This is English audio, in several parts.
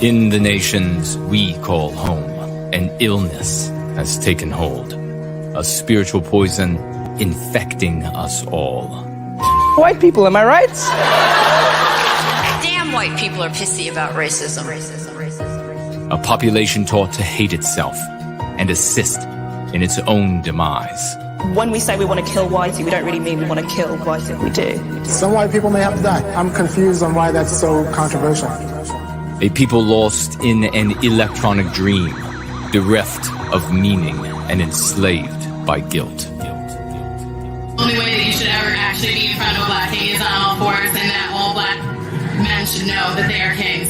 In the nations we call home, an illness has taken hold, a spiritual poison infecting us all. White people, am I right? Damn white people are pissy about racism. A population taught to hate itself and assist in its own demise. When we say we want to kill whitey, we don't really mean we want to kill whitey. We do. Some white people may have to die. I'm confused on why that's so controversial. A people lost in an electronic dream, bereft of meaning and enslaved by guilt. The only way that you should ever actually be in front of a black king is on all fours, and that all black men should know that they are kings.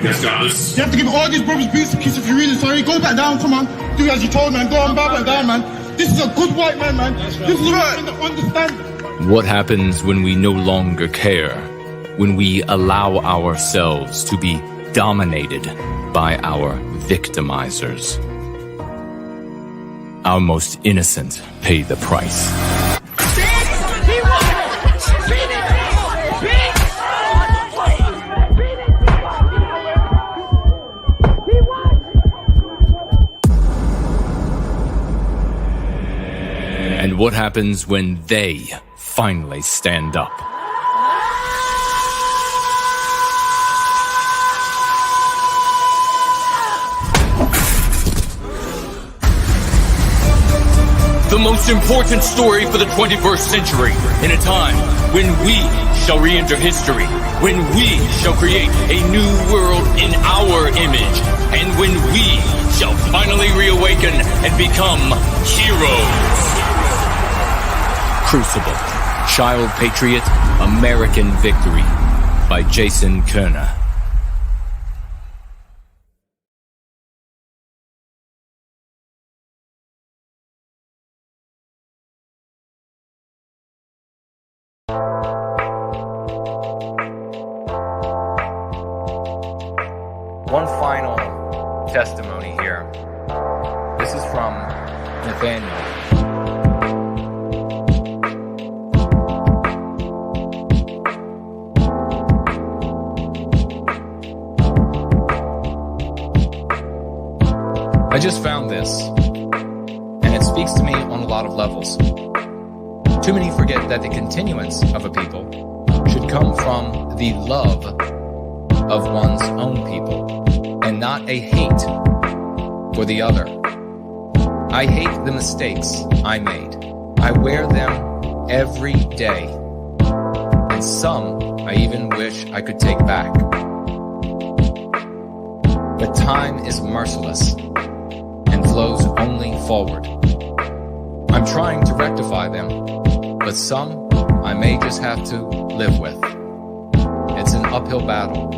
Yes, goddess. You have to give all these brothers beats a kiss if you're really sorry. Go back down, come on. Do as you told, man. Go on, bow back down, man. This is a good white man, man. This is a man that understands. What happens when we no longer care? When we allow ourselves to be dominated by our victimizers? Our most innocent pay the price. And what happens when they finally stand up? The most important story for the 21st century, in a time when we shall re-enter history, when we shall create a new world in our image, and when we shall finally reawaken and become heroes. Crucible, Child Patriot, American Victory by Jason Kerner. One final testimony here. This is from Nathaniel. I just found this, and it speaks to me on a lot of levels. Too many forget that the continuance of a people should come from the love of one's own people, and not a hate for the other. I hate the mistakes I made. I wear them every day, and some I even wish I could take back. But time is merciless and flows only forward. I'm trying to rectify them, but some I may just have to live with. It's an uphill battle.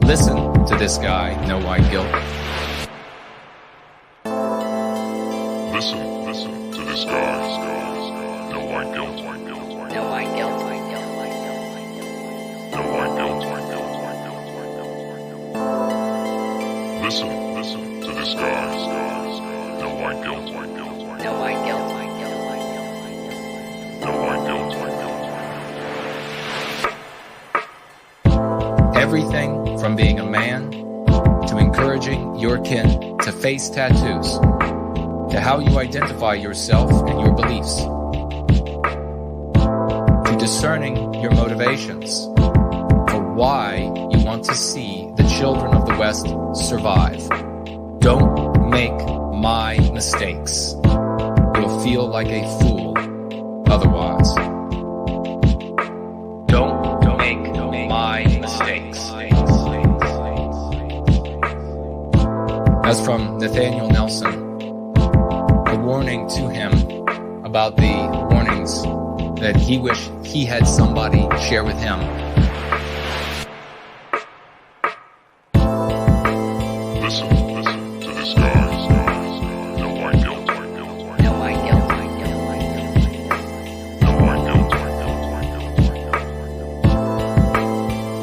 Listen to this guy, No White Guilt. Listen to this guy, No White Guilt, No White Guilt, No White Guilt, Listen to this guy, No White Guilt, No White Guilt, No White Guilt. Everything from being a man to encouraging your kin to face tattoos to how you identify yourself and your beliefs to discerning your motivations for why you want to see the children of the West survive. Don't make my mistakes. You'll feel like a fool otherwise. Don't make my mistakes. As from Nathaniel Nelson, a warning to him about the warnings that he wished he had somebody share with him. Listen to this guy, No White Guilt, No White Guilt, No White Guilt,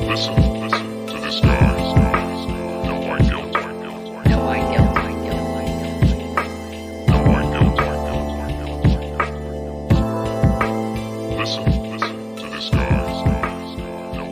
Listen to this guy, No White Guilt, No White Guilt, No White Guilt, Listen to this guy, No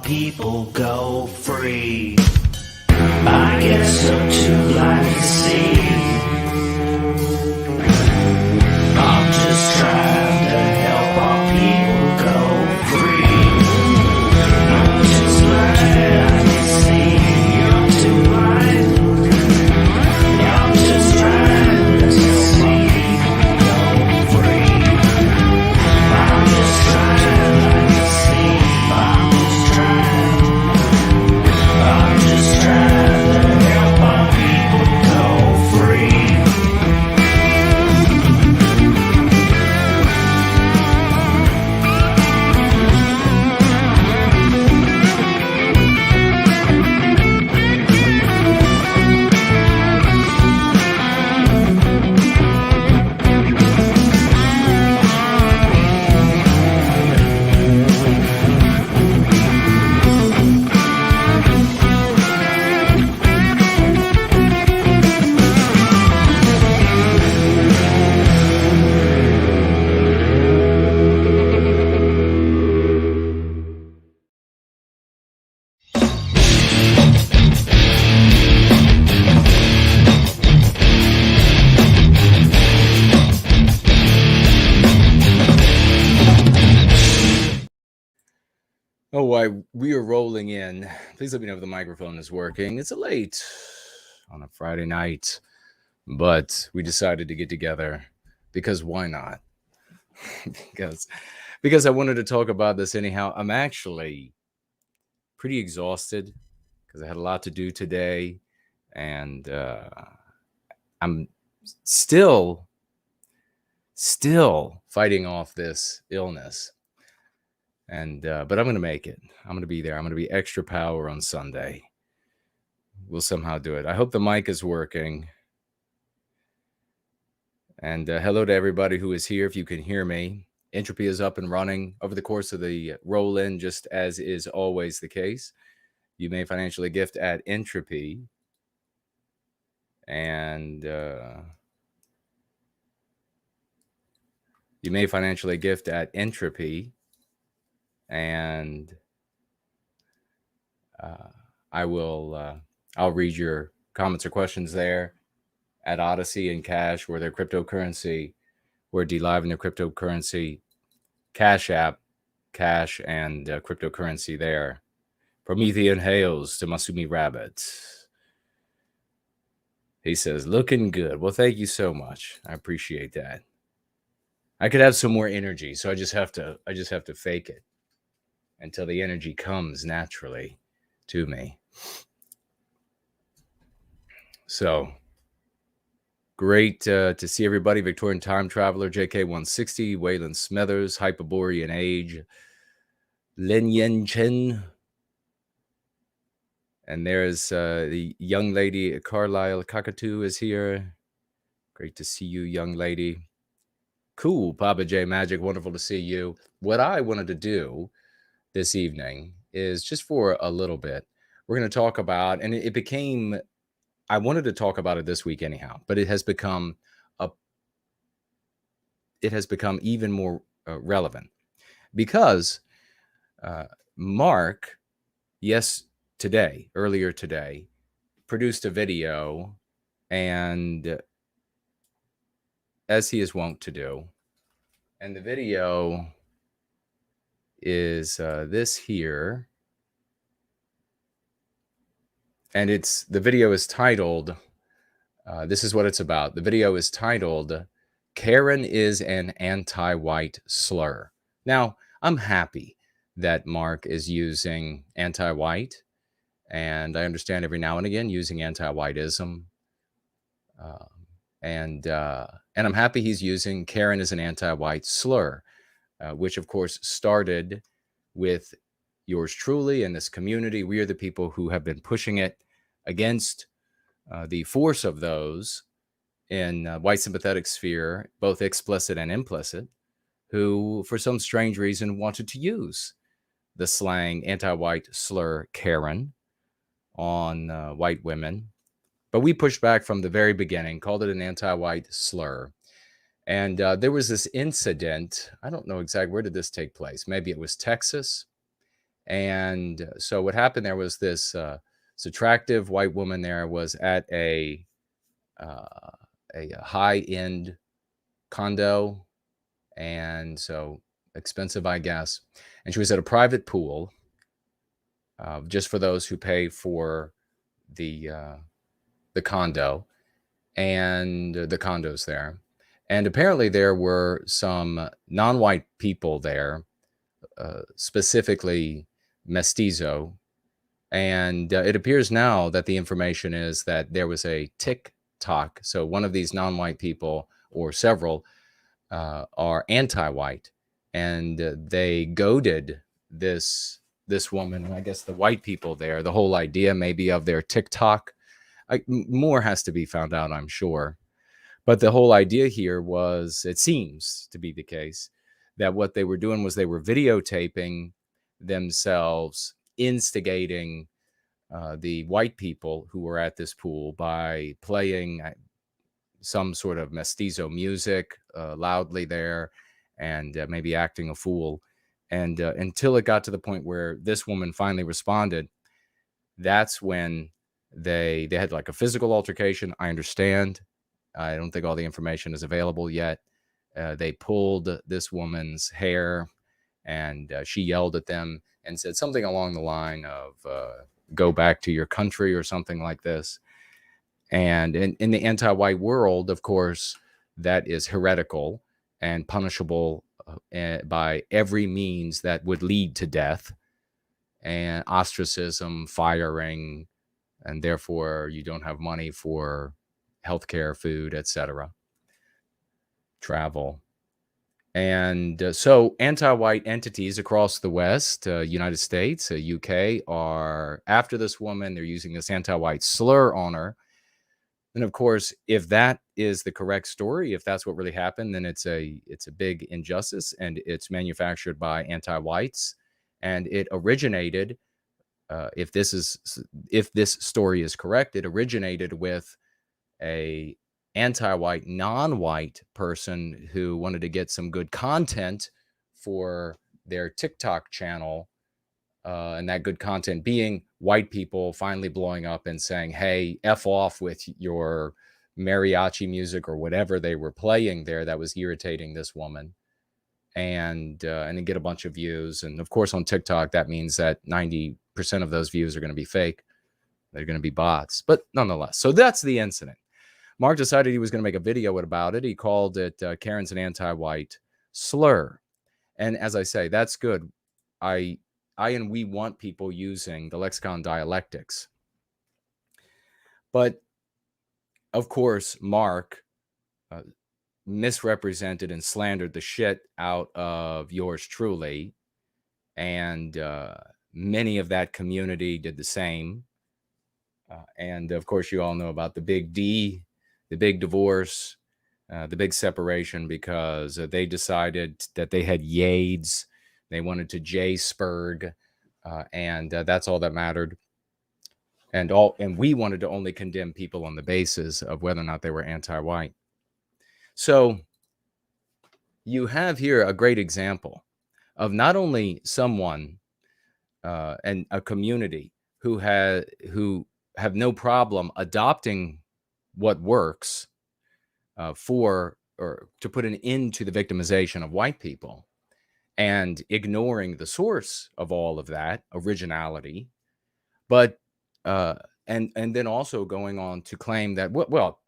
people go free. I guess so too blind to see. I'm just trying to help our people go free. I'm just blind to see. I'm too blind. I'm just trying to see people go free. I'm just trying to see. I'm just trying to help our people go free. Oh, we are rolling in. Please let me know if the microphone is working. It's late on a Friday night, but we decided to get together because why not? because I wanted to talk about this anyhow. I'm actually pretty exhausted because I had a lot to do today, and I'm still fighting off this illness. And but I'm going to make it. I'm going to be there. I'm going to be extra power on Sunday. We'll somehow do it. I hope the mic is working. And hello to everybody who is here. If you can hear me, Entropy is up and running over the course of the roll-in, just as is always the case. You may financially gift at Entropy. And you may financially gift at Entropy. And I'll read your comments or questions there at Odyssey and Cash, where their cryptocurrency, where DLive and their cryptocurrency, Cash App, Cash and cryptocurrency there. Promethean hails to Masumi Rabbit. He says, looking good. Well, thank you so much. I appreciate that. I could have some more energy, so I just have to fake it until the energy comes naturally to me. So great to see everybody. Victorian Time Traveler, JK160, Waylon Smithers, Hyperborean Age, Lin Yen Chen. And there's the young lady, Carlisle Cockatoo is here. Great to see you, young lady. Cool, Papa J Magic, wonderful to see you. What I wanted to do this evening is just for a little bit, we're going to talk about, and I wanted to talk about it this week anyhow, but it has become even more relevant because Mark, earlier today, produced a video, and as he is wont to do, and the video is this here, and the video is titled, this is what it's about. The video is titled, Karen is an anti-white slur. Now, I'm happy that Mark is using anti-white, and I understand every now and again using anti-whiteism, and I'm happy he's using Karen as an anti-white slur. Which, of course, started with yours truly and this community. We are the people who have been pushing it against the force of those in white sympathetic sphere, both explicit and implicit, who, for some strange reason, wanted to use the slang anti-white slur Karen on white women. But we pushed back from the very beginning, called it an anti-white slur. And there was this incident. I don't know exactly where did this take place. Maybe it was Texas. And so what happened there was this attractive white woman there was at a high-end condo, and so expensive, I guess. And she was at a private pool, just for those who pay for the condo and the condos there. And apparently there were some non-white people there, specifically mestizo. And it appears now that the information is that there was a TikTok. So one of these non-white people, or several, are anti-white, and they goaded this woman, and I guess the white people there, the whole idea maybe of their TikTok. More has to be found out, I'm sure. But the whole idea here was, it seems to be the case, that what they were doing was they were videotaping themselves instigating the white people who were at this pool by playing some sort of mestizo music loudly there, and maybe acting a fool. And until it got to the point where this woman finally responded, that's when they had like a physical altercation. I understand. I don't think all the information is available yet. They pulled this woman's hair, and she yelled at them and said something along the line of go back to your country or something like this. And in the anti-white world, of course, that is heretical and punishable by every means that would lead to death and ostracism, firing, and therefore you don't have money for healthcare, food, etc., travel. And so anti-white entities across the West, United States, UK, are after this woman. They're using this anti-white slur on her. And of course, if that is the correct story, if that's what really happened, then it's a big injustice, and it's manufactured by anti-whites, and it originated. If this story is correct, it originated with a anti-white, non-white person who wanted to get some good content for their TikTok channel, and that good content being white people finally blowing up and saying, hey, F off with your mariachi music or whatever they were playing there that was irritating this woman, and then get a bunch of views. And of course on TikTok, that means that 90% of those views are going to be fake. They're going to be bots, but nonetheless. So that's the incident. Mark decided he was going to make a video about it. He called it Karen's an anti-white slur. And as I say, that's good. I and we want people using the lexicon dialectics. But of course, Mark misrepresented and slandered the shit out of yours truly. And many of that community did the same. And of course, you all know about the big D, the big divorce, the big separation, because they decided that they had Yades. They wanted to J-spurg, and that's all that mattered. And we wanted to only condemn people on the basis of whether or not they were anti-white. So you have here a great example of not only someone and a community who have no problem adopting what works or to put an end to the victimization of white people, and ignoring the source of all of that originality, but and then also going on to claim that well,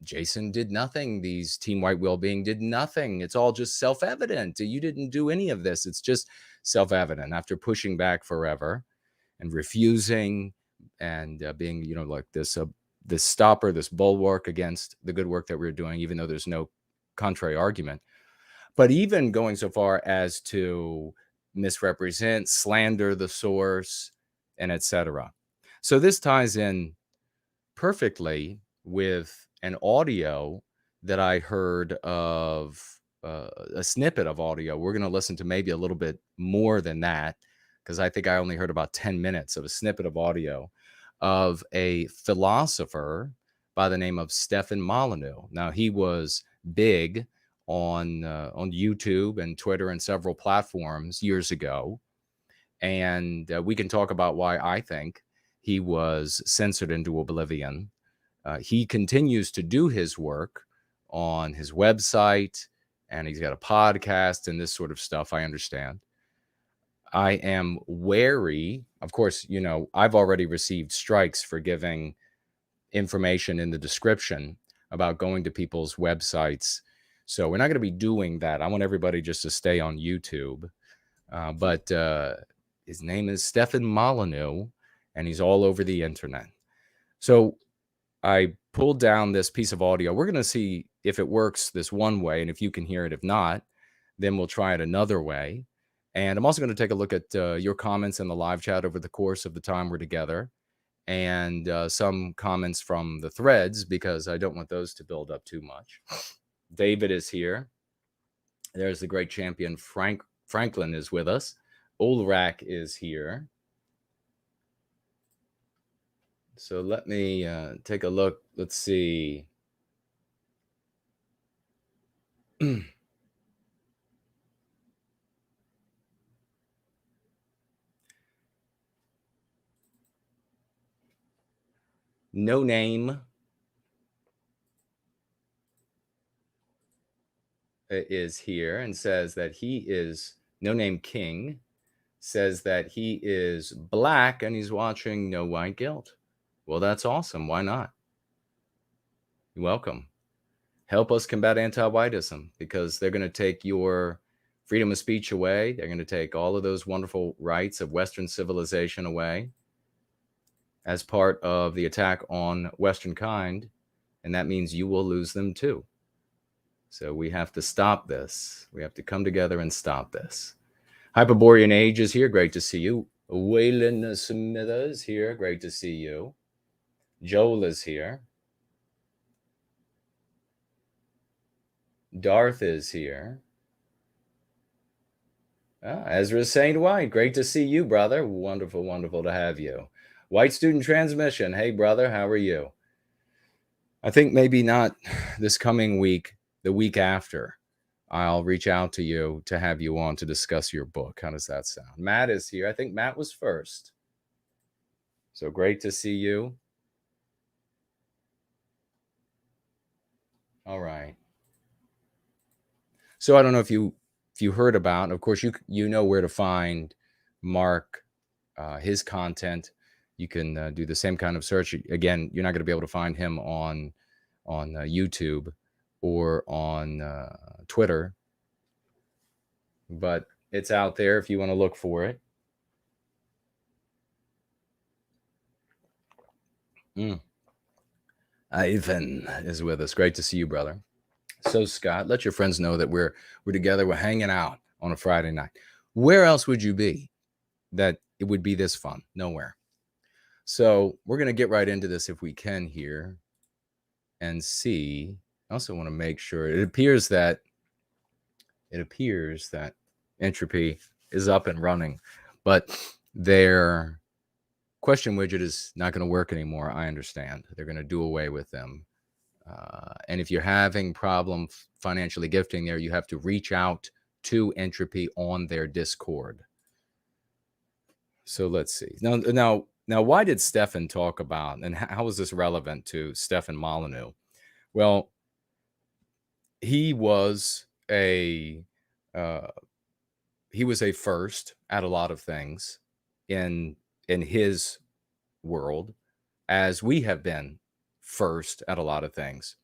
Jason did nothing, these Team White Wellbeing did nothing, it's all just self-evident, you didn't do any of this, it's just self-evident, after pushing back forever and refusing and being, like this stopper, this bulwark against the good work that we're doing, even though there's no contrary argument. But even going so far as to misrepresent, slander the source, and etc. So this ties in perfectly with an audio that I heard of, a snippet of audio. We're going to listen to maybe a little bit more than that, because I think I only heard about 10 minutes of a snippet of audio of a philosopher by the name of Stefan Molyneux. Now, he was big on YouTube and Twitter and several platforms years ago. And we can talk about why I think he was censored into oblivion. He continues to do his work on his website, and he's got a podcast and this sort of stuff. I understand. I am wary. Of course, you know, I've already received strikes for giving information in the description about going to people's websites. So we're not going to be doing that. I want everybody just to stay on YouTube. But his name is Stefan Molyneux, and he's all over the internet. So I pulled down this piece of audio. We're going to see if it works this one way, and if you can hear it. If not, then we'll try it another way. And I'm also going to take a look at your comments in the live chat over the course of the time we're together, and some comments from the threads, because I don't want those to build up too much. David is here. There's the great champion Franklin is with us. Ulrach is here. So let me take a look. Let's see. No Name is here and says that he is No Name King, says that he is black and he's watching No White Guilt. Well, that's awesome. Why not? You're welcome. Help us combat anti-whiteism, because they're going to take your freedom of speech away. They're going to take all of those wonderful rights of Western civilization away as part of the attack on Western kind, and that means you will lose them too. So we have to stop this. We have to come together and stop this. Hyperborean Age is here. Great to see you. Waylon Smithers here. Great to see you. Joel is here. Darth is here. Ezra St. White. Great to see you, brother. Wonderful, wonderful to have you. White Student Transmission. Hey, brother, how are you? I think maybe not this coming week, the week after, I'll reach out to you to have you on to discuss your book. How does that sound? Matt is here. I think Matt was first. So great to see you. All right. So I don't know if you heard about, of course, you know where to find Mark, his content. You can do the same kind of search. Again, you're not going to be able to find him on YouTube or on Twitter, but it's out there if you want to look for it. Ivan is with us. Great to see you, brother. So Scott, let your friends know that we're together. We're hanging out on a Friday night. Where else would you be that it would be this fun? Nowhere. So we're going to get right into this if we can here and see. I also want to make sure it appears that Entropy is up and running, but their question widget is not going to work anymore. I understand. They're going to do away with them. And if you're having problem financially gifting there, you have to reach out to Entropy on their Discord. So let's see. Now, why did Stefan talk about, and how is this relevant to Stefan Molyneux? Well, he was a first at a lot of things in his world, as we have been first at a lot of things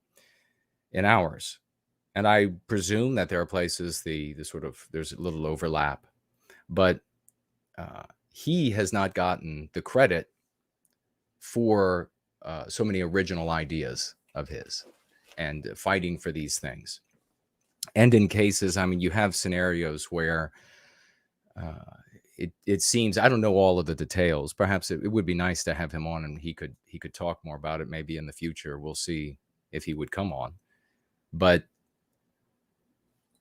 in ours. And I presume that there are places there's a little overlap, but he has not gotten the credit for so many original ideas of his and fighting for these things. And in cases, I mean, you have scenarios where it seems, I don't know all of the details. Perhaps it would be nice to have him on and he could talk more about it maybe in the future. We'll see if he would come on. But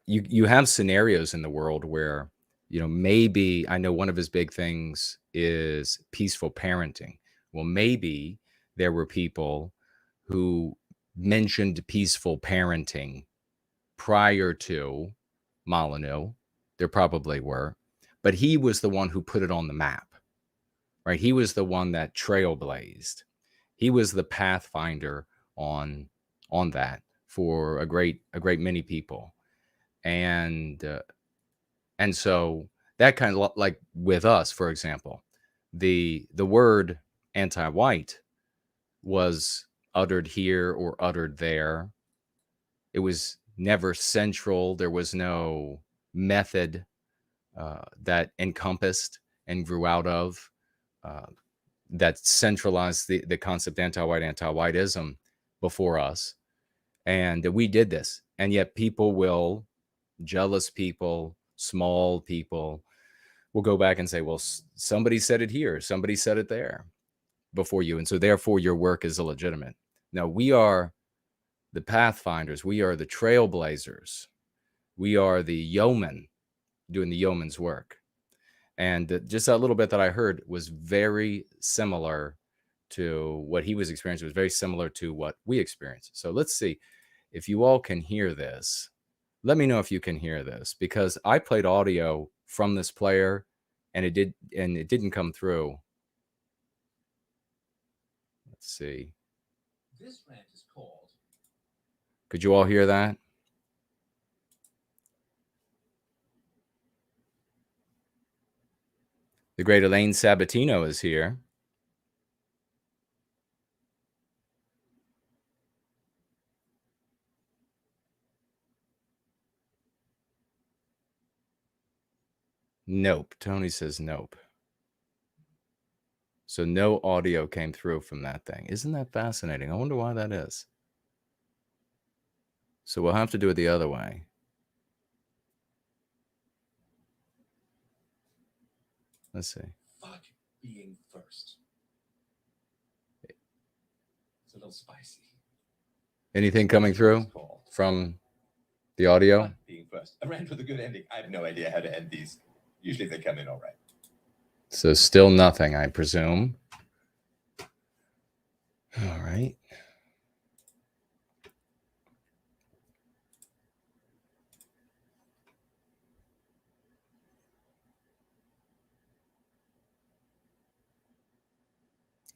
you have scenarios in the world where, you know, maybe, I know one of his big things is peaceful parenting. Well, maybe there were people who mentioned peaceful parenting prior to Molyneux. There probably were. but he was the one who put it on the map, right? He was the one that trailblazed. He was the pathfinder on that for a great many people. And so that kind of like with us, for example, the word anti-white was uttered here or uttered there. It was never central. There was no method that encompassed and grew out of that centralized the concept anti-white, anti-whiteism before us. And we did this. And yet people will, jealous people, small people, will go back and say, well, somebody said it here, somebody said it there before you. And so therefore your work is illegitimate. Now we are the pathfinders. We are the trailblazers. We are the yeomen doing the yeoman's work. And just that little bit that I heard was very similar to what he was experiencing. It was very similar to what we experienced. So let's see if you all can hear this. Let me know if you can hear this, because I played audio from this player and it didn't come through. Let's see. This rant is called. Could you all hear that? The great Elaine Sabatino is here. Nope. Tony says nope. So no audio came through from that thing. Isn't that fascinating? I wonder why that is. So we'll have to do it the other way. Let's see. Fuck being first. It's a little spicy. Anything coming through from the audio? Fuck being first. A rant with a good ending. I have no idea how to end these. Usually they come in all right. So still nothing, I presume. All right.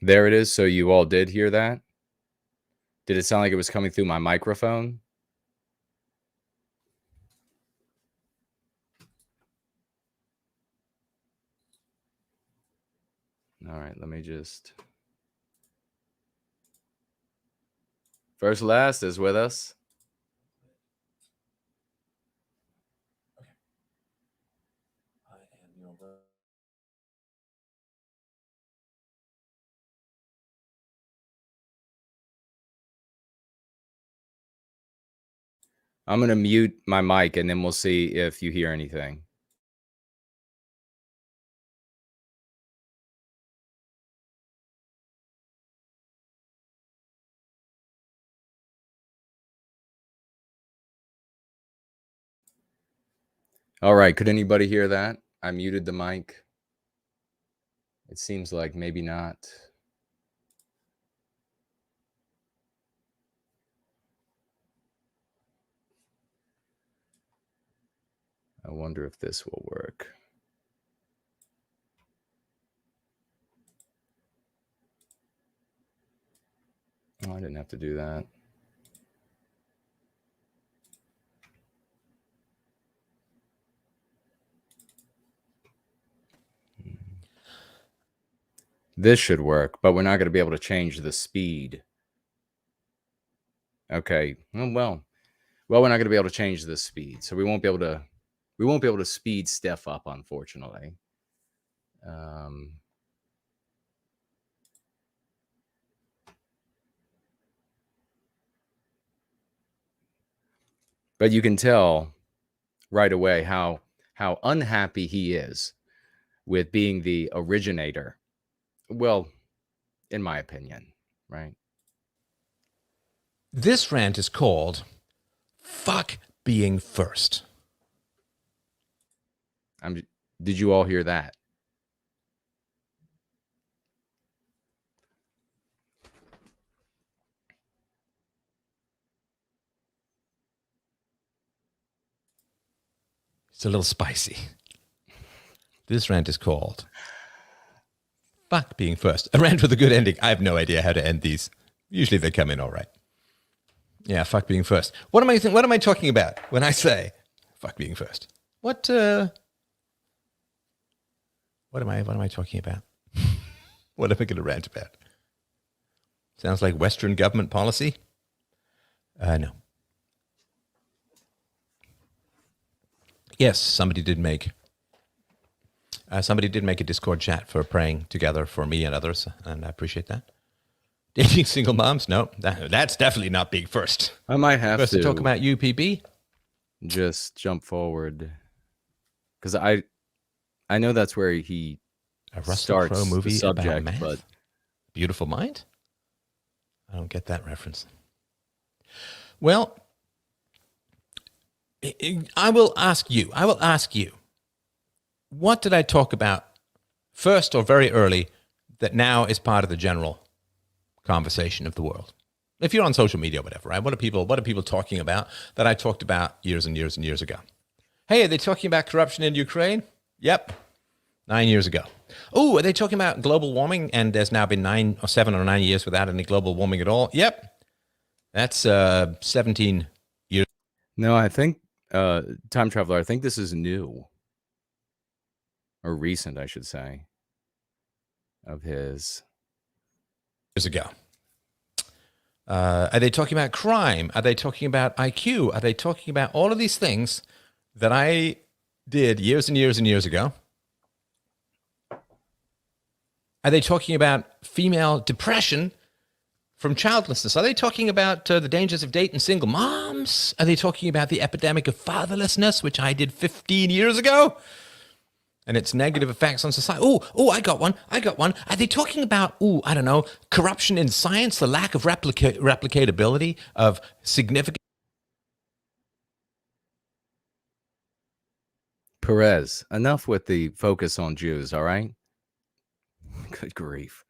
There it is. So you all did hear that? Did it sound like it was coming through my microphone? All right, let me just... First Last is with us. Okay. I am your... I'm going to mute my mic and then we'll see if you hear anything. All right. Could anybody hear that? I muted the mic. It seems like maybe not. I wonder if this will work. Oh, I didn't have to do that. This should work, but we're not going to be able to change the speed. Okay. Well, we're not going to be able to change the speed, so we won't be able to speed stuff up, unfortunately. But you can tell right away how unhappy he is with being the originator. Well, in my opinion, right? This rant is called Fuck Being First. Did you all hear that? It's a little spicy. This rant is called Fuck Being First. A rant with a good ending. I have no idea how to end these. Usually they come in all right. Yeah, fuck being first. What am I talking about when I say fuck being first? What am I talking about? What am I going to rant about? Sounds like Western government policy? No. Yes, somebody did make a Discord chat for praying together for me and others, and I appreciate that. Dating single moms? No, that's definitely not being first. I might have first to talk about UPB. Just jump forward, because I know that's where he starts Crowe movie the subject, about math? but Beautiful Mind? I don't get that reference. Well, I will ask you, what did I talk about first or very early that now is part of the general conversation of the world? If you're on social media or whatever, right? What are people talking about that I talked about years and years and years ago? Hey, are they talking about corruption in Ukraine? Yep. 9 years ago. Oh, are they talking about global warming? And there's now been 7 or 9 years without any global warming at all? Yep. That's 17 years. No, I think, Time Traveler, I think this is new. Or recent, I should say. Of his. Years ago. Are they talking about crime? Are they talking about IQ? Are they talking about all of these things that I did years and years and years ago? Are they talking about female depression from childlessness? Are they talking about the dangers of dating single moms? Are they talking about the epidemic of fatherlessness, which I did 15 years ago? And its negative effects on society. Oh, I got one. Are they talking about, I don't know, corruption in science, the lack of replicatability of significant... Perez, enough with the focus on Jews, all right? Good grief.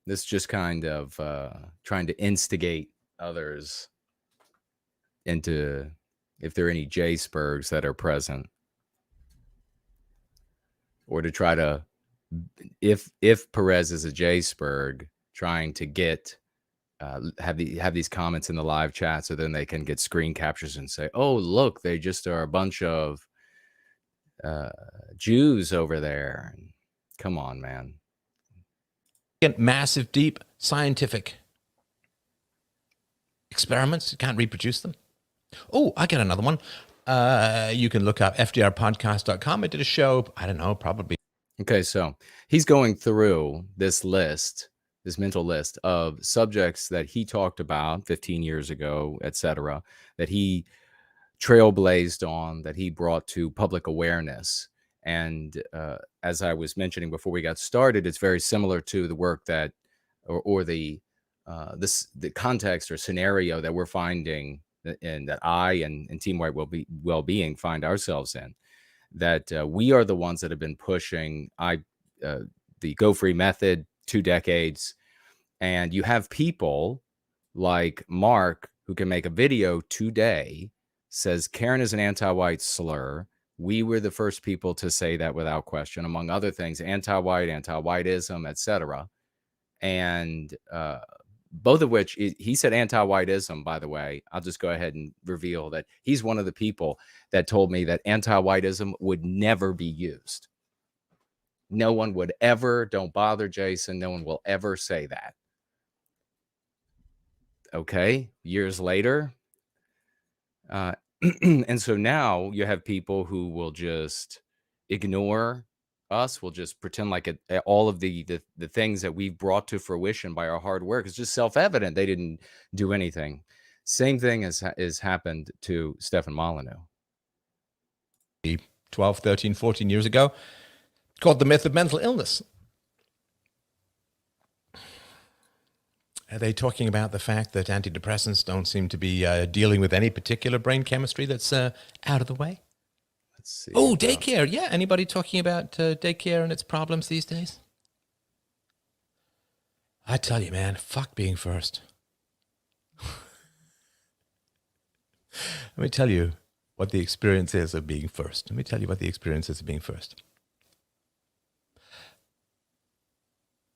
This just kind of trying to instigate others into... if there are any J-Spurgs that are present, or to try to, if Perez is a J-Spurg, trying to get, have these comments in the live chat so then they can get screen captures and say, oh, look, they just are a bunch of Jews over there. Come on, man. Massive, deep scientific experiments, you can't reproduce them. Oh, I got another one. You can look up fdrpodcast.com. I did a show, I don't know, probably. Okay, so he's going through this list, this mental list of subjects that he talked about 15 years ago, etc., that he trailblazed on, that he brought to public awareness. And as I was mentioning before we got started, it's very similar to the work that, or the context or scenario that we're finding, and that I and Team White Wellbeing find ourselves in, that we are the ones that have been pushing the Go Free method 2 decades. And you have people like Mark who can make a video today, says Karen is an anti-white slur. We were the first people to say that without question, among other things, anti-white, anti-whiteism, etc. And both of which, he said anti-whiteism, by the way. I'll just go ahead and reveal that he's one of the people that told me that anti-whiteism would never be used. No one would ever, don't bother, Jason, no one will ever say that. Okay, years later. And so now you have people who will just ignore us, will just pretend like all of the things that we've brought to fruition by our hard work is just self-evident. They didn't do anything. Same thing has happened to Stefan Molyneux. 12, 13, 14 years ago, called The Myth of Mental Illness. Are they talking about the fact that antidepressants don't seem to be dealing with any particular brain chemistry that's out of the way? Let's see. Oh, daycare. Yeah. Anybody talking about daycare and its problems these days? I tell you, man, fuck being first. Let me tell you, what the experience is of being first. Let me tell you what the experience is of being first.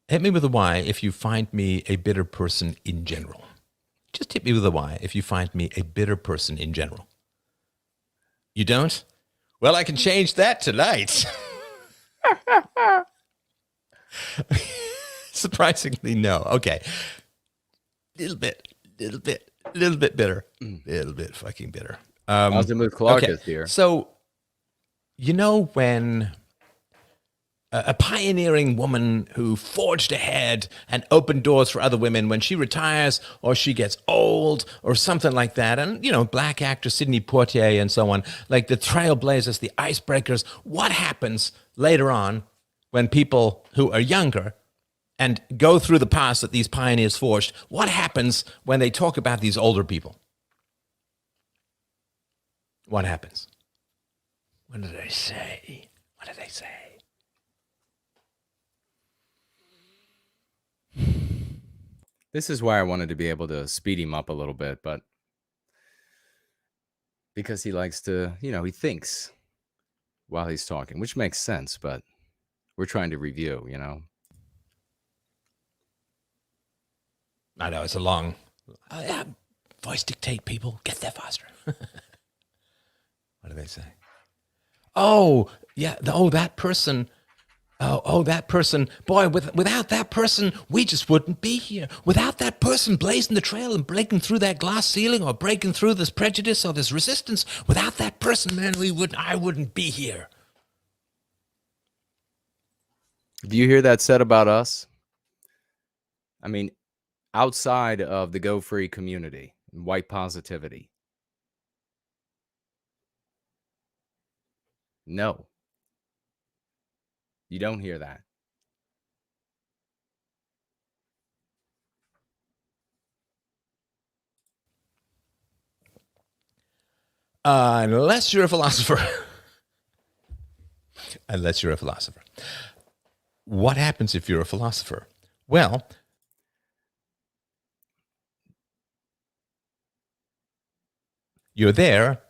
Hit me with a Y if you find me a bitter person in general. Just hit me with a Y if you find me a bitter person in general. You don't? Well, I can change that tonight. Surprisingly, no. Okay. Little bit bitter. Little bit fucking bitter. Azimuth Clark okay. is here. So, you know when a pioneering woman who forged ahead and opened doors for other women, when she retires or she gets old or something like that, and, you know, black actor Sidney Poitier and so on, like the trailblazers, the icebreakers, what happens later on when people who are younger and go through the past that these pioneers forged, what happens when they talk about these older people? What happens? What do they say? What do they say? This is why I wanted to be able to speed him up a little bit, but because he likes to, you know, he thinks while he's talking, which makes sense, but we're trying to review, you know. I know, it's a long voice dictate, people. Get there faster. What do they say? Oh, yeah. That person. Oh, that person. Boy, without that person, we just wouldn't be here. Without that person blazing the trail and breaking through that glass ceiling or breaking through this prejudice or this resistance, without that person, man, I wouldn't be here. Do you hear that said about us? I mean, outside of the Go Free community, white positivity. No. You don't hear that. Unless you're a philosopher. Unless you're a philosopher. What happens if you're a philosopher? Well, you're there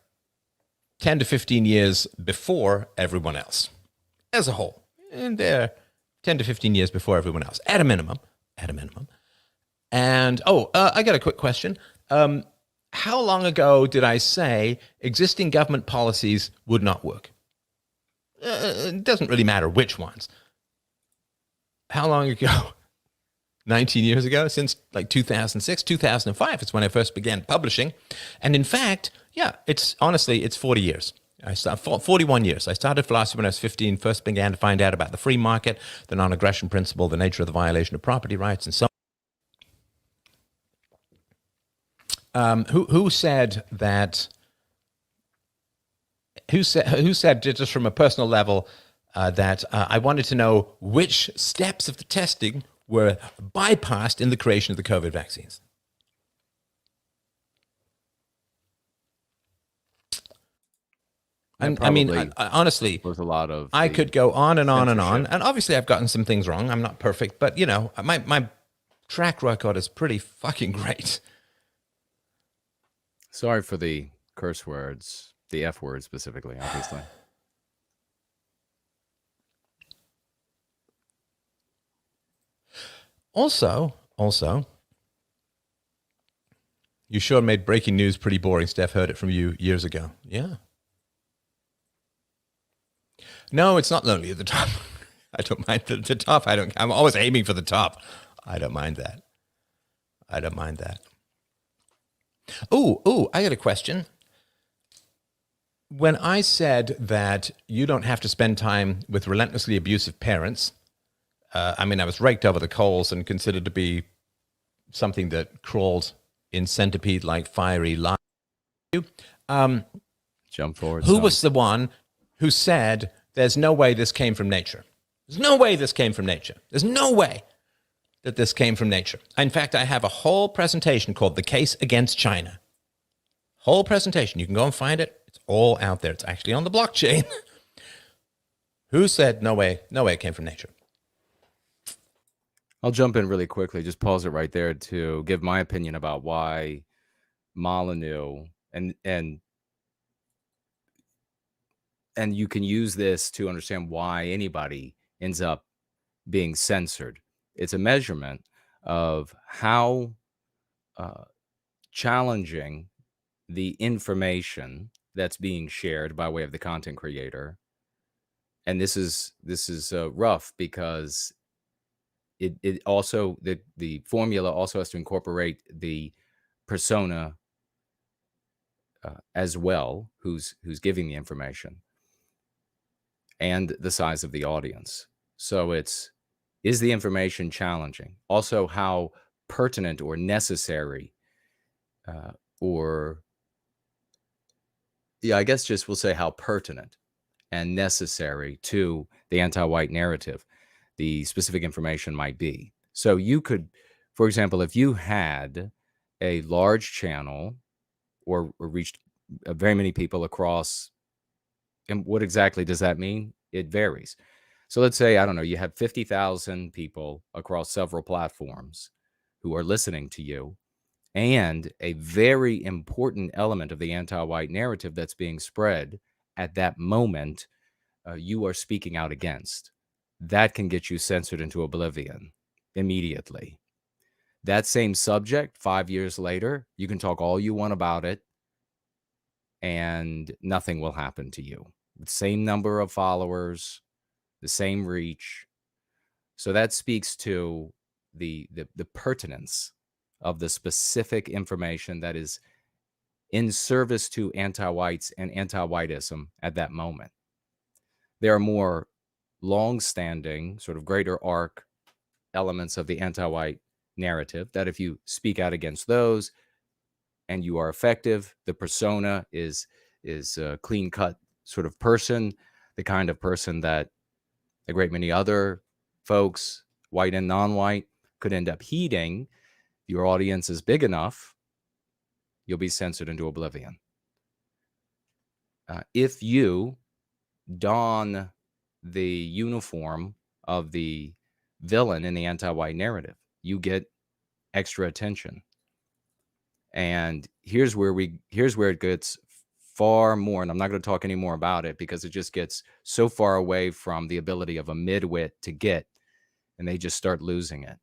10 to 15 years before everyone else as a whole. And they're 10 to 15 years before everyone else, at a minimum. And, I got a quick question. How long ago did I say existing government policies would not work? It doesn't really matter which ones. How long ago? 19 years ago, since like 2006, 2005 is when I first began publishing. And in fact, yeah, it's 40 years. 41 years. I started philosophy when I was 15, first began to find out about the free market, the non-aggression principle, the nature of the violation of property rights, and so on. Who said just from a personal level that I wanted to know which steps of the testing were bypassed in the creation of the COVID vaccines? I mean, honestly, was a lot of. I could go on and on and on, and obviously I've gotten some things wrong. I'm not perfect, but you know, my track record is pretty fucking great. Sorry for the curse words, the F word specifically, obviously. Also, you sure made breaking news pretty boring. Steph heard it from you years ago. Yeah. No, it's not lonely at the top. I don't mind the top. I'm always aiming for the top. I don't mind that. Oh, I got a question. When I said that you don't have to spend time with relentlessly abusive parents, I was raked over the coals and considered to be something that crawled in centipede-like fiery life. Jump forward. Who was the one who said there's no way this came from nature? There's no way this came from nature. There's no way that this came from nature. In fact, I have a whole presentation called The Case Against China. Whole presentation. You can go and find it. It's all out there. It's actually on the blockchain. Who said no way it came from nature? I'll jump in really quickly. Just pause it right there to give my opinion about why Molyneux and and you can use this to understand why anybody ends up being censored. It's a measurement of how challenging the information that's being shared by way of the content creator. And this is rough because it also, the formula also has to incorporate the persona as well, who's giving the information, and the size of the audience. So is the information challenging? Also, how pertinent or necessary, I guess just we'll say how pertinent and necessary to the anti-white narrative the specific information might be. So you could, for example, if you had a large channel or reached very many people across, and what exactly does that mean? It varies. So let's say, I don't know, you have 50,000 people across several platforms who are listening to you, and a very important element of the anti-white narrative that's being spread at that moment, you are speaking out against. That can get you censored into oblivion immediately. That same subject, 5 years later, you can talk all you want about it, and nothing will happen to you. The same number of followers, the same reach. So that speaks to the pertinence of the specific information that is in service to anti-whites and anti-whiteism at that moment. There are more long-standing, sort of greater arc elements of the anti-white narrative that if you speak out against those and you are effective, the persona is a clean-cut sort of person, the kind of person that a great many other folks, white and non-white, could end up heeding. Your audience is big enough, you'll be censored into oblivion. If you don the uniform of the villain in the anti-white narrative, you get extra attention. And here's where it gets far more, and I'm not going to talk any more about it because it just gets so far away from the ability of a midwit to get, and they just start losing it.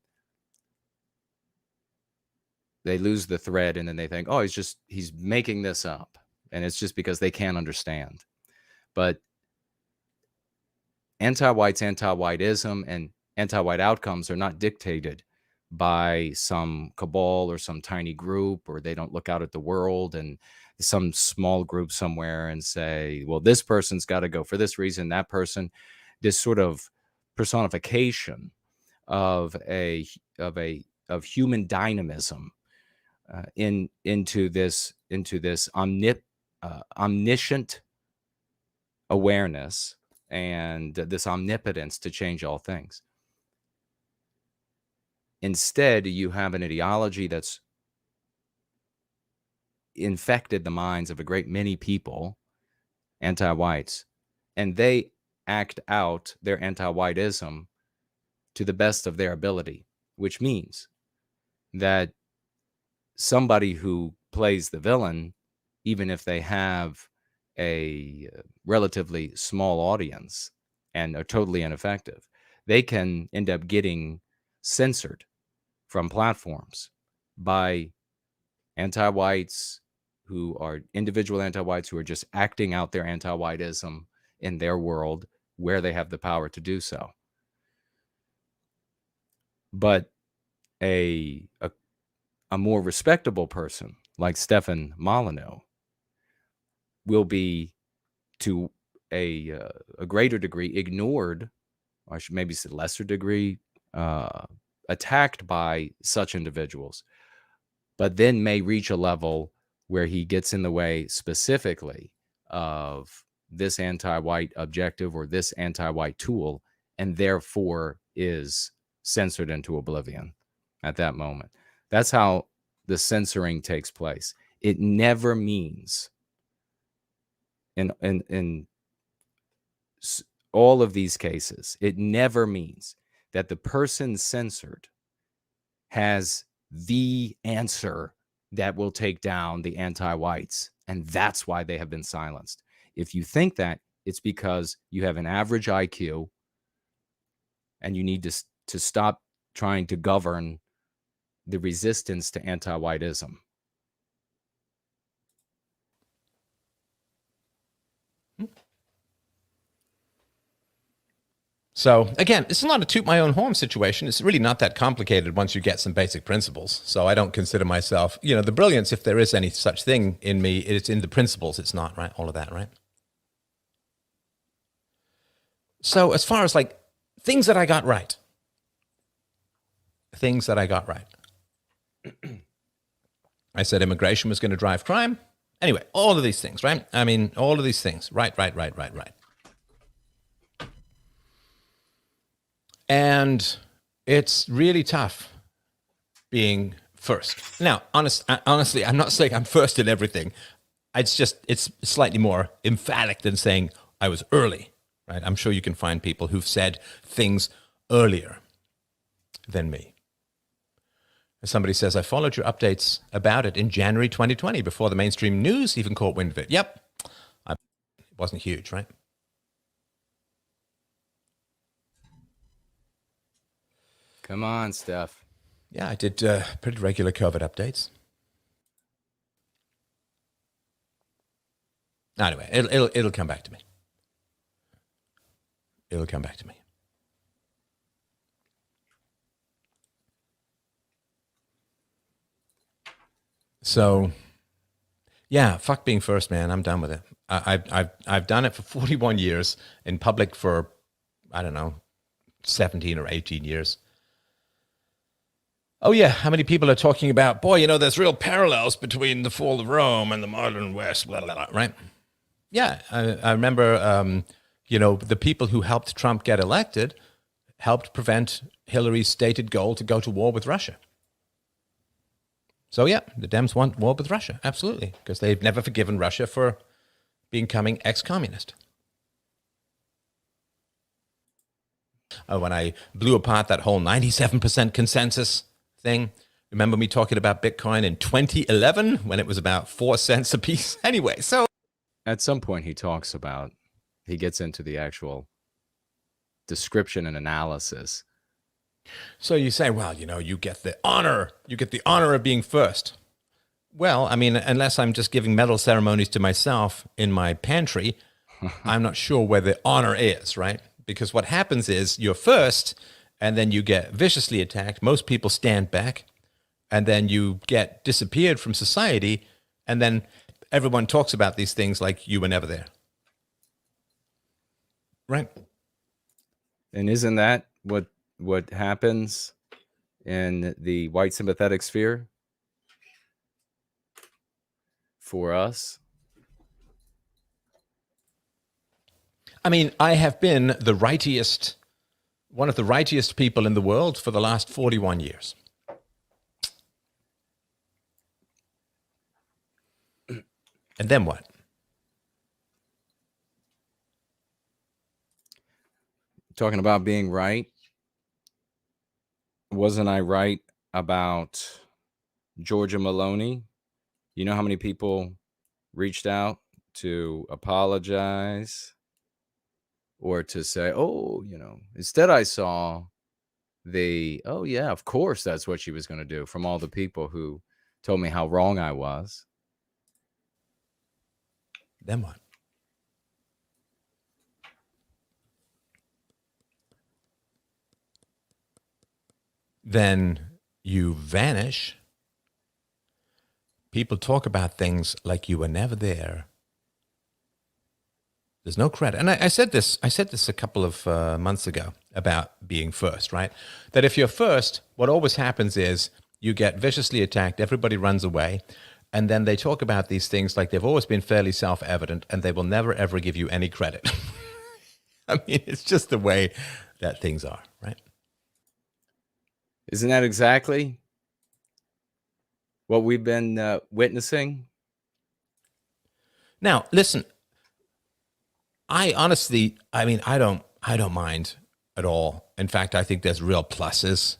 They lose the thread, and then they think, oh, he's making this up. And it's just because they can't understand. But anti-whites, anti-whiteism, and anti-white outcomes are not dictated by some cabal or some tiny group, or they don't look out at the world and some small group somewhere and say, well, this person's got to go for this reason, that person. This sort of personification of human dynamism into this omniscient awareness and this omnipotence to change all things. Instead, you have an ideology that's infected the minds of a great many people, anti-whites, and they act out their anti-whiteism to the best of their ability, which means that somebody who plays the villain, even if they have a relatively small audience and are totally ineffective, they can end up getting censored from platforms by anti-whites who are individual anti-whites who are just acting out their anti-whiteism in their world where they have the power to do so. But a more respectable person like Stefan Molyneux will be, to a greater degree, ignored, or I should maybe say lesser degree, attacked by such individuals, but then may reach a level where he gets in the way specifically of this anti-white objective or this anti-white tool, and therefore is censored into oblivion at that moment. That's how the censoring takes place. It never means, in all of these cases, it never means that the person censored has the answer that will take down the anti-whites, and that's why they have been silenced. If you think that, it's because you have an average IQ and you need to stop trying to govern the resistance to anti-whiteism. So again, it's not a toot my own horn situation. It's really not that complicated once you get some basic principles. So I don't consider myself, the brilliance, if there is any such thing in me, it's in the principles. It's not, right? All of that, right? So as far as like things that I got right, I said immigration was going to drive crime. Anyway, all of these things, right? I mean, all of these things. Right. And it's really tough being first. Now, honestly, I'm not saying I'm first in everything. It's slightly more emphatic than saying I was early, right? I'm sure you can find people who've said things earlier than me. As somebody says, I followed your updates about it in January 2020 before the mainstream news even caught wind of it. Yep. It wasn't huge, right? Come on, Steph. Yeah, I did pretty regular COVID updates. Anyway, it'll come back to me. It'll come back to me. So, yeah, fuck being first, man. I'm done with it. I've done it for 41 years, in public for, I don't know, 17 or 18 years. Oh, yeah, how many people are talking about, boy, there's real parallels between the fall of Rome and the modern West, blah, blah, blah, right? Yeah, I remember, the people who helped Trump get elected helped prevent Hillary's stated goal to go to war with Russia. So, yeah, the Dems want war with Russia, absolutely, because they've never forgiven Russia for becoming ex-communist. When I blew apart that whole 97% consensus thing, remember me talking about Bitcoin in 2011 when it was about 4 cents a piece? Anyway, so at some point he gets into the actual description and analysis. So you say, well, you get the honor of being first. Well, I mean, unless I'm just giving medal ceremonies to myself in my pantry, I'm not sure where the honor is, right? Because what happens is you're first, and then you get viciously attacked. Most people stand back, and then you get disappeared from society, and then everyone talks about these things like you were never there. Right? And isn't that what happens in the white sympathetic sphere for us? I mean, I have been one of the rightiest people in the world for the last 41 years. And then what? Talking about being right. Wasn't I right about Georgia Maloney? You know how many people reached out to apologize or to say, instead I saw oh yeah, of course that's what she was going to do, from all the people who told me how wrong I was. Then what? Then you vanish. People talk about things like you were never there. There's no credit. And I said this a couple of months ago about being first, right? That if you're first, what always happens is you get viciously attacked, everybody runs away, and then they talk about these things like they've always been fairly self-evident, and they will never, ever give you any credit. I mean, it's just the way that things are, right? Isn't that exactly what we've been witnessing? Now, listen, I don't mind at all. In fact, I think there's real pluses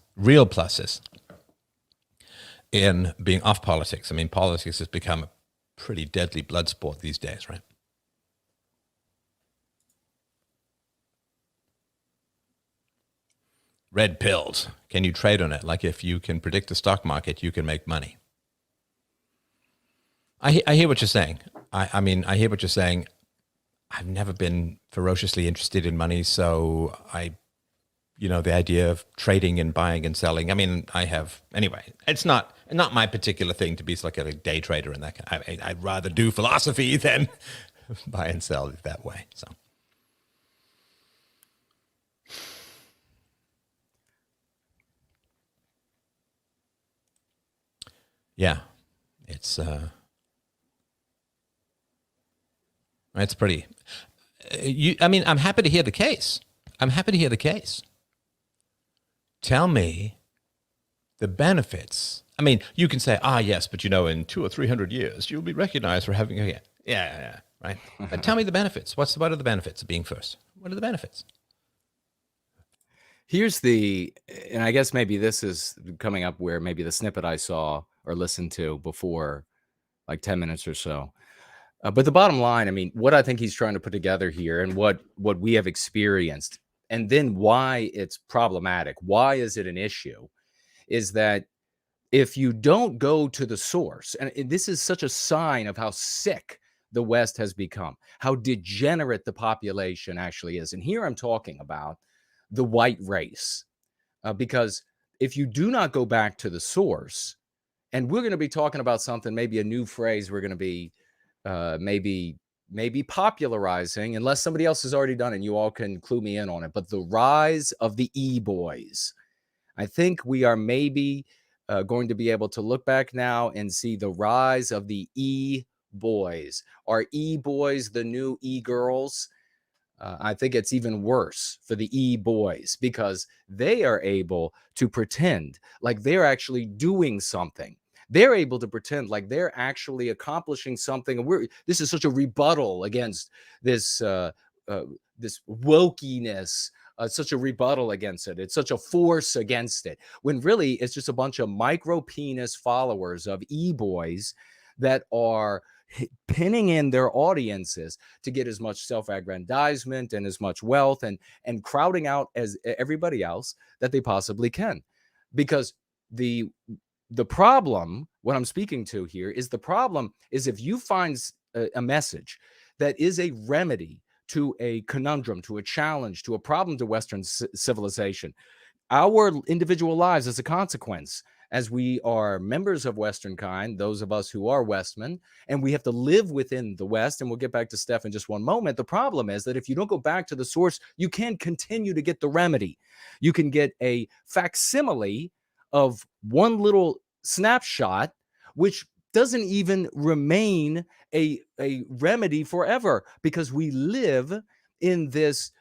in being off politics. I mean, politics has become a pretty deadly blood sport these days, right? red pills. Can you trade on it? Like if you can predict the stock market, you can make money. I hear what you're saying. I mean, I hear what you're saying. I've never been ferociously interested in money, so the idea of trading and buying and selling. I mean, anyway, it's not my particular thing to be like a day trader and that kind. I'd rather do philosophy than buy and sell that way. So, yeah, it's pretty. I'm happy to hear the case. Tell me the benefits. I mean, you can say, yes, but in 200 or 300 years, you'll be recognized for having yeah, right. But tell me the benefits. What are the benefits of being first? What are the benefits? Here's and I guess maybe this is coming up where maybe the snippet I saw or listened to before, like 10 minutes or so. But the bottom line, I mean, what I think he's trying to put together here and what we have experienced, and then why it's problematic, why is it an issue, is that if you don't go to the source, and this is such a sign of how sick the West has become, how degenerate the population actually is. And here I'm talking about the white race, because if you do not go back to the source, and we're going to be talking about something, maybe a new phrase we're going to be maybe popularizing, unless somebody else has already done it and you all can clue me in on it, but the rise of the e-boys. I think we are maybe going to be able to look back now and see the rise of the e-boys. Are e-boys the new e-girls? I think it's even worse for the e-boys because they are able to pretend like they're actually doing something. They're able to pretend like they're actually accomplishing something. And this is such a rebuttal against this wokeness, such a rebuttal against it. It's such a force against it, when really it's just a bunch of micro penis followers of e-boys that are pinning in their audiences to get as much self-aggrandizement and as much wealth and crowding out as everybody else that they possibly can. Because the problem, what I'm speaking to here, is the problem is if you find a message that is a remedy to a conundrum, to a challenge, to a problem to Western civilization, our individual lives as a consequence, as we are members of Western kind, those of us who are Westmen, and we have to live within the West, and we'll get back to Steph in just one moment. The problem is that if you don't go back to the source, you can't continue to get the remedy. You can get a facsimile of one little snapshot, which doesn't even remain a remedy forever, because we live in this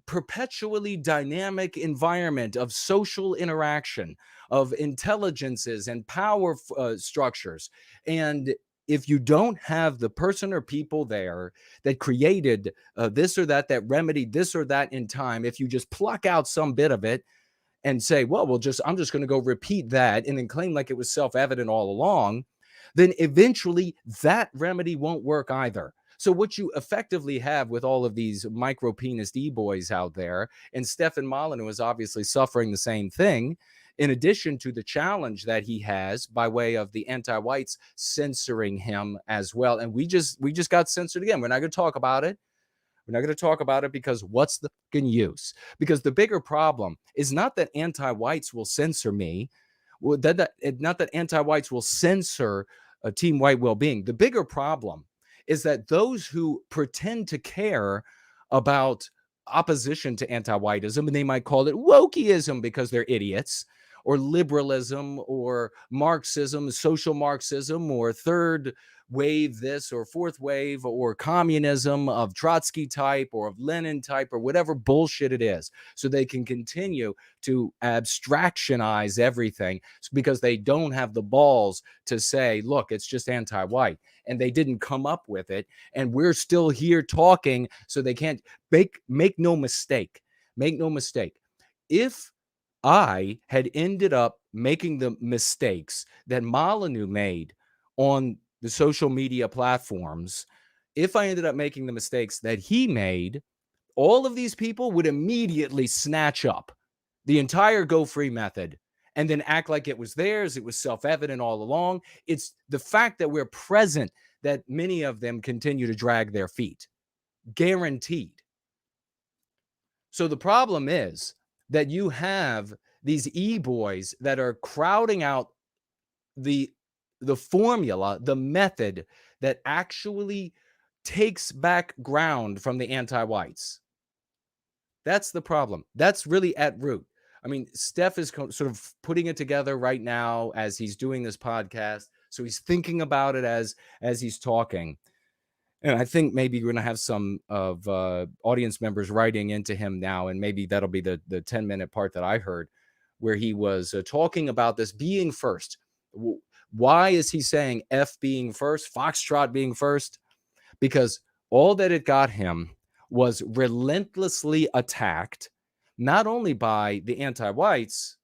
perpetually dynamic environment of social interaction, of intelligences and power structures. And if you don't have the person or people there that created this or that remedied this or that in time, if you just pluck out some bit of it and say, well, I'm just going to go repeat that and then claim like it was self-evident all along, then eventually that remedy won't work either. So what you effectively have with all of these micro-penis e-boys out there, and Stefan Molyneux is obviously suffering the same thing, in addition to the challenge that he has by way of the anti-whites censoring him as well. And we just got censored again. We're not going to talk about it. We're not going to talk about it because what's the fucking use? Because the bigger problem is not that anti-whites will censor me, not that anti-whites will censor Team White Wellbeing. The bigger problem is that those who pretend to care about opposition to anti-whiteism, and they might call it wokeism because they're idiots, or liberalism, or Marxism, social Marxism, or third wave this or fourth wave, or communism of Trotsky type or of Lenin type, or whatever bullshit it is, so they can continue to abstractionize everything because they don't have the balls to say, look, it's just anti-white, and they didn't come up with it, and we're still here talking, so they can't make no mistake. If I had ended up making the mistakes that Molyneux made on the social media platforms, if I ended up making the mistakes that he made, all of these people would immediately snatch up the entire Go Free method, and then act like it was theirs. It was self-evident all along. It's the fact that we're present that many of them continue to drag their feet. Guaranteed. So the problem is that you have these e-boys that are crowding out the formula, the method that actually takes back ground from the anti-whites. That's the problem. That's really at root. I mean, Steph is sort of putting it together right now as he's doing this podcast. So he's thinking about it as he's talking. And I think maybe we're going to have some of audience members writing into him now. And maybe that'll be the 10-minute part that I heard where he was talking about this being first. Why is he saying F being first, Foxtrot being first? Because all that it got him was relentlessly attacked, not only by the anti-whites,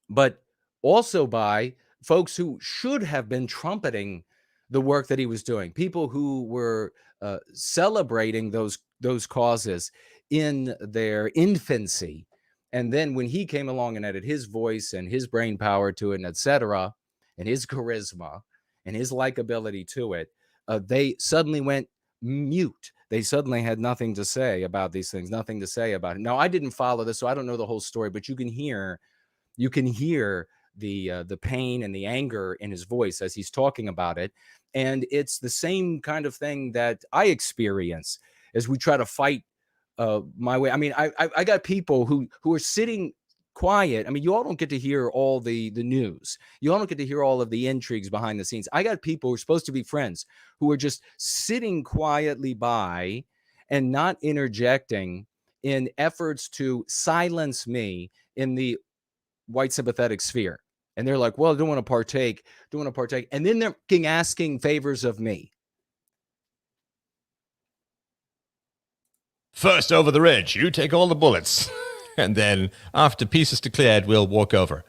but also by folks who should have been trumpeting the work that he was doing, people who were celebrating those causes in their infancy. And then when he came along and added his voice and his brain power to it, and etc., and his charisma and his likability to it, they suddenly went mute. They suddenly had nothing to say about these things, nothing to say about it. Now, I didn't follow this, so I don't know the whole story, but you can hear the pain and the anger in his voice as he's talking about it. And it's the same kind of thing that I experience as we try to fight my way. I mean, I got people who are sitting quiet. I mean, you all don't get to hear all the news. You all don't get to hear all of the intrigues behind the scenes. I got people who are supposed to be friends who are just sitting quietly by and not interjecting in efforts to silence me in the white sympathetic sphere. And they're like, well, I don't want to partake. And then they're asking favors of me. First over the ridge, you take all the bullets. And then after peace is declared, we'll walk over.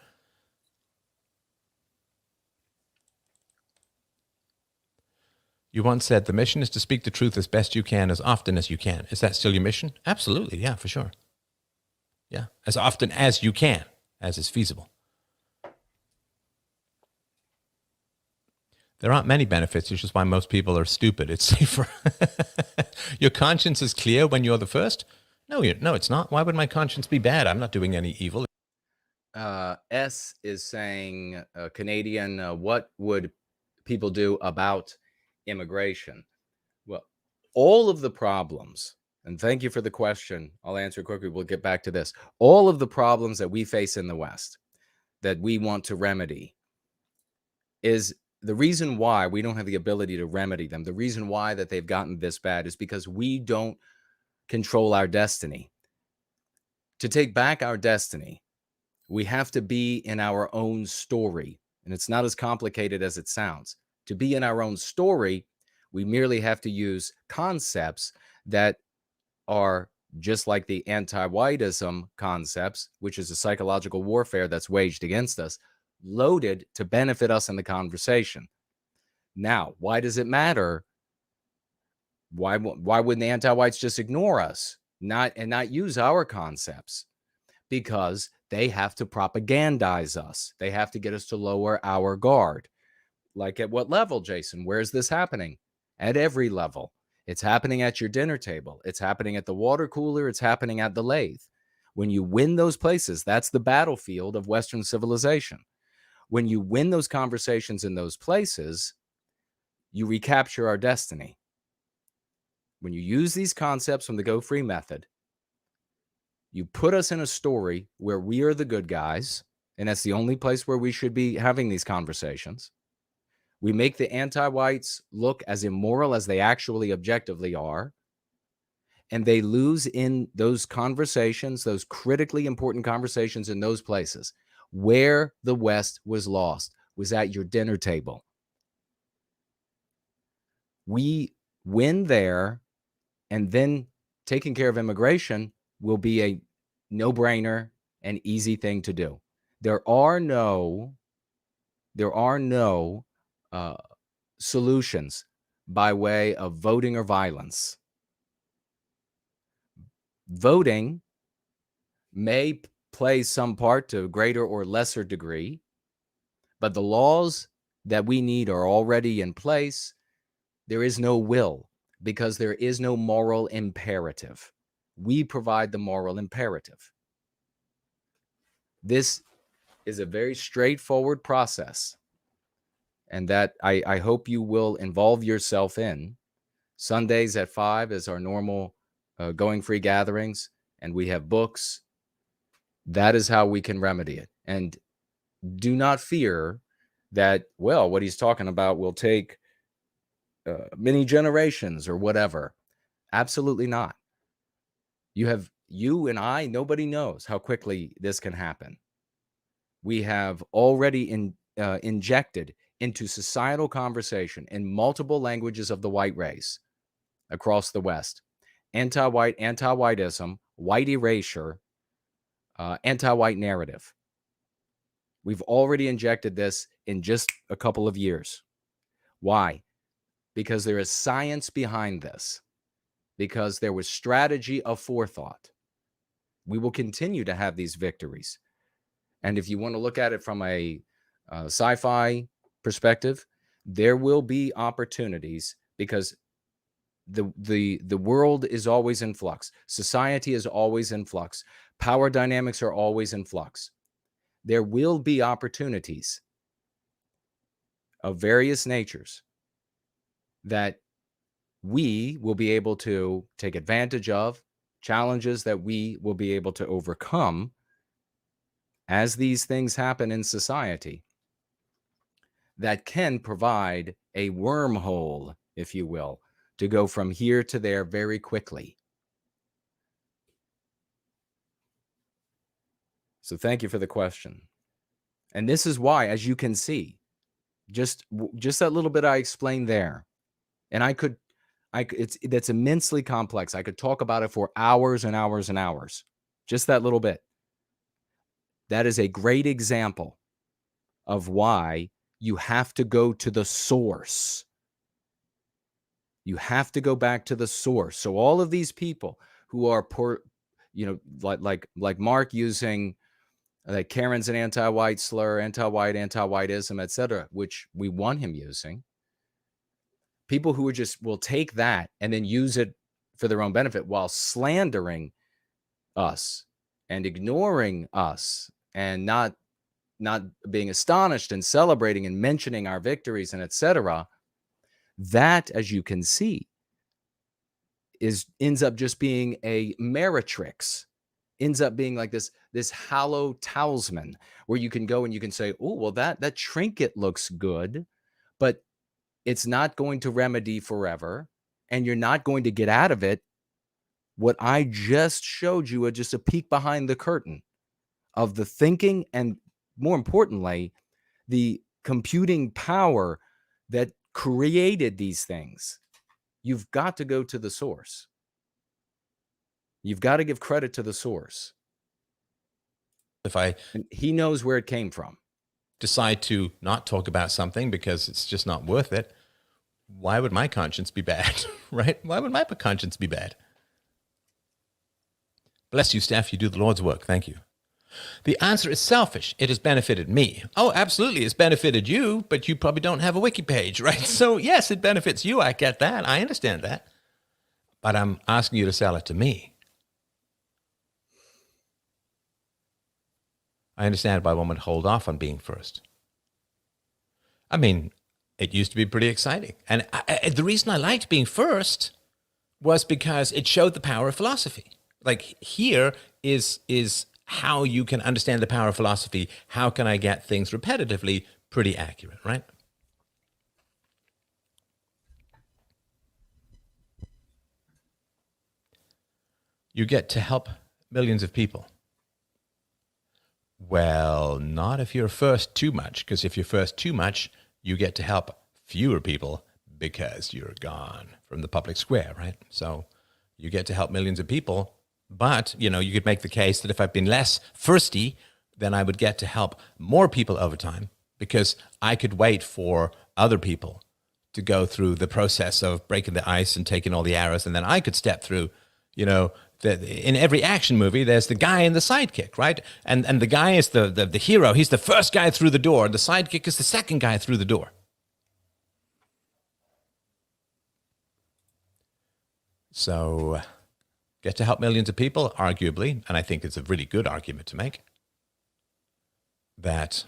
You once said the mission is to speak the truth as best you can, as often as you can. Is that still your mission? Absolutely. Yeah, for sure. Yeah. As often as you can, as is feasible. There aren't many benefits, which is why most people are stupid. It's safer. Your conscience is clear when you're the first? No, it's not. Why would my conscience be bad? I'm not doing any evil. S is saying, Canadian, what would people do about immigration? Well, all of the problems, and thank you for the question. I'll answer quickly. We'll get back to this. All of the problems that we face in the West that we want to remedy is the reason why we don't have the ability to remedy them. The reason why that they've gotten this bad is because we don't control our destiny. To take back our destiny, we have to be in our own story. And it's not as complicated as it sounds. To be in our own story, we merely have to use concepts that are just like the anti-whiteism concepts, which is a psychological warfare that's waged against us, loaded to benefit us in the conversation. Now, why does it matter? Why wouldn't the anti-whites just ignore us, not use our concepts? Because they have to propagandize us. They have to get us to lower our guard. Like at what level, Jason? Where is this happening? At every level. It's happening at your dinner table. It's happening at the water cooler. It's happening at the lathe. When you win those places, that's the battlefield of Western civilization. When you win those conversations in those places, you recapture our destiny. When you use these concepts from the Go Free method, you put us in a story where we are the good guys, and that's the only place where we should be having these conversations. We make the anti-whites look as immoral as they actually objectively are, and they lose in those conversations, those critically important conversations in those places. Where the West was lost was at your dinner table. We win there, and then taking care of immigration will be a no-brainer and easy thing to do. There are no solutions by way of voting or violence. Voting may play some part to a greater or lesser degree, but the laws that we need are already in place. There is no will because there is no moral imperative. We provide the moral imperative. This is a very straightforward process, and that I hope you will involve yourself in. Sundays at 5 is our normal Going Free gatherings, and we have books. That is how we can remedy it. And do not fear that, well, what he's talking about will take many generations or whatever. Absolutely not. You and I, nobody knows how quickly this can happen. We have already injected into societal conversation in multiple languages of the white race across the West. Anti-white, anti-whiteism, white erasure, anti-white narrative. We've already injected this in just a couple of years. Why? Because there is science behind this. Because there was strategy of forethought. We will continue to have these victories. And if you want to look at it from a sci-fi perspective, there will be opportunities because the world is always in flux. Society is always in flux. Power dynamics are always in flux. There will be opportunities of various natures that we will be able to take advantage of, challenges that we will be able to overcome as these things happen in society that can provide a wormhole, if you will, to go from here to there very quickly. So thank you for the question. And this is why, as you can see, just that little bit I explained there, and that's immensely complex. I could talk about it for hours and hours and hours. Just that little bit. That is a great example of why you have to go to the source. You have to go back to the source. So all of these people who are poor, like Mark using like Karen's an anti-white slur, anti-white, anti-whiteism, etc., which we want him using. People who will take that and then use it for their own benefit while slandering us and ignoring us and not being astonished and celebrating and mentioning our victories and etc. That, as you can see, ends up just being a meretrix, ends up being like this hollow talisman where you can go and you can say, oh, well, that trinket looks good, but it's not going to remedy forever, and you're not going to get out of it what I just showed you, just a peek behind the curtain of the thinking and, more importantly, the computing power that created these things. You've got to go to the source. You've got to give credit to the source. And he knows where it came from. Decide to not talk about something because it's just not worth it, why would my conscience be bad, right? Why would my conscience be bad? Bless you, Steph. You do the Lord's work. Thank you. The answer is selfish. It has benefited me. Oh, absolutely. It's benefited you, but you probably don't have a wiki page, right? So yes, it benefits you. I get that. I understand that. But I'm asking you to sell it to me. I understand why one would hold off on being first. I mean, it used to be pretty exciting. And the reason I liked being first was because it showed the power of philosophy. Like, here is how you can understand the power of philosophy. How can I get things repetitively pretty accurate, right? You get to help millions of people. Well, not if you're first too much, because if you're first too much, you get to help fewer people because you're gone from the public square, right? So you get to help millions of people, but, you could make the case that if I've been less firsty, then I would get to help more people over time because I could wait for other people to go through the process of breaking the ice and taking all the arrows, and then I could step through, in every action movie, there's the guy and the sidekick, right? And the guy is the hero. He's the first guy through the door. The sidekick is the second guy through the door. So, get to help millions of people, arguably, and I think it's a really good argument to make, that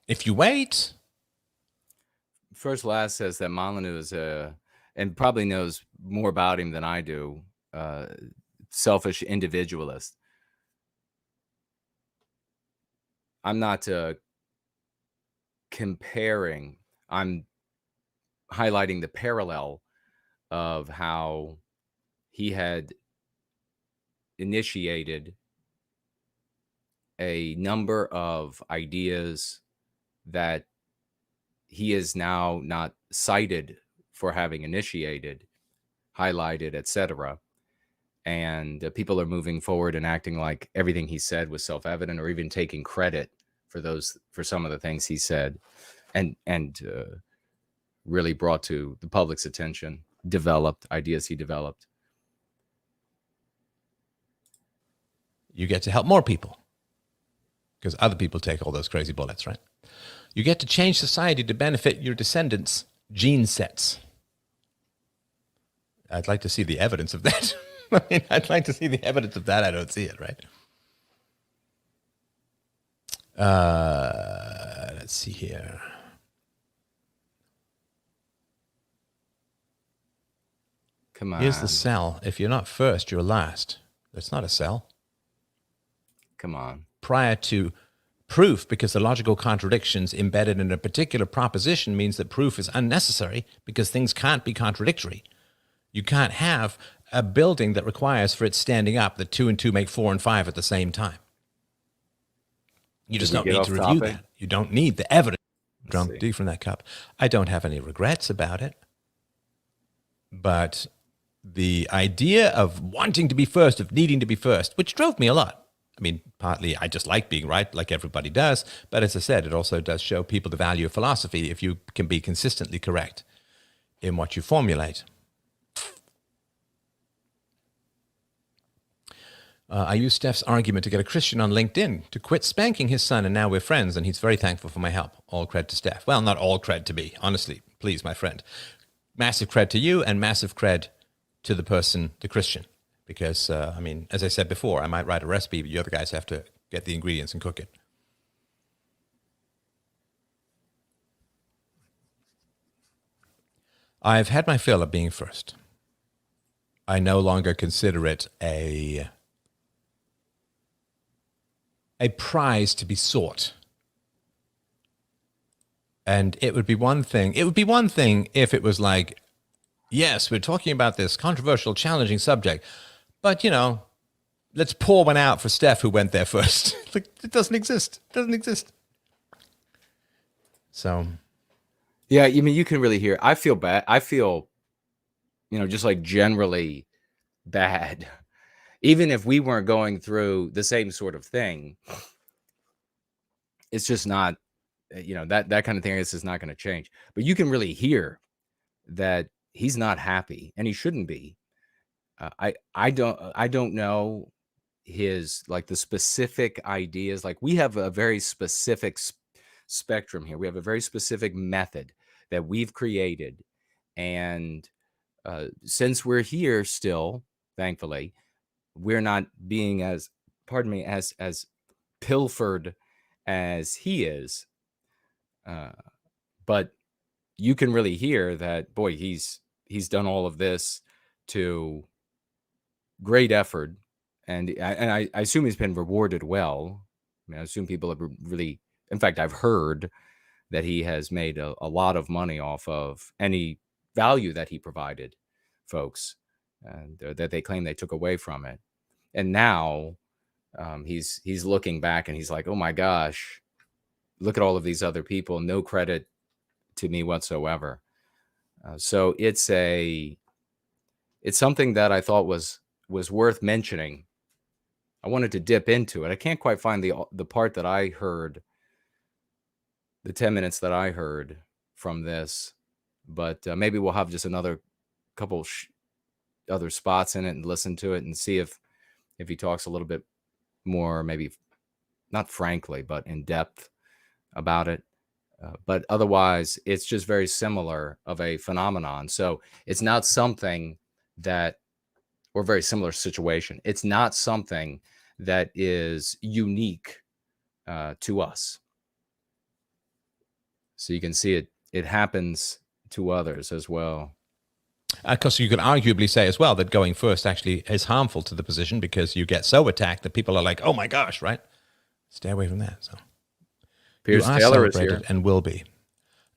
if you wait... First Last says that Molyneux is and probably knows more about him than I do, selfish individualist. I'm not comparing. I'm highlighting the parallel of how he had initiated a number of ideas that he is now not cited for having initiated, highlighted, etc. And people are moving forward and acting like everything he said was self-evident, or even taking credit for some of the things he said, and really brought to the public's attention, developed ideas he developed. You get to help more people because other people take all those crazy bullets, right? You get to change society to benefit your descendants' gene sets. I'd like to see the evidence of that. I mean, I'd like to see the evidence of that. I don't see it, right? Let's see here. Come on. Here's the cell. If you're not first, you're last. That's not a cell. Come on. Prior to proof, because the logical contradictions embedded in a particular proposition means that proof is unnecessary because things can't be contradictory. You can't have a building that requires for it standing up that 2 and 2 make 4 and 5 at the same time. You just don't need to review that. You don't need the evidence. Drunk deep from that cup. I don't have any regrets about it. But the idea of wanting to be first, of needing to be first, which drove me a lot. I mean, partly I just like being right, like everybody does. But as I said, it also does show people the value of philosophy if you can be consistently correct in what you formulate. I used Steph's argument to get a Christian on LinkedIn to quit spanking his son, and now we're friends, and he's very thankful for my help. All cred to Steph. Well, not all cred to me, honestly. Please, my friend. Massive cred to you and massive cred to the person, the Christian. Because, I mean, as I said before, I might write a recipe, but you other guys have to get the ingredients and cook it. I've had my fill of being first. I no longer consider it a prize to be sought. And it would be one thing. It would be one thing if it was like, yes, we're talking about this controversial, challenging subject, but, you know, let's pour one out for Steph, who went there first. Like, it doesn't exist. It doesn't exist. So. Yeah, I mean, you can really hear. I feel bad. I feel, you know, just like generally bad. Even if we weren't going through the same sort of thing, it's just not, you know, that kind of thing is not going to change. But you can really hear that he's not happy, and he shouldn't be. I don't know his, like, the specific ideas. Like, we have a very specific spectrum here. We have a very specific method that we've created, and since we're here still, thankfully, we're not being as, pardon me, as pilfered as he is. But you can really hear that, boy, he's done all of this to great effort, and I assume he's been rewarded well. I mean, I assume people have really, in fact, I've heard that he has made a lot of money off of any value that he provided folks, and that they claim they took away from it. And now he's looking back and he's like, oh my gosh, look at all of these other people, no credit to me whatsoever. So it's something that I thought was worth mentioning. I wanted to dip into it. I can't quite find the part that I heard, the 10 minutes that I heard from this, but maybe we'll have just another couple other spots in it and listen to it and see if he talks a little bit more, maybe not frankly, but in depth about it. But otherwise, it's just very similar of a phenomenon. So it's not something that, or very similar situation. It's not something that is unique to us. So you can see it happens to others as well. Of course, you could arguably say as well that going first actually is harmful to the position, because you get so attacked that people are like, oh my gosh, right? Stay away from that. So Pierce you are Taylor is celebrated here. and will be.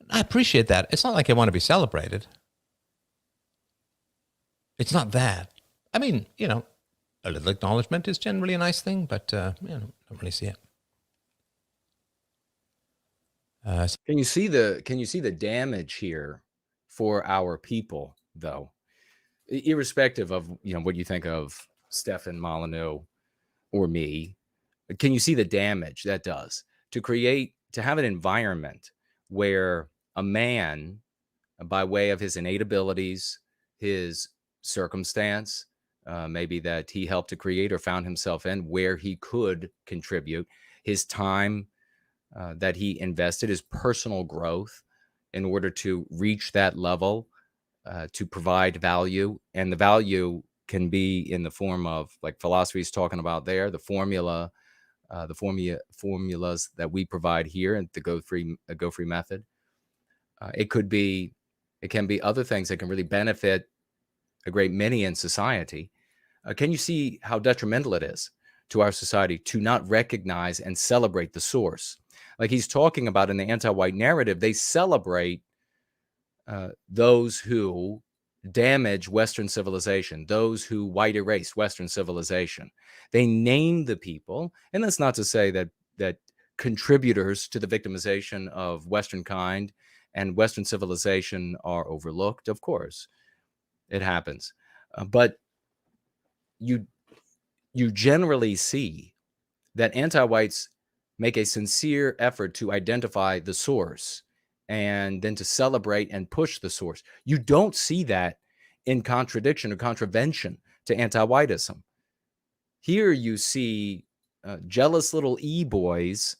I appreciate that. It's not like I want to be celebrated. It's not that. I mean, you know, a little acknowledgement is generally a nice thing, but you know, don't really see it. Can you see the damage here for our people, though? Irrespective of, you know, what you think of Stefan Molyneux or me, can you see the damage that does to have an environment where a man, by way of his innate abilities, his circumstance, maybe that he helped to create or found himself in, where he could contribute, his time that he invested, his personal growth in order to reach that level, to provide value. And the value can be in the form of, like philosophy is talking about there, the formulas that we provide here in the Go Free method. It can be other things that can really benefit a great many in society. Can you see how detrimental it is to our society to not recognize and celebrate the source? Like he's talking about in the anti-white narrative, they celebrate those who damage Western civilization, those who white erase Western civilization. They name the people, and that's not to say that contributors to the victimization of Western kind and Western civilization are overlooked. Of course, it happens, but you generally see that anti-whites make a sincere effort to identify the source and then to celebrate and push the source. You don't see that in contradiction or contravention to anti-whiteism. Here you see jealous little e-boys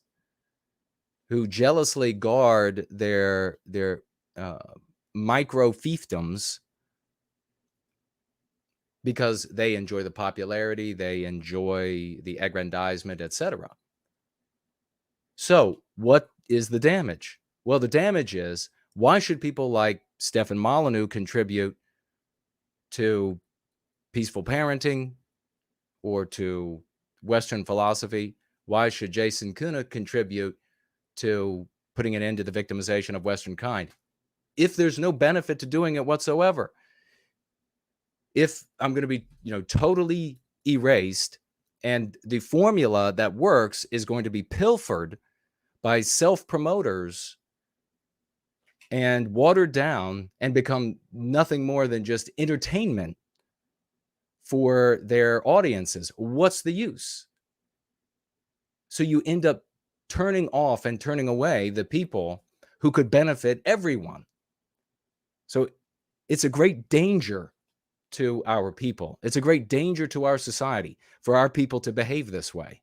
who jealously guard their micro fiefdoms because they enjoy the popularity, they enjoy the aggrandizement, etc. So what is the damage? Well, the damage is, why should people like Stefan Molyneux contribute to peaceful parenting or to Western philosophy? Why should Jason Kuna contribute to putting an end to the victimization of Western kind, if there's no benefit to doing it whatsoever? If I'm going to be, totally erased, and the formula that works is going to be pilfered by self-promoters and watered down and become nothing more than just entertainment for their audiences, what's the use? So you end up turning off and turning away the people who could benefit everyone. So it's a great danger to our people. It's a great danger to our society for our people to behave this way.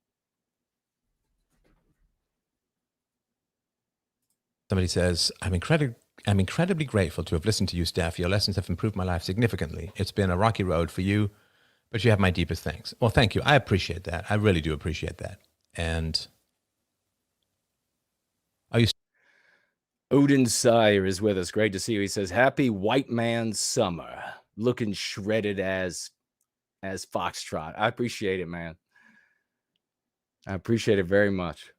Somebody says, I'm incredibly grateful to have listened to you, Steph. Your lessons have improved my life significantly. It's been a rocky road for you, but you have my deepest thanks. Well, thank you. I appreciate that. I really do appreciate that. And Odin Sire is with us. Great to see you. He says, happy white man summer. Looking shredded as Foxtrot. I appreciate it, man. I appreciate it very much.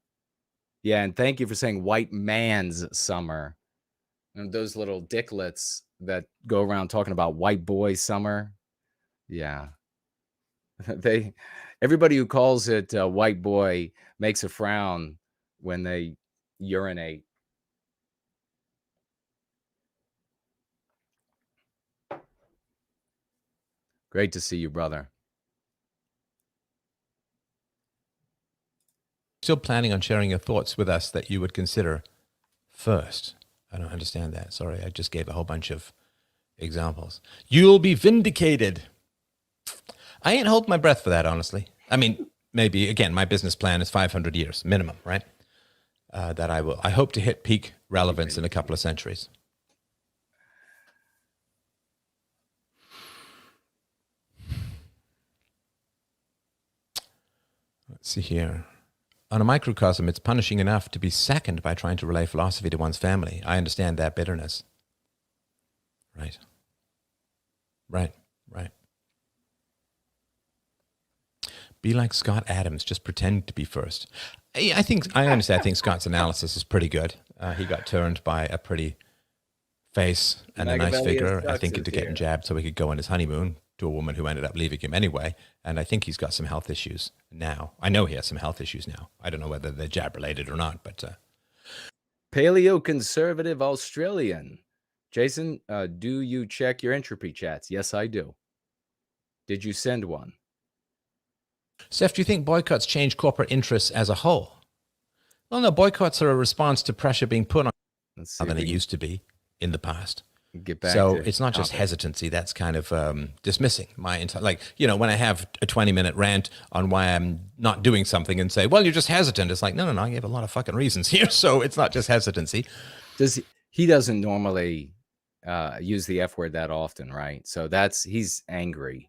Yeah, and thank you for saying white man's summer. And those little dicklets that go around talking about white boy summer. Yeah. Everybody who calls it white boy makes a frown when they urinate. Great to see you, brother. Still planning on sharing your thoughts with us that you would consider first. I don't understand that. Sorry, I just gave a whole bunch of examples. You'll be vindicated. I ain't holding my breath for that, honestly. I mean, maybe, again, my business plan is 500 years minimum, right? That I hope to hit peak relevance in a couple of centuries. Let's see here. On a microcosm, it's punishing enough to be second by trying to relay philosophy to one's family. I understand that bitterness. Right. Right. Right. Be like Scott Adams, just pretend to be first. I honestly think Scott's analysis is pretty good. He got turned by a pretty face and a nice figure, I think, into getting jabbed so he could go on his honeymoon to a woman who ended up leaving him anyway. And I think he's got some health issues now. I know he has some health issues now. I don't know whether they're jab related or not, but Paleo-conservative Australian. Jason, do you check your entropy chats? Yes, I do. Did you send one? Seth, do you think boycotts change corporate interests as a whole? Well, no, boycotts are a response to pressure being put on than it used to be in the past. Get back so to it's not just hesitancy. That's kind of dismissing my entire, like, you know, when I have a 20-minute rant on why I'm not doing something and say, well, you're just hesitant. It's like, no, I gave a lot of fucking reasons here. So it's not just hesitancy. He doesn't normally use the F word that often, right? So he's angry.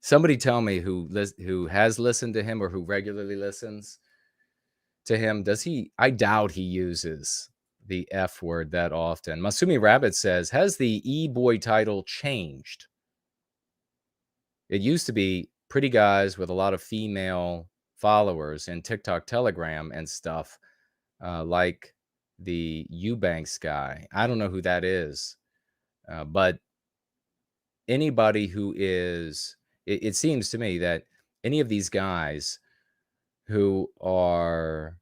Somebody tell me who has listened to him or who regularly listens to him. I doubt he uses the F word that often. Masumi Rabbit says, has the E-boy title changed? It used to be pretty guys with a lot of female followers in TikTok, Telegram, and stuff, like the Eubanks guy. I don't know who that is, but anybody who is... It seems to me that any of these guys who are,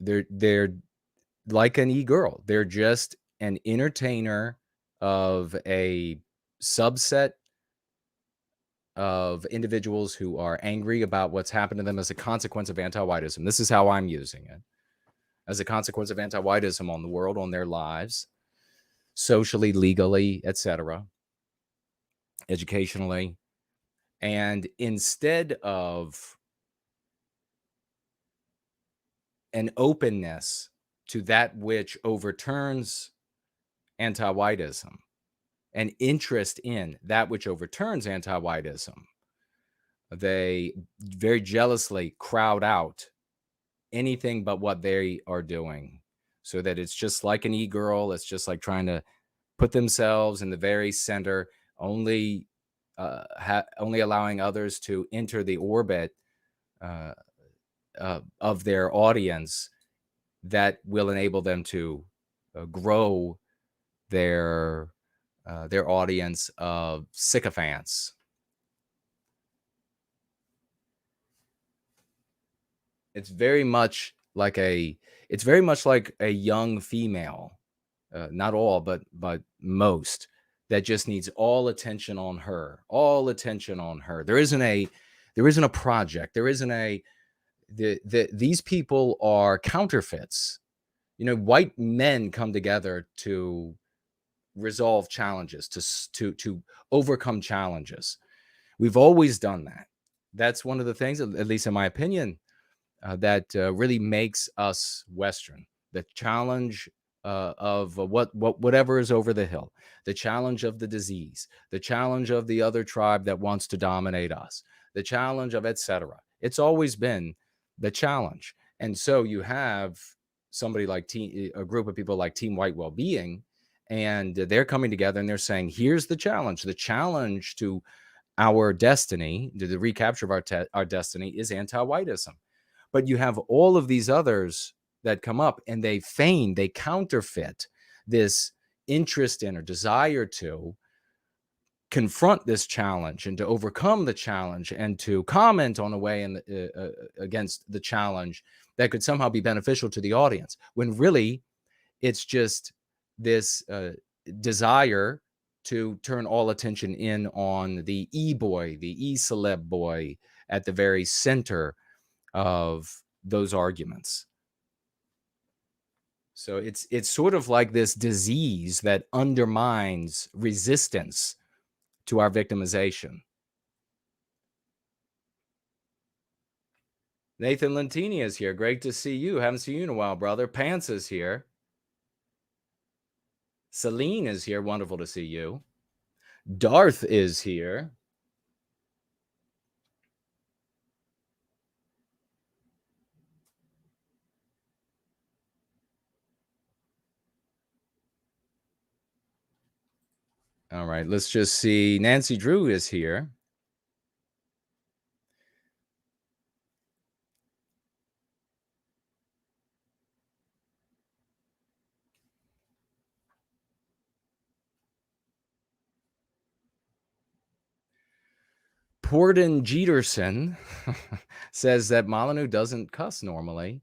they're like an e-girl. They're just an entertainer of a subset of individuals who are angry about what's happened to them as a consequence of anti-whiteism. This is how I'm using it. As a consequence of anti-whiteism on the world, on their lives, socially, legally, etc., educationally. And instead of an openness to that which overturns anti-whiteism, an interest in that which overturns anti-whiteism, they very jealously crowd out anything but what they are doing, so that it's just like an e-girl. It's just like trying to put themselves in the very center, only allowing others to enter the orbit of their audience that will enable them to grow their audience of sycophants. It's very much like a young female, not all, but most, that just needs all attention on her. There isn't a project. There isn't these people are counterfeits. You know, white men come together to resolve challenges, to overcome challenges. We've always done that. That's one of the things, at least in my opinion, that really makes us Western. The challenge of whatever is over the hill, the challenge of the disease, the challenge of the other tribe that wants to dominate us, the challenge of etc. It's always been the challenge. And so you have somebody like a group of people like Team White Wellbeing, and they're coming together and they're saying, here's the challenge. The challenge to our destiny, to the recapture of our destiny, is anti-whiteism. But you have all of these others that come up and they counterfeit this interest in or desire to confront this challenge and to overcome the challenge and to comment on a way against the challenge that could somehow be beneficial to the audience, when really it's just this desire to turn all attention in on the e-boy, the e-celeb boy at the very center of those arguments. So it's sort of like this disease that undermines resistance to our victimization. Nathan Lentini is here. Great to see you. Haven't seen you in a while, brother. Pants is here. Celine is here. Wonderful to see you. Darth is here. All right, let's just see. Nancy Drew is here. Porden Jeterson says that Molyneux doesn't cuss normally.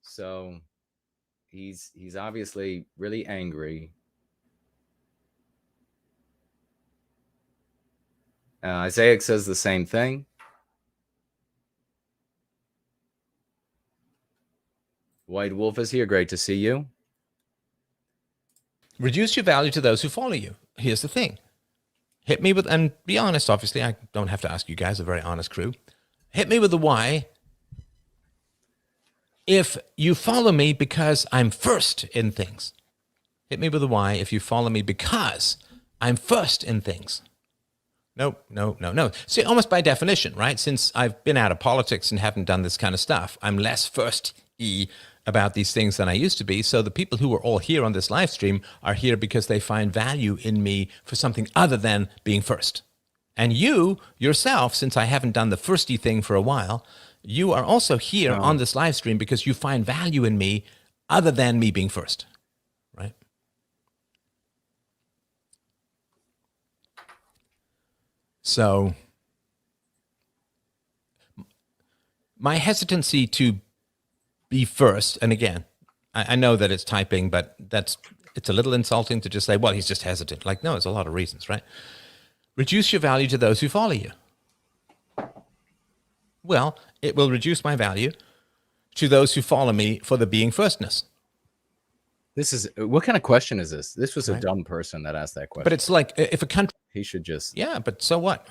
So he's obviously really angry. Isaiah says the same thing. White Wolf is here. Great to see you. Reduce your value to those who follow you. Here's the thing. Hit me with, and be honest, obviously, I don't have to ask you guys, a very honest crew. Hit me with the why. If you follow me because I'm first in things. Hit me with the why if you follow me because I'm first in things. No. See, almost by definition, right? Since I've been out of politics and haven't done this kind of stuff, I'm less first-y about these things than I used to be. So the people who are all here on this live stream are here because they find value in me for something other than being first. And you, yourself, since I haven't done the firsty thing for a while, you are also here on this live stream because you find value in me other than me being first, right? So my hesitancy to be first, and again, I know that it's typing, but it's a little insulting to just say, well, he's just hesitant. Like, no, it's a lot of reasons, right? Reduce your value to those who follow you. Well, it will reduce my value to those who follow me for the being firstness. This is, what kind of question is this? This was a dumb person that asked that question. But it's like, if a country... He should just... Yeah, but so what?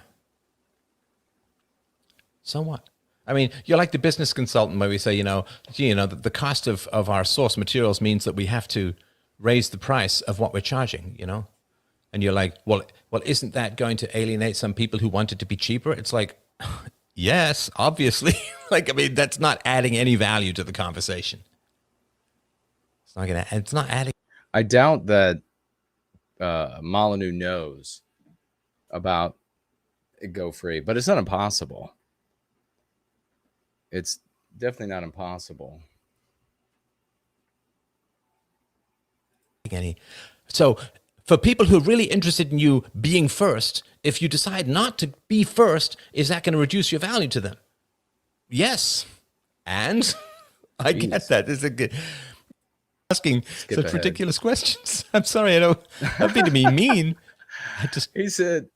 So what? I mean, you're like the business consultant where we say, the cost of our source materials means that we have to raise the price of what we're charging, And you're like, well, isn't that going to alienate some people who want it to be cheaper? It's like, yes, obviously. That's not adding any value to the conversation. It's not adding. I doubt that Molyneux knows about Go Free, but it's not impossible. It's definitely not impossible. So for people who are really interested in you being first, if you decide not to be first, is that going to reduce your value to them? Yes. And I get that. This is a good asking such ridiculous questions. I'm sorry, I don't mean to be mean. He said,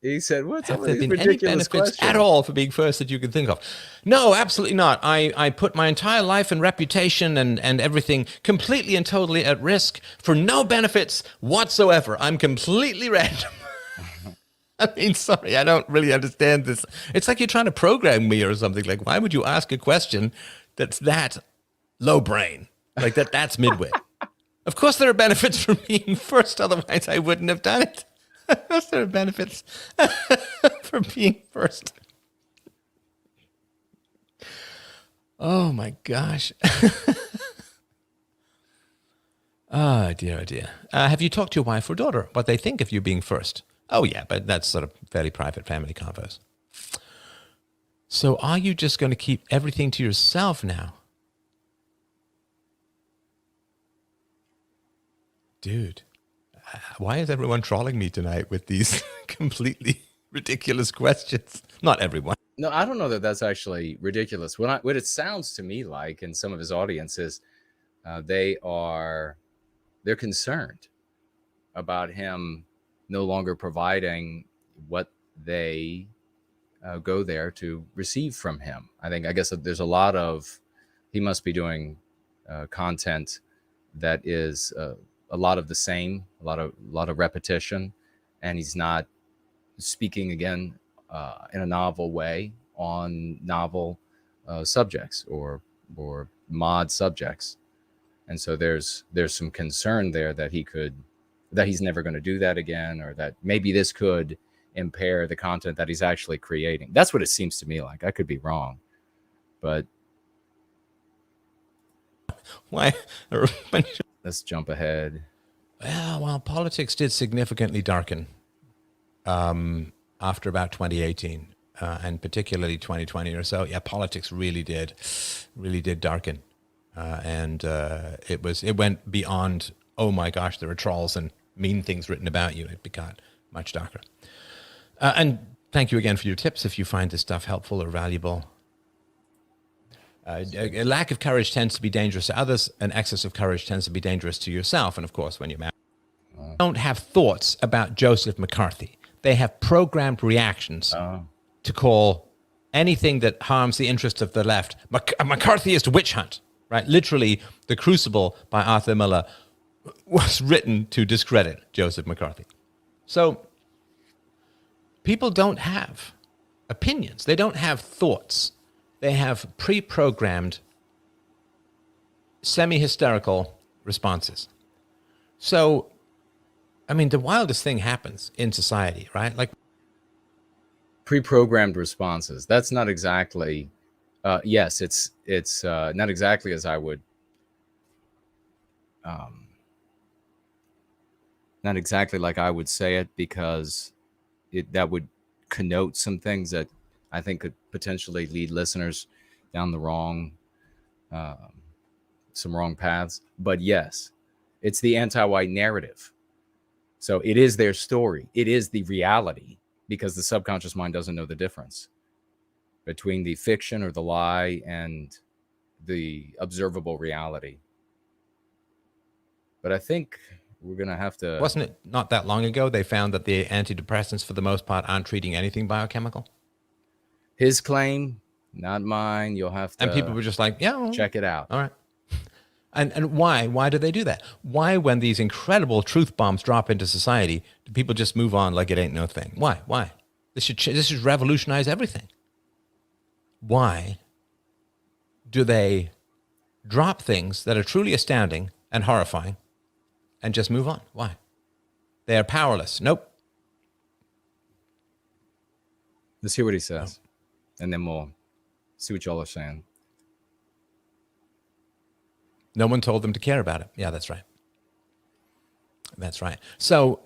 what's up have with there these been any ridiculous benefits questions? at all for being first that you can think of? No, absolutely not. I put my entire life and reputation and everything completely and totally at risk for no benefits whatsoever. I'm completely random. I mean, sorry, I don't really understand this. It's like you're trying to program me or something. Like, why would you ask a question that's that low brain? Like that's midwit. Of course there are benefits for being first, otherwise I wouldn't have done it. Of course there are benefits for being first. Oh my gosh. Oh dear. Have you talked to your wife or daughter what they think of you being first? Oh yeah, but that's sort of fairly private family convos. So are you just going to keep everything to yourself now? Dude, why is everyone trolling me tonight with these completely ridiculous questions? Not everyone. No, I don't know that that's actually ridiculous. What it sounds to me like in some of his audiences, they're concerned about him no longer providing what they go there to receive from him. I guess that there's a lot of, he must be doing content that is a lot of the same, a lot of repetition, and he's not speaking again in a novel way on novel subjects or mod subjects. And so there's some concern there that he's never going to do that again, or that maybe this could impair the content that he's actually creating. That's what it seems to me like. I could be wrong, but why? Let's jump ahead. Well, politics did significantly darken after about 2018, and particularly 2020 or so. Yeah, politics really did darken, and it went beyond, oh my gosh, there are trolls and mean things written about you. It became much darker. And thank you again for your tips. If you find this stuff helpful or valuable. A lack of courage tends to be dangerous to others. An excess of courage tends to be dangerous to yourself. And of course, when you're married, don't have thoughts about Joseph McCarthy. They have programmed reactions to call anything that harms the interests of the left a McCarthyist witch hunt. Right? Literally, The Crucible by Arthur Miller was written to discredit Joseph McCarthy. So people don't have opinions. They don't have thoughts. They have pre-programmed, semi-hysterical responses. So, I mean, the wildest thing happens in society, right? Like pre-programmed responses. That's not exactly. Yes, it's not exactly as I would. Not exactly like I would say it, because that would connote some things that I think could potentially lead listeners down the some wrong paths. But yes, it's the anti-white narrative. So it is their story. It is the reality, because the subconscious mind doesn't know the difference between the fiction or the lie and the observable reality. But I think we're going to have to... Wasn't it not that long ago they found that the antidepressants, for the most part, aren't treating anything biochemical? His claim, not mine. You'll have to... And people were just like, yeah, well, check it out. All right. And why? Why do they do that? Why, when these incredible truth bombs drop into society, do people just move on like it ain't no thing? Why? Why? This should revolutionize everything. Why do they drop things that are truly astounding and horrifying and just move on? Why? They are powerless. Nope. Let's hear what he says, and then we'll see what y'all are saying. No one told them to care about it. Yeah, that's right. That's right. So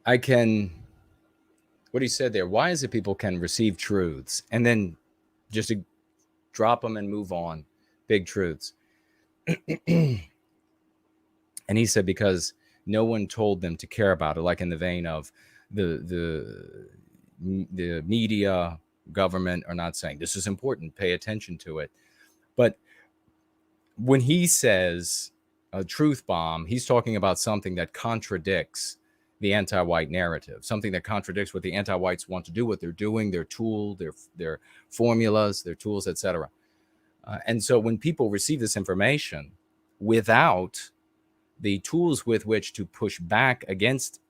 I can... What he said there, why is it people can receive truths and then just drop them and move on, big truths? And he said because no one told them to care about it, like in the vein of the media, government are not saying this is important, pay attention to it. But when he says a truth bomb, he's talking about something that contradicts the anti-white narrative, something that contradicts what the anti-whites want to do, what they're doing, their tool, their formulas, their tools, etc. And so when people receive this information without the tools with which to push back against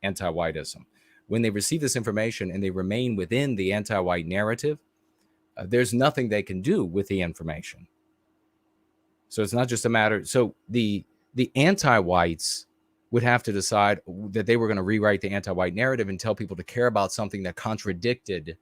anti-whiteism, when they receive this information and they remain within the anti-white narrative, there's nothing they can do with the information. So it's not just a matter. So the anti-whites would have to decide that they were going to rewrite the anti-white narrative and tell people to care about something that contradicted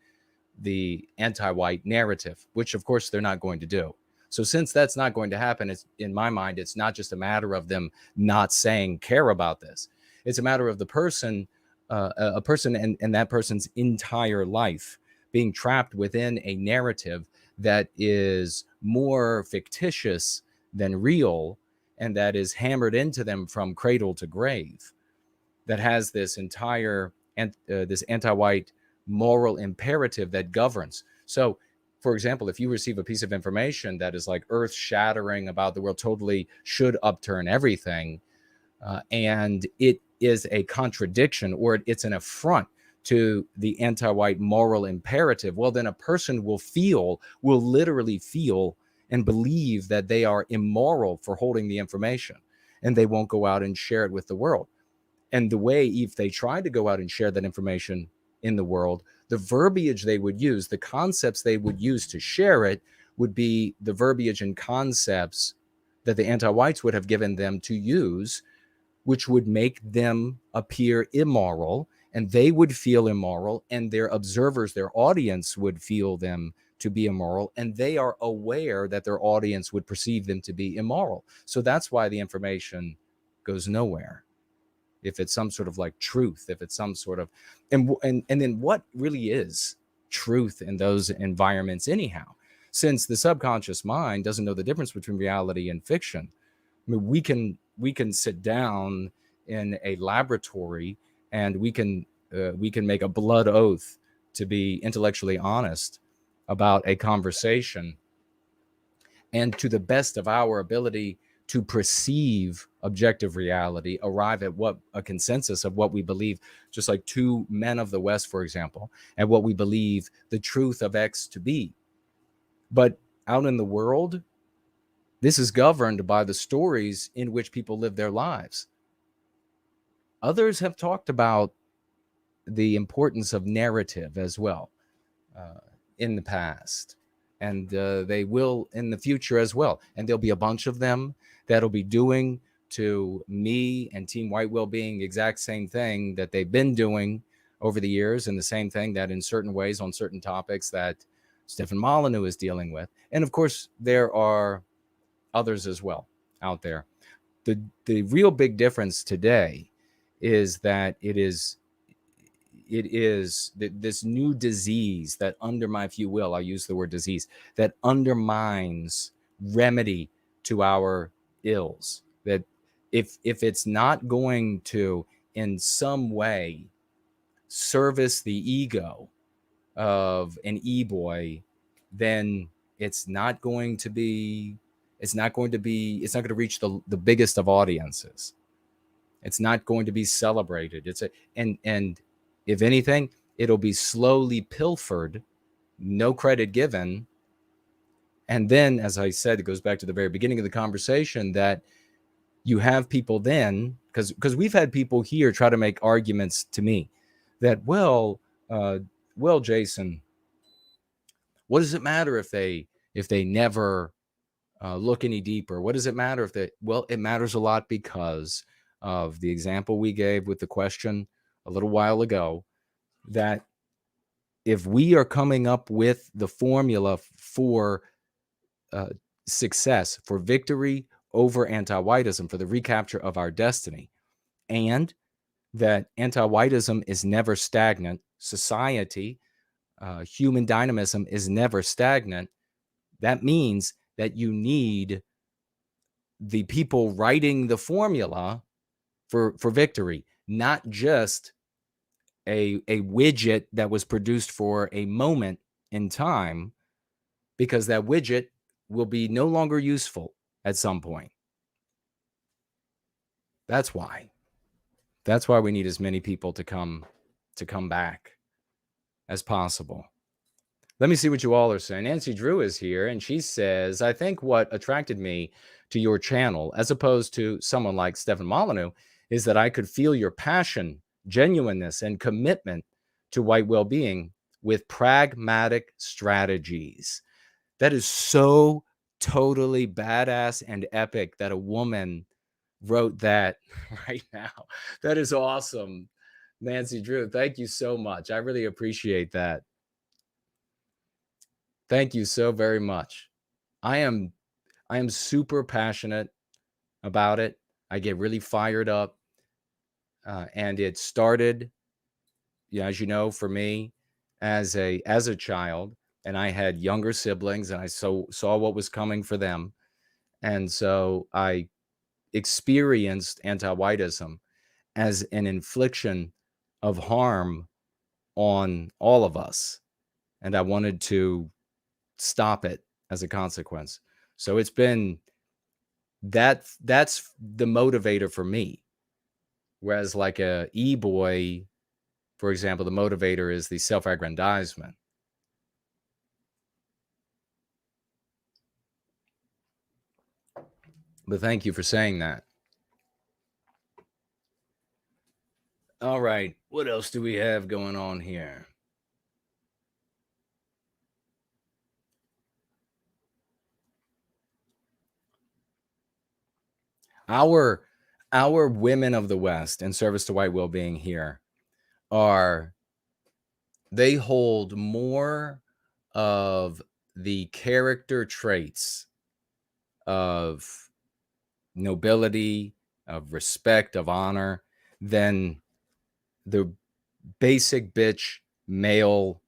the anti-white narrative, which of course they're not going to do. So since that's not going to happen, it's, in my mind, it's not just a matter of them not saying care about this. It's a matter of the person, a person and that person's entire life being trapped within a narrative that is more fictitious than real, and that is hammered into them from cradle to grave, that has this entire this anti-white moral imperative that governs. So, for example, if you receive a piece of information that is like earth-shattering about the world, totally should upturn everything, and it is a contradiction or it's an affront to the anti-white moral imperative, well, then a person will literally feel and believe that they are immoral for holding the information, and they won't go out and share it with the world. And the way, if they try to go out and share that information in the world, the verbiage they would use, the concepts they would use to share it would be the verbiage and concepts that the anti-whites would have given them to use, which would make them appear immoral, and they would feel immoral, and their observers, their audience, would feel them to be immoral, and they are aware that their audience would perceive them to be immoral. So that's why the information goes nowhere. If it's some sort of like truth, if it's some sort of, and then what really is truth in those environments anyhow? Since the subconscious mind doesn't know the difference between reality and fiction. I mean, we can sit down in a laboratory and we can make a blood oath to be intellectually honest about a conversation, and to the best of our ability to perceive objective reality, arrive at what a consensus of what we believe, just like two men of the West, for example, and what we believe the truth of X to be. But out in the world, this is governed by the stories in which people live their lives. Others have talked about the importance of narrative as well in the past, and they will in the future as well. And there'll be a bunch of them that'll be doing to me and Team White Wellbeing the exact same thing that they've been doing over the years, and the same thing that in certain ways on certain topics that Stephen Molyneux is dealing with. And of course, there are others as well out there. The real big difference today is that it is this new disease that if you will, I'll use the word disease, that undermines remedy to our ills. That if it's not going to in some way service the ego of an e-boy, then it's not going to reach the biggest of audiences. It's not going to be celebrated. And if anything, it'll be slowly pilfered, no credit given. And then, as I said, it goes back to the very beginning of the conversation, that you have people then, because we've had people here try to make arguments to me that, well, Jason, what does it matter if they never look any deeper? What does it matter if it matters a lot because of the example we gave with the question a little while ago, that if we are coming up with the formula for success, for victory over anti-whiteism, for the recapture of our destiny, and that anti-whiteism is never stagnant, society, human dynamism is never stagnant, that means that you need the people writing the formula for victory, not just a widget that was produced for a moment in time, because that widget will be no longer useful at some point. That's why we need as many people to come back as possible. Let me see what you all are saying. Nancy Drew is here, and she says, I think what attracted me to your channel, as opposed to someone like Stephen Molyneux, is that I could feel your passion, genuineness, and commitment to white well-being with pragmatic strategies. That is so totally badass and epic that a woman wrote that right now. That is awesome. Nancy Drew, thank you so much. I really appreciate that. Thank you so very much. I am super passionate about it. I get really fired up. And it started, as you know, for me as a child, and I had younger siblings, and I saw what was coming for them. And so I experienced anti-whiteism as an infliction of harm on all of us. And I wanted to stop it as a consequence. So it's been that's the motivator for me. Whereas like a e-boy, for example, the motivator is the self-aggrandizement. But thank you for saying that. All right. What else do we have going on here? Our women of the West in service to white well-being here they hold more of the character traits of nobility, of respect, of honor than the basic bitch male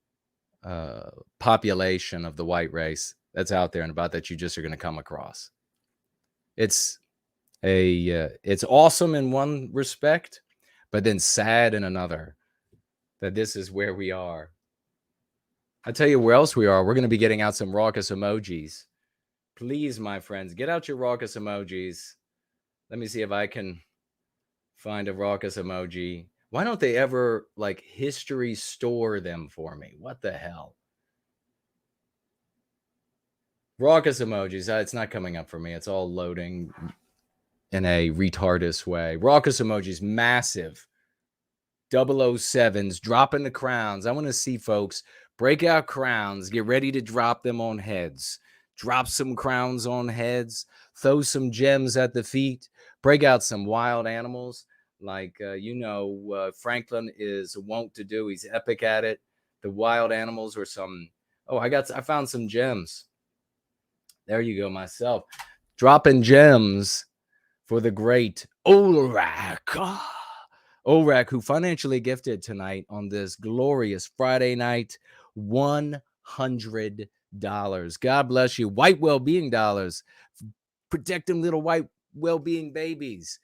population of the white race that's out there and about that you just are going to come across. It's awesome in one respect, but then sad in another that this is where we are. I tell you where else we are. We're going to be getting out some raucous emojis. Please, my friends, get out your raucous emojis. Let me see if I can find a raucous emoji. Why don't they ever like history store them for me? What the hell? Raucous emojis. It's not coming up for me. It's all loading in a retardous way. Raucous emojis, massive. 007s, dropping the crowns. I want to see folks break out crowns. Get ready to drop them on heads. Drop some crowns on heads. Throw some gems at the feet. Break out some wild animals. Like, Franklin is wont to do. He's epic at it. The wild animals or some... Oh, I found some gems. There you go, myself. Dropping gems for the great Ulrich. Ulrich, who financially gifted tonight on this glorious Friday night, $100. God bless you. White well-being dollars. Protect them little white well-being babies.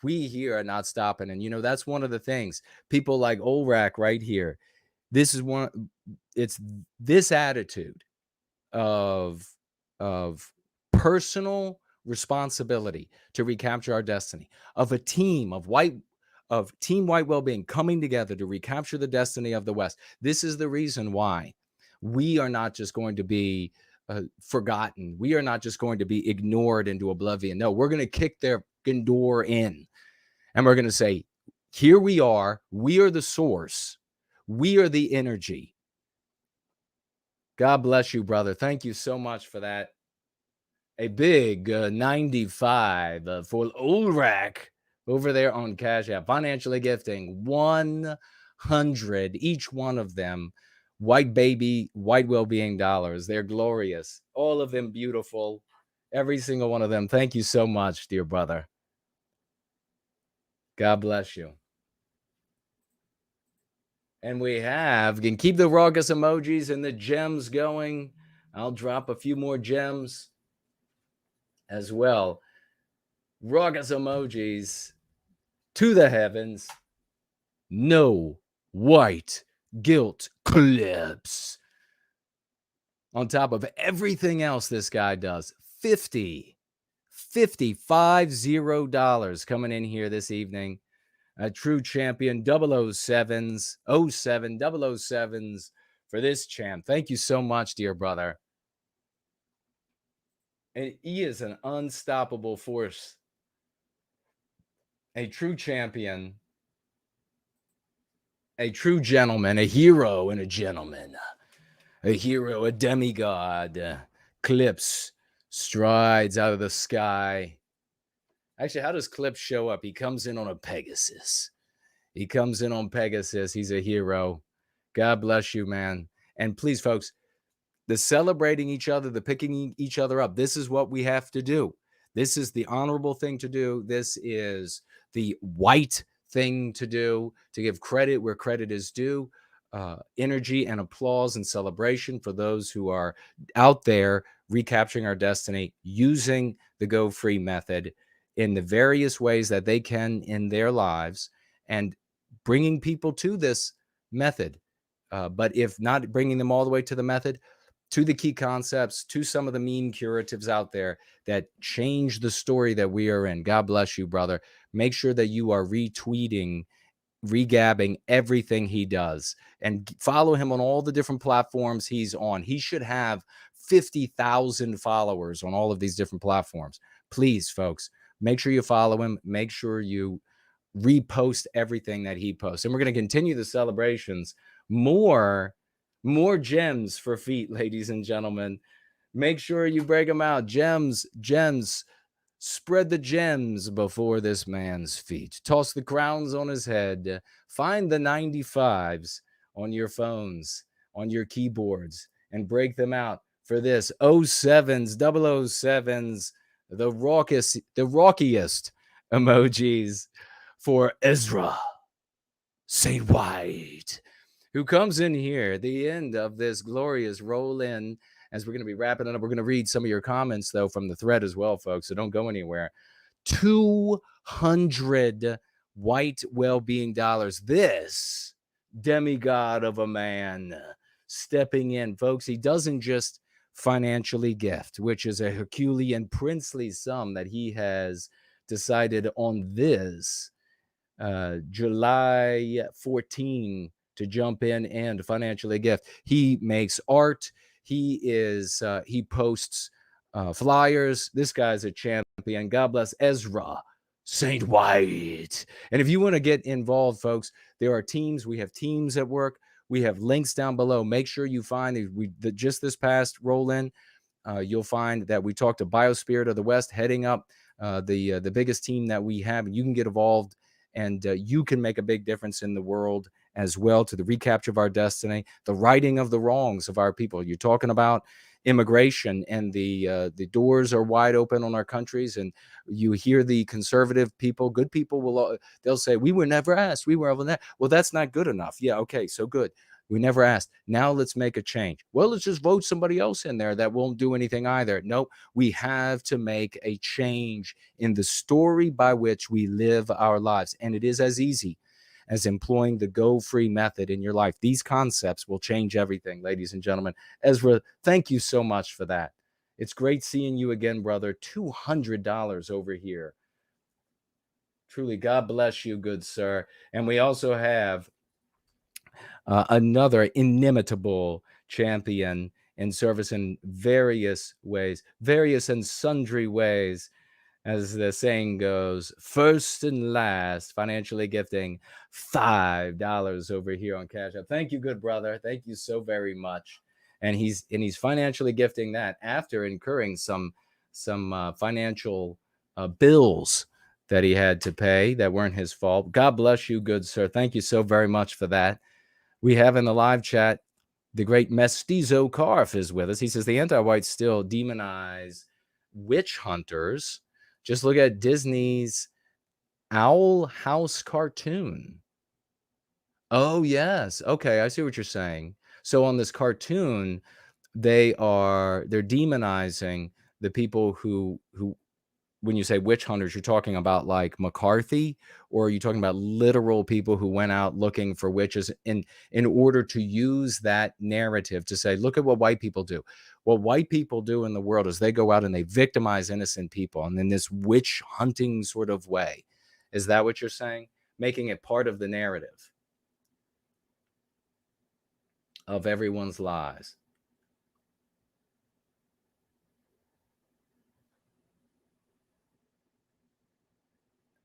We here are not stopping. And, that's one of the things. People like Ulrich right here. It's this attitude of personal responsibility to recapture our destiny, of a team of Team White Wellbeing coming together to recapture the destiny of the West. This is the reason why we are not just going to be forgotten. We are not just going to be ignored into oblivion. No, we're going to kick their door in. And we're going to say, here we are. We are the source. We are the energy. God bless you, brother. Thank you so much for that. A big 95 for Ulrich over there on Cash App. Financially gifting 100, each one of them. White well-being dollars. They're glorious. All of them beautiful. Every single one of them. Thank you so much, dear brother. God bless you. And we can keep the raucous emojis and the gems going. I'll drop a few more gems as well. Raucous emojis to the heavens. No white guilt clips. On top of everything else this guy does. $50 coming in here this evening. A true champion, 007s for this champ. Thank you so much, dear brother. And he is an unstoppable force. A true champion. A true gentleman, a hero and a gentleman. A hero, a demigod. Clips, strides out of the sky. Actually, how does Clips show up? He comes in on a Pegasus. He's a hero. God bless you, man. And please, folks, the celebrating each other, the picking each other up, this is what we have to do. This is the honorable thing to do. This is the white thing to do, to give credit where credit is due. Energy and applause and celebration for those who are out there recapturing our destiny using the Go Free method in the various ways that they can in their lives and bringing people to this method. But if not bringing them all the way to the method, to the key concepts, to some of the mean curatives out there that change the story that we are in. God bless you, brother. Make sure that you are retweeting, regabbing everything he does and follow him on all the different platforms he's on. He should have 50,000 followers on all of these different platforms. Please, folks, make sure you follow him. Make sure you repost everything that he posts. And we're going to continue the celebrations. More gems for feet, ladies and gentlemen. Make sure you break them out. Gems. Spread the gems before this man's feet. Toss the crowns on his head. Find the 95s on your phones, on your keyboards, and break them out for this 07s, 007s, the rockiest emojis for Ezra St. White, who comes in here at the end of this glorious roll in. As we're going to be wrapping it up, we're going to read some of your comments, though, from the thread as well, folks, so don't go anywhere. 200 white well-being dollars. This demigod of a man stepping in, folks. He doesn't just financially gift, which is a Herculean princely sum that he has decided on this July 14 to jump in and financially gift. He makes art. He posts flyers. This guy's a champion. God bless Ezra St. White. And if you want to get involved, folks, there are teams. We have teams at work. We have links down below. Make sure you find just this past roll in. You'll find that we talked to Biospirit of the West heading up the biggest team that we have. And you can get involved, and you can make a big difference in the world as well, to the recapture of our destiny, the righting of the wrongs of our people. You're talking about immigration, and the doors are wide open on our countries, and you hear the conservative people, good people, they'll say, we were never asked. We were over that. Well, that's not good enough. Yeah, okay, so good. We never asked. Now let's make a change. Well, let's just vote somebody else in there that won't do anything either. Nope. We have to make a change in the story by which we live our lives. And it is as easy as employing the Go Free method in your life. These concepts will change everything, ladies and gentlemen. Ezra, thank you so much for that. It's great seeing you again, brother. $200 over here. Truly, God bless you, good sir. And we also have another inimitable champion in service in various and sundry ways. As the saying goes, first and last, financially gifting $5 over here on Cash App. Thank you, good brother. Thank you so very much. And he's financially gifting that after incurring some financial bills that he had to pay that weren't his fault. God bless you, good sir. Thank you so very much for that. We have in the live chat, the great Mestizo Carf is with us. He says the anti-whites still demonize witch hunters. Just look at Disney's Owl House cartoon. Oh, yes. Okay, I see what you're saying. So on this cartoon, they're demonizing the people who when you say witch hunters, you're talking about like McCarthy, or are you talking about literal people who went out looking for witches in order to use that narrative to say, look at what white people do. What white people do in the world is they go out and they victimize innocent people, and in this witch hunting sort of way. Is that what you're saying? Making it part of the narrative of everyone's lives.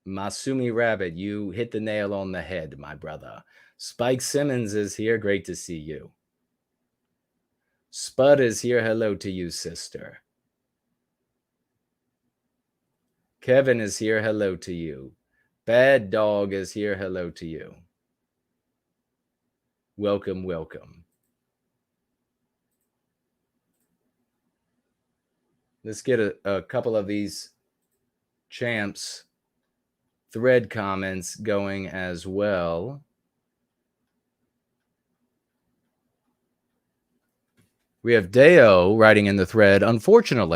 Masumi Rabbit, you hit the nail on the head, my brother. Spike Simmons is here. Great to see you. Spud is here. Hello to you, sister. Kevin is here. Hello to you. Bad Dog is here. Hello to you. Welcome, welcome. Let's get a couple of these champs thread comments going as well. We have Deo writing in the thread, unfortunate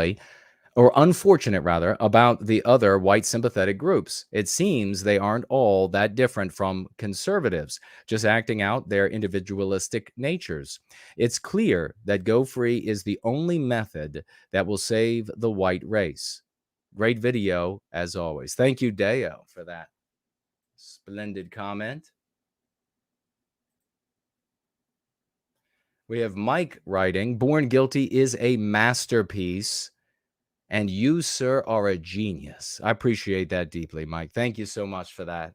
rather, about the other white sympathetic groups. It seems they aren't all that different from conservatives, just acting out their individualistic natures. It's clear that Go Free is the only method that will save the white race. Great video, as always. Thank you, Deo, for that splendid comment. We have Mike writing, Born Guilty is a masterpiece, and you, sir, are a genius. I appreciate that deeply, Mike. Thank you so much for that.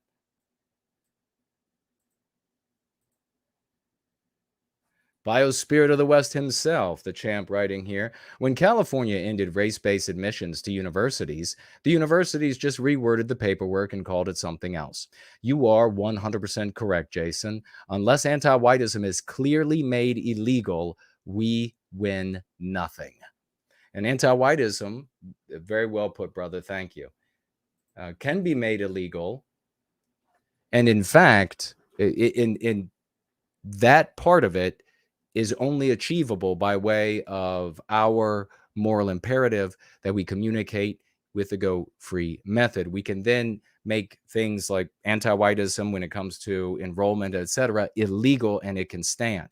Biospirit of the West himself, the champ writing here. When California ended race-based admissions to universities, the universities just reworded the paperwork and called it something else. You are 100% correct, Jason. Unless anti-whiteism is clearly made illegal, we win nothing. And anti-whiteism, very well put, brother, thank you, can be made illegal. And in fact, in that part of it is only achievable by way of our moral imperative that we communicate with the Go Free method. We can then make things like anti-whiteism when it comes to enrollment, etc., illegal, and it can stand.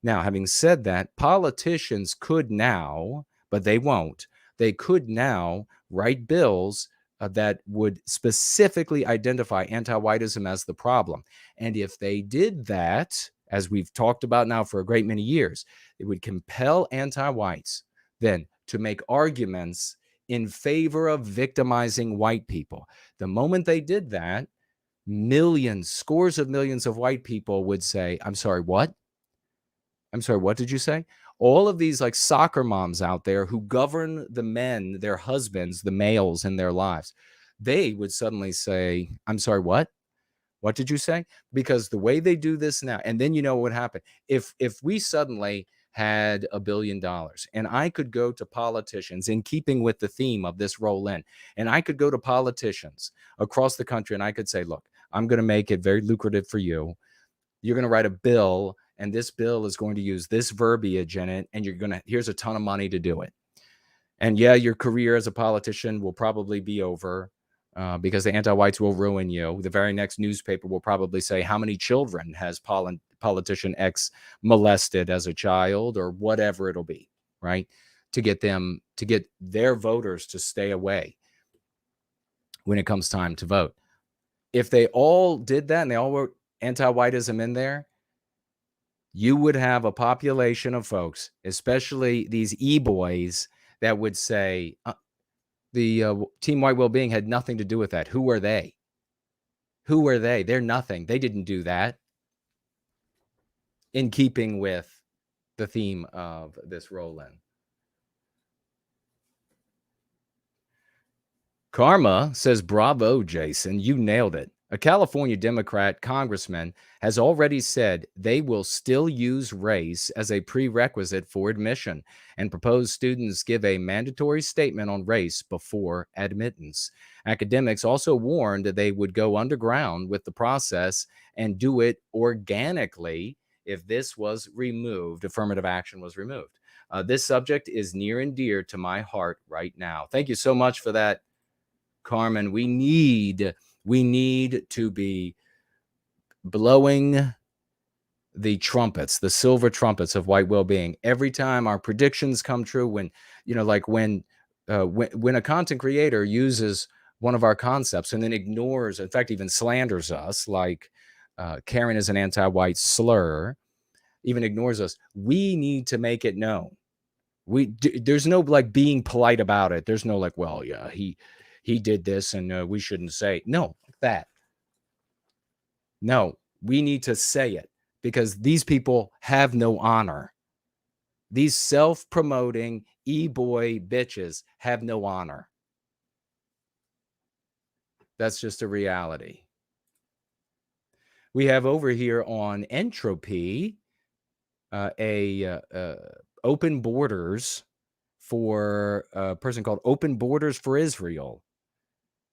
Now, having said that, politicians could now, but they won't, they could now write bills that would specifically identify anti-whiteism as the problem. And if they did that, as we've talked about now for a great many years, it would compel anti-whites then to make arguments in favor of victimizing white people. The moment they did that, millions, scores of millions of white people would say, I'm sorry, what? I'm sorry, what did you say? All of these like soccer moms out there who govern the men, their husbands, the males in their lives, they would suddenly say, I'm sorry, what? What did you say? Because the way they do this now, and then you know what would happen. If we suddenly had $1 billion and I could go to politicians in keeping with the theme of this roll in, and I could go to politicians across the country and I could say, look, I'm going to make it very lucrative for you. You're going to write a bill, and this bill is going to use this verbiage in it, and here's a ton of money to do it. And yeah, your career as a politician will probably be over. Because the anti-whites will ruin you. The very next newspaper will probably say, how many children has politician X molested as a child, or whatever it'll be, right? To get their voters to stay away when it comes time to vote. If they all did that and they all wrote anti-whiteism in there, you would have a population of folks, especially these e-boys, that would say, the Team White Wellbeing had nothing to do with that. Who are they? Who are they? They're nothing. They didn't do that. In keeping with the theme of this roll-in. Karma says, bravo, Jason. You nailed it. A California Democrat congressman has already said they will still use race as a prerequisite for admission and proposed students give a mandatory statement on race before admittance. Academics also warned that they would go underground with the process and do it organically if this was removed, affirmative action was removed. This subject is near and dear to my heart right now. Thank you so much for that, Carmen. We need to be blowing the trumpets, the silver trumpets of white well-being every time our predictions come true. When, like when a content creator uses one of our concepts and then ignores, in fact, even slanders us, like Karen is an anti-white slur, even ignores us, we need to make it known. There's no like being polite about it. There's no like, well, yeah, he did this and we shouldn't say. No, that. No, we need to say it because these people have no honor. These self-promoting e-boy bitches have no honor. That's just a reality. We have over here on Entropy open borders for a person called Open Borders for Israel.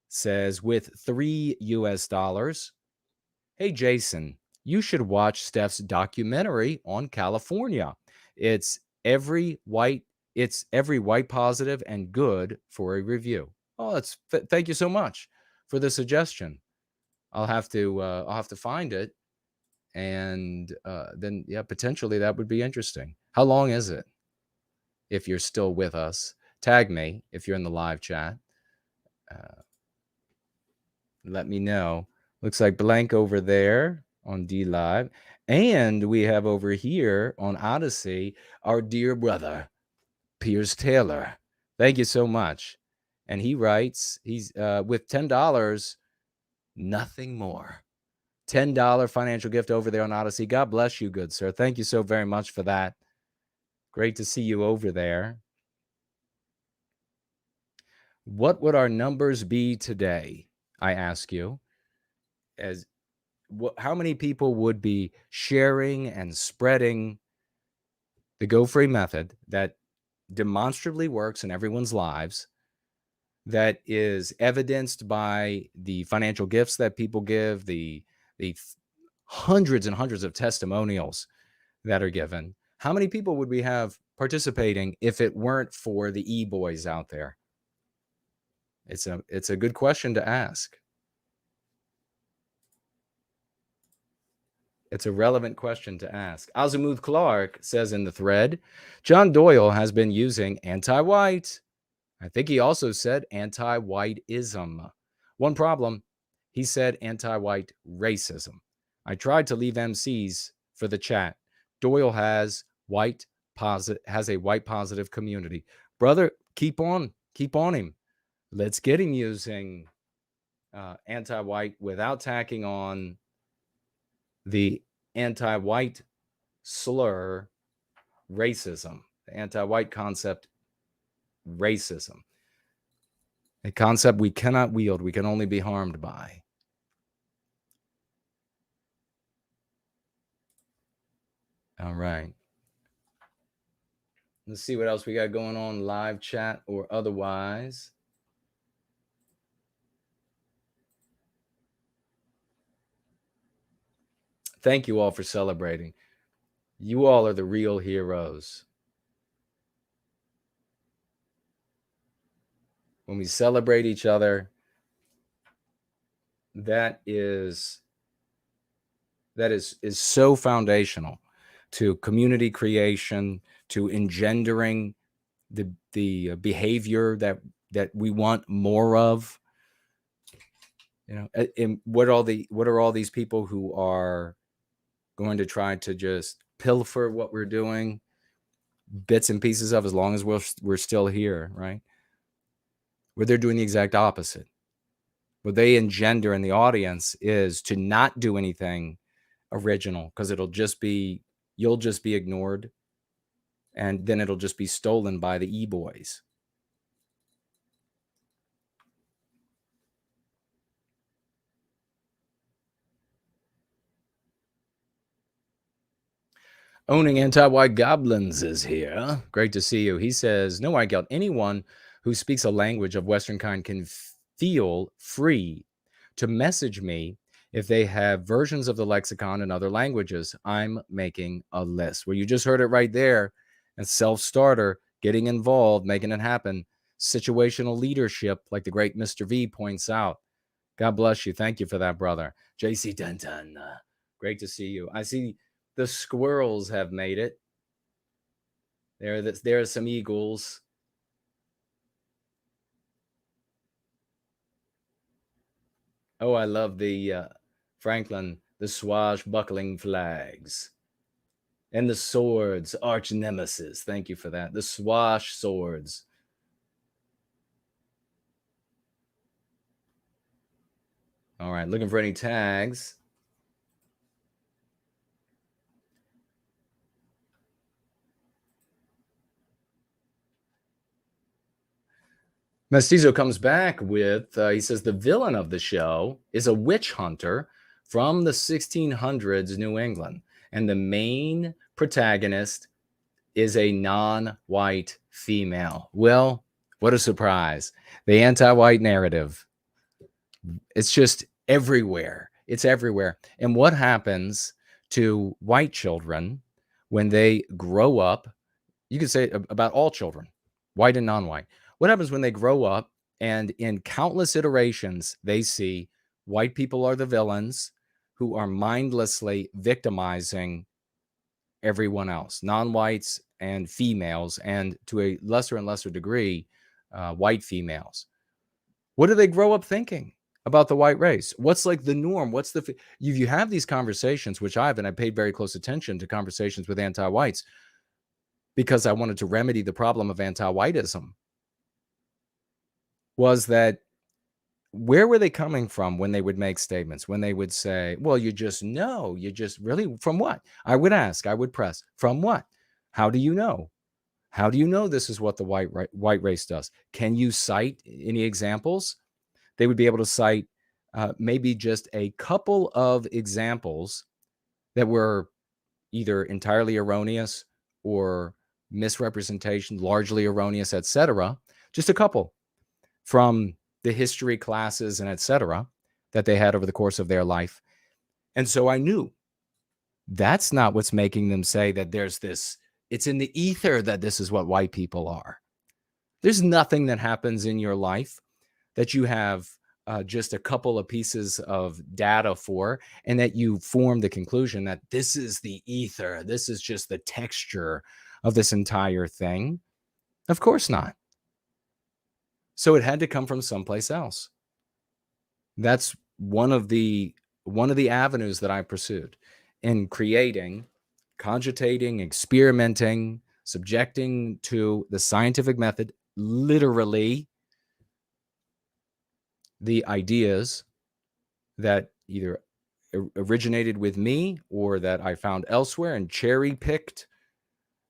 Says with $3, hey, Jason, you should watch Steph's documentary on California. It's every white positive and good for a review. Oh, thank you so much for the suggestion. I'll have to find it. And then, yeah, potentially that would be interesting. How long is it? If you're still with us, tag me if you're in the live chat. Let me know. Looks like blank over there on D Live. And we have over here on Odyssey, our dear brother, Piers Taylor. Thank you so much. And he writes, he's with $10, nothing more. $10 financial gift over there on Odyssey. God bless you, good sir. Thank you so very much for that. Great to see you over there. What would our numbers be today? I ask you. How many people would be sharing and spreading the Go Free method that demonstrably works in everyone's lives, that is evidenced by the financial gifts that people give, the hundreds and hundreds of testimonials that are given? How many people would we have participating if it weren't for the e-boys out there? It's a good question to ask. It's a relevant question to ask. Azimuth Clark says in the thread, John Doyle has been using anti-white. I think he also said anti-whiteism. One problem, he said anti-white racism. I tried to leave MCs for the chat. Doyle has a white positive community. Brother, keep on him. Let's get him using anti-white without tacking on the anti-white slur, racism, the anti-white concept, racism, a concept we cannot wield, we can only be harmed by. All right. Let's see what else we got going on, live chat or otherwise. Thank you all for celebrating. You all are the real heroes. When we celebrate each other, that is so foundational to community creation, to engendering the behavior that we want more of. You know, and what are all these people who are going to try to just pilfer what we're doing, bits and pieces of, as long as we're still here, right? Where they're doing the exact opposite. What they engender in the audience is to not do anything original, because you'll just be ignored, and then it'll just be stolen by the e-boys. Owning Anti-White Goblins is here. Great to see you. He says, no white guilt. Anyone who speaks a language of Western kind can feel free to message me if they have versions of the lexicon in other languages. I'm making a list. Well, you just heard it right there. And self-starter, getting involved, making it happen. Situational leadership, like the great Mr. V points out. God bless you. Thank you for that, brother. JC Denton, great to see you. I see the squirrels have made it. There are some eagles. Oh, I love the Franklin, the swashbuckling flags. And the swords, arch nemesis. Thank you for that. The swash swords. All right, looking for any tags. Mestizo comes back with, he says, the villain of the show is a witch hunter from the 1600s New England, and the main protagonist is a non-white female. Well, what a surprise. The anti-white narrative. It's just everywhere. It's everywhere. And what happens to white children when they grow up? You could say about all children, white and non-white. What happens when they grow up and in countless iterations, they see white people are the villains who are mindlessly victimizing everyone else, non-whites and females, and to a lesser and lesser degree, white females. What do they grow up thinking about the white race? What's like the norm? What's you have these conversations, which I paid very close attention to conversations with anti-whites because I wanted to remedy the problem of anti-whiteism. Was that where were they coming from when they would make statements? When they would say, well, you just know, you just really, from what? I would ask, I would press, from what? How do you know? How do you know this is what the white race does? Can you cite any examples? They would be able to cite maybe just a couple of examples that were either entirely erroneous or misrepresentation, largely erroneous, etc. Just a couple from the history classes and etc. that they had over the course of their life. And so I knew that's not what's making them say that there's this, it's in the ether that this is what white people are. There's nothing that happens in your life that you have just a couple of pieces of data for, and that you form the conclusion that this is the ether, this is just the texture of this entire thing. Of course not. So it had to come from someplace else. That's one of the avenues that I pursued in creating, cogitating, experimenting, subjecting to the scientific method, literally the ideas that either originated with me or that I found elsewhere and cherry-picked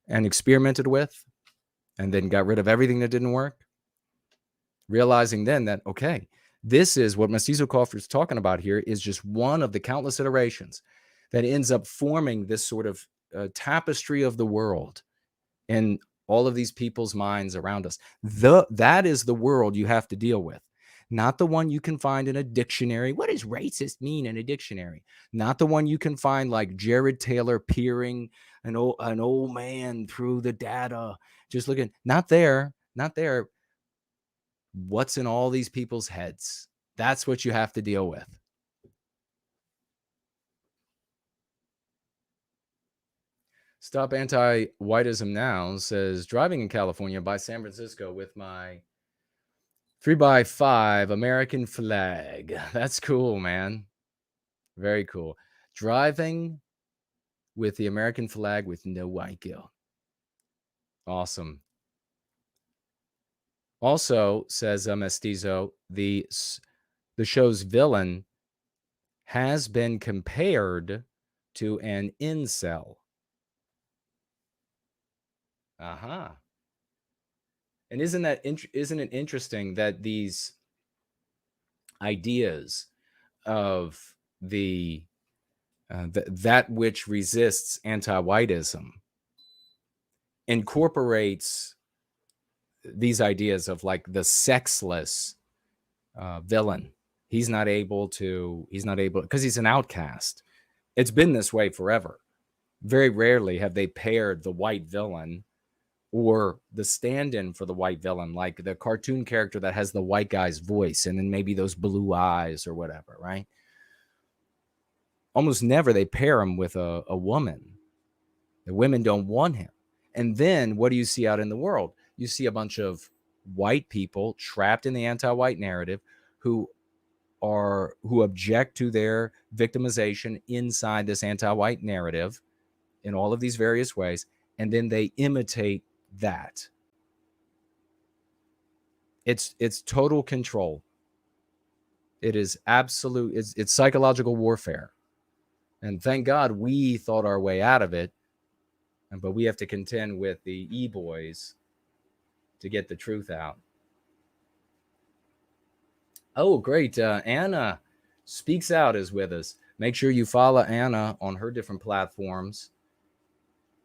and experimented with, and then got rid of everything that didn't work. Realizing then that, okay, this is what Mestizo Crawford is talking about here, is just one of the countless iterations that ends up forming this sort of tapestry of the world in all of these people's minds around us. That is the world you have to deal with. Not the one you can find in a dictionary. What does racist mean in a dictionary? Not the one you can find like Jared Taylor peering an old man through the data, just looking. Not there. What's in all these people's heads? That's what you have to deal with. Stop Anti-Whiteism Now says, driving in California by San Francisco with my 3x5 American flag. That's cool, man. Very cool. Driving with the American flag with no white guilt. Awesome. Also, says Mestizo, the show's villain has been compared to an incel. And isn't it interesting that these ideas of that which resists anti-whiteism incorporates these ideas of like the sexless villain. He's not able because he's an outcast. It's been this way forever. Very rarely have they paired the white villain or the stand-in for the white villain, like the cartoon character that has the white guy's voice and then maybe those blue eyes or whatever, right? Almost never they pair him with a woman. The women don't want him. And then what do you see out in the world? You see a bunch of white people trapped in the anti-white narrative who object to their victimization inside this anti-white narrative in all of these various ways, and then they imitate that. It's total control. It is absolute. It's psychological warfare. And thank God we thought our way out of it. But we have to contend with the e-boys to get the truth out. Oh, great. Anna Speaks Out is with us. Make sure you follow Anna on her different platforms.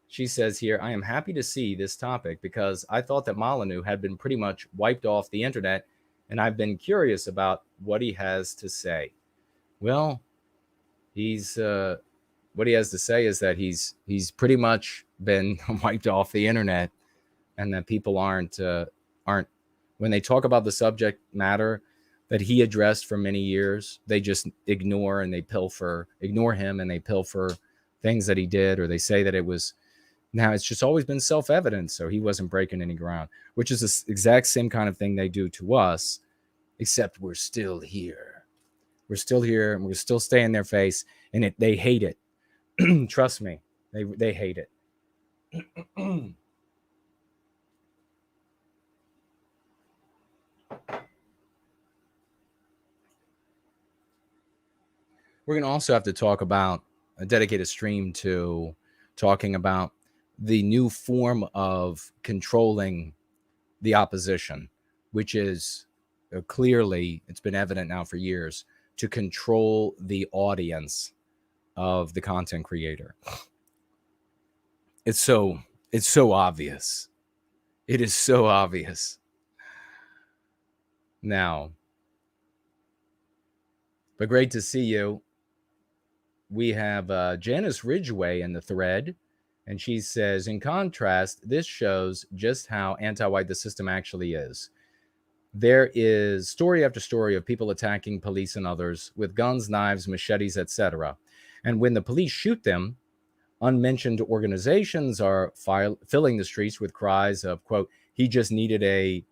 She says here, I am happy to see this topic because I thought that Molyneux had been pretty much wiped off the internet, and I've been curious about what he has to say. Well, what he has to say is that he's pretty much been wiped off the internet, and that people aren't when they talk about the subject matter that he addressed for many years, they just ignore and they ignore him and they pilfer things that he did, or they say that it was. Now, it's just always been self-evident, so he wasn't breaking any ground, which is the exact same kind of thing they do to us, except we're still here. We're still here, and we're still stay in their face, and they hate it. Trust me, they hate it. We're going to also have to talk about a dedicated stream to talking about the new form of controlling the opposition, which is clearly, it's been evident now for years, to control the audience of the content creator. It's so obvious. It is so obvious. Now, but great to see you. We have Janice Ridgway in the thread, and she says, in contrast, this shows just how anti-white the system actually is. There is story after story of people attacking police and others with guns, knives, machetes, etc. And when the police shoot them, unmentioned organizations are filling the streets with cries of, quote, he just needed a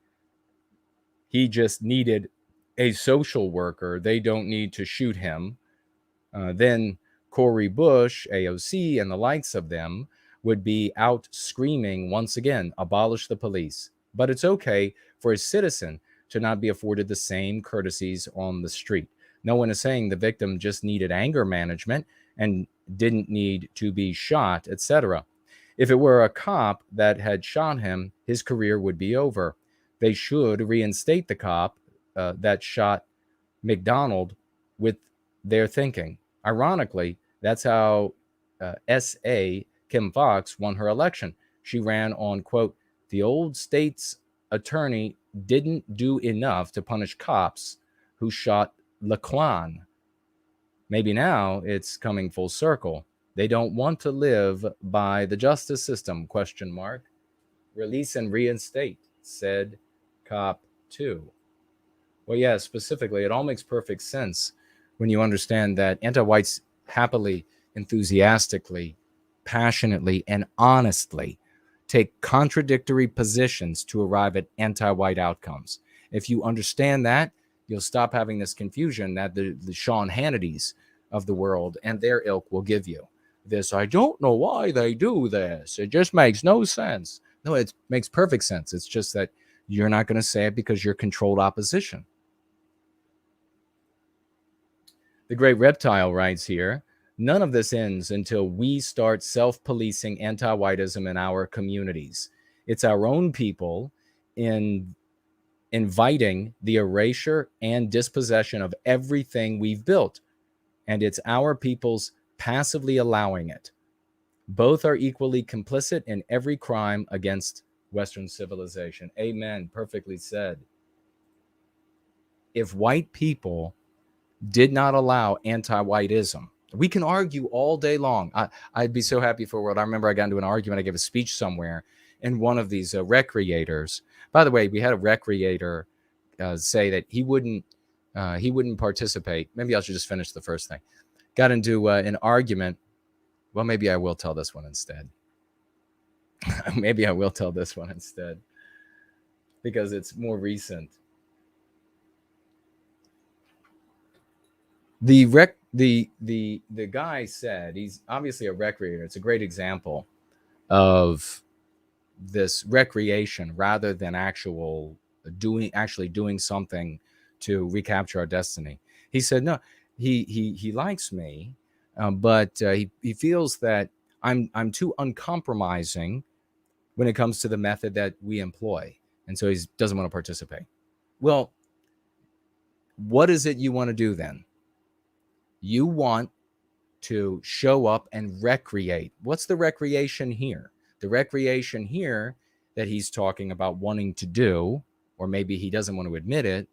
social worker. They don't need to shoot him. Then Cori Bush, AOC, and the likes of them would be out screaming once again, abolish the police. But it's okay for a citizen to not be afforded the same courtesies on the street. No one is saying the victim just needed anger management and didn't need to be shot, etc. If it were a cop that had shot him, his career would be over. They should reinstate the cop that shot McDonald with their thinking. Ironically, that's how S.A. Kim Fox won her election. She ran on, quote, the old state's attorney didn't do enough to punish cops who shot Laquan. Maybe now it's coming full circle. They don't want to live by the justice system, question mark. Release and reinstate, said Cop 2. Well, yeah, specifically, it all makes perfect sense when you understand that anti-whites happily, enthusiastically, passionately, and honestly take contradictory positions to arrive at anti-white outcomes. If you understand that, you'll stop having this confusion that the Sean Hannitys of the world and their ilk will give you. This, I don't know why they do this. It just makes no sense. No, it makes perfect sense. It's just that you're not going to say it because you're controlled opposition. The Great Reptile writes here, none of this ends until we start self-policing anti-whiteism in our communities. It's our own people inviting the erasure and dispossession of everything we've built, and it's our people's passively allowing it. Both are equally complicit in every crime against Western civilization. Amen. Perfectly said. If white people did not allow anti-whiteism, we can argue all day long. I'd be so happy for the world. I remember I got into an argument. I gave a speech somewhere, and one of these recreators, by the way, we had a recreator say that he wouldn't participate. Maybe I should just finish the first thing. Got into an argument. Well, maybe I will tell this one instead. Maybe I will tell this one instead because it's more recent. The guy said, he's obviously a recreator. It's a great example of this recreation rather than actually doing something to recapture our destiny. He said, no, he likes me, but he feels that I'm too uncompromising when it comes to the method that we employ. And so he doesn't want to participate. Well, what is it you want to do then? You want to show up and recreate. What's the recreation here? The recreation here that he's talking about wanting to do, or maybe he doesn't want to admit it,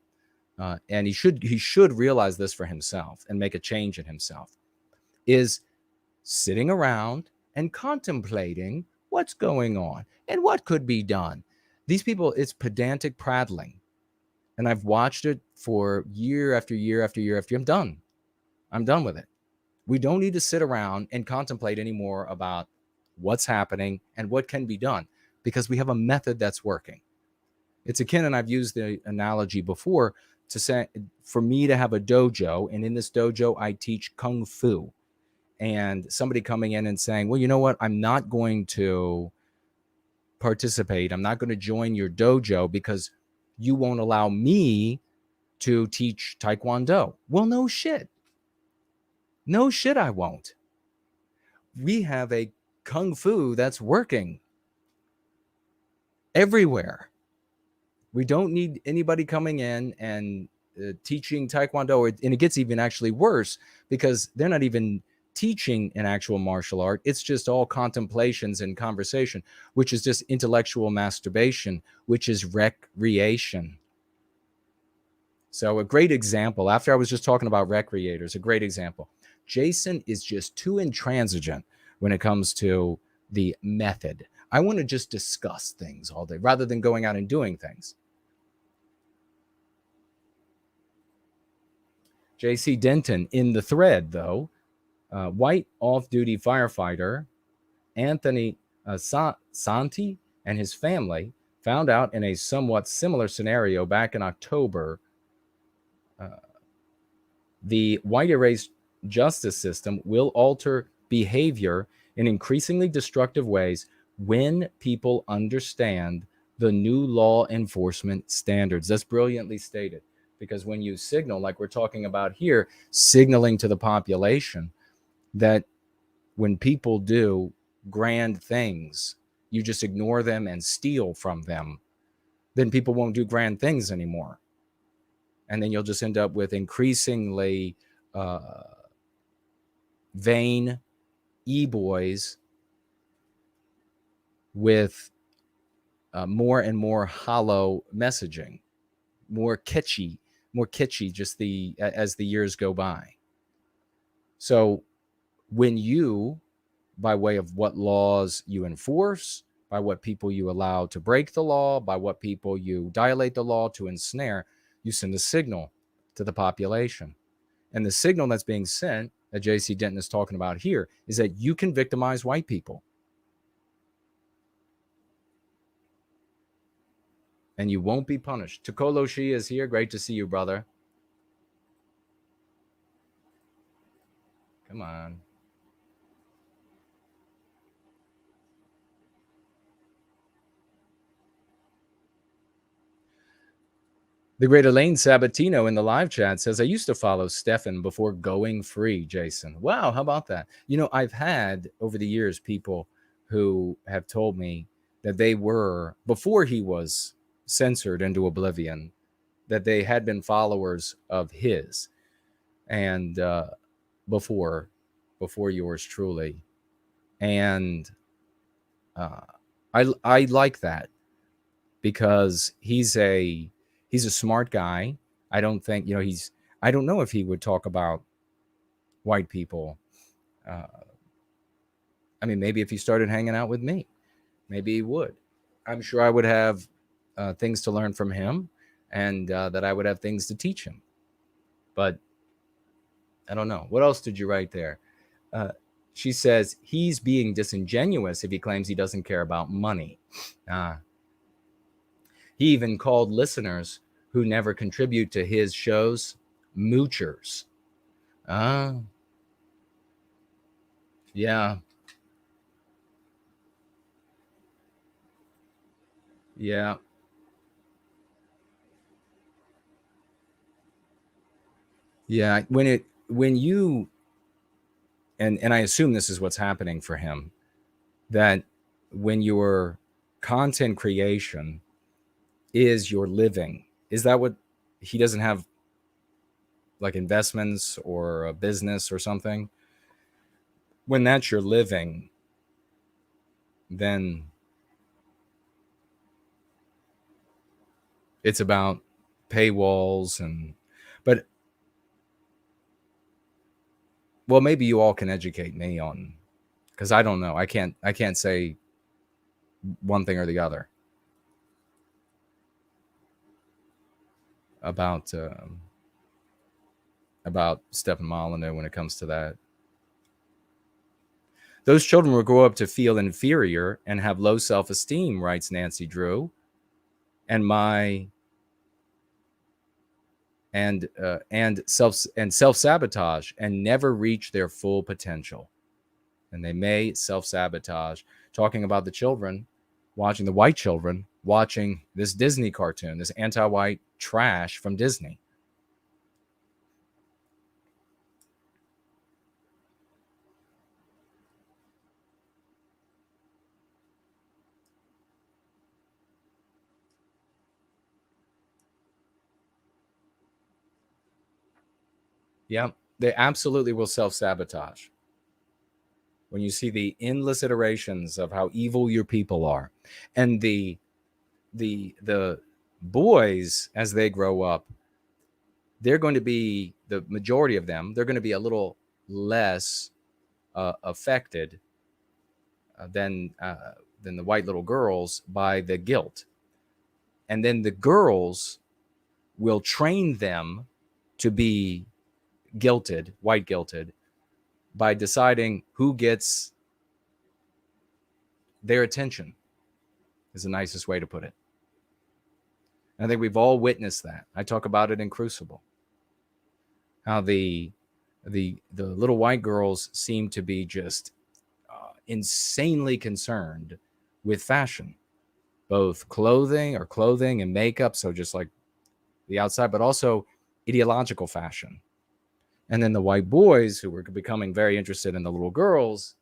and he should realize this for himself and make a change in himself, is sitting around and contemplating what's going on and what could be done. These people, it's pedantic prattling. And I've watched it for year after year after year after year. I'm done with it. We don't need to sit around and contemplate anymore about what's happening and what can be done because we have a method that's working. It's akin, and I've used the analogy before, to say for me to have a dojo, and in this dojo I teach Kung Fu, and somebody coming in and saying, well, you know what, I'm not going to participate. I'm not going to join your dojo because you won't allow me to teach Taekwondo. Well, no shit. No shit, I won't. We have a kung fu that's working everywhere. We don't need anybody coming in and teaching Taekwondo, and it gets even actually worse because they're not even teaching an actual martial art. It's just all contemplations and conversation, which is just intellectual masturbation, which is recreation. So a great example, after I was just talking about recreators, a great example. Jason is just too intransigent when it comes to the method. I want to just discuss things all day rather than going out and doing things. J.C. Denton in the thread, though, white off-duty firefighter Anthony Santi and his family found out in a somewhat similar scenario back in October. The white erased justice system will alter behavior in increasingly destructive ways when people understand the new law enforcement standards. That's brilliantly stated, because when you signal, like we're talking about here, signaling to the population that when people do grand things, you just ignore them and steal from them, then people won't do grand things anymore. And then you'll just end up with increasingly vain e-boys with more and more hollow messaging, more kitschy, just as the years go by. So when you, by way of what laws you enforce, by what people you allow to break the law, by what people you dilate the law to ensnare, you send a signal to the population. And the signal that's being sent, that J.C. Denton is talking about here, is that you can victimize white people. And you won't be punished. Takolo Shi is here. Great to see you, brother. Come on. The great Elaine Sabatino in the live chat says, I used to follow Stefan before going free, Jason. Wow, how about that? You know, I've had over the years people who have told me that they were, before he was censored into oblivion, that they had been followers of his. And before yours truly. And I like that, because he's a smart guy. I don't think, I don't know if he would talk about white people. I mean, maybe if he started hanging out with me, maybe he would. I'm sure I would have things to learn from him, and that I would have things to teach him. But I don't know. What else did you write there? She says he's being disingenuous if he claims he doesn't care about money. He even called listeners who never contribute to his shows moochers. Yeah. Yeah. Yeah. When you, and I assume this is what's happening for him, that when your content creation is your living, is that what he doesn't have, like investments or a business or something? When that's your living, then it's about paywalls but well, maybe you all can educate me on, because I don't know. I can't say one thing or the other about Stephen Molyneux when it comes to that. Those children will grow up to feel inferior and have low self-esteem, writes Nancy Drew, and self-sabotage and never reach their full potential. And they may self-sabotage. Talking about the children, the white children watching this Disney cartoon, this anti-white trash from Disney. Yeah, they absolutely will self-sabotage. When you see the endless iterations of how evil your people are, and the boys as they grow up, they're going to be, the majority of them, they're going to be a little less affected than the white little girls by the guilt. And then the girls will train them to be guilted, white guilted, by deciding who gets their attention, is the nicest way to put it. And I think we've all witnessed that. I talk about it in Crucible. How the little white girls seem to be just insanely concerned with fashion, both clothing and makeup, so just like the outside, but also ideological fashion. And then the white boys, who were becoming very interested in the little girls,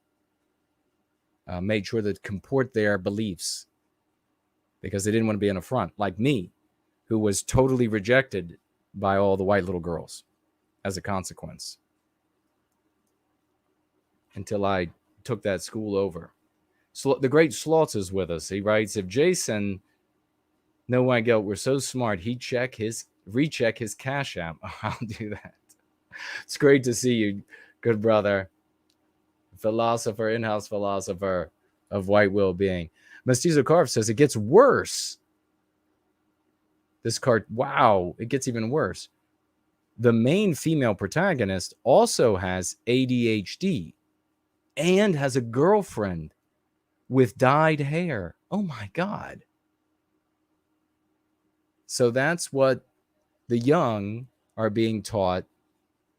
made sure to comport their beliefs because they didn't want to be an affront, like me, who was totally rejected by all the white little girls as a consequence, until I took that school over. So the great Slotz is with us. He writes, if Jason, no white guilt, were so smart, he'd recheck his Cash App. I'll do that. It's great to see you, good brother. Philosopher, in-house philosopher of white well-being. Mestizo Carve says it gets worse. This card, wow, it gets even worse. The main female protagonist also has ADHD and has a girlfriend with dyed hair. Oh my God. So that's what the young are being taught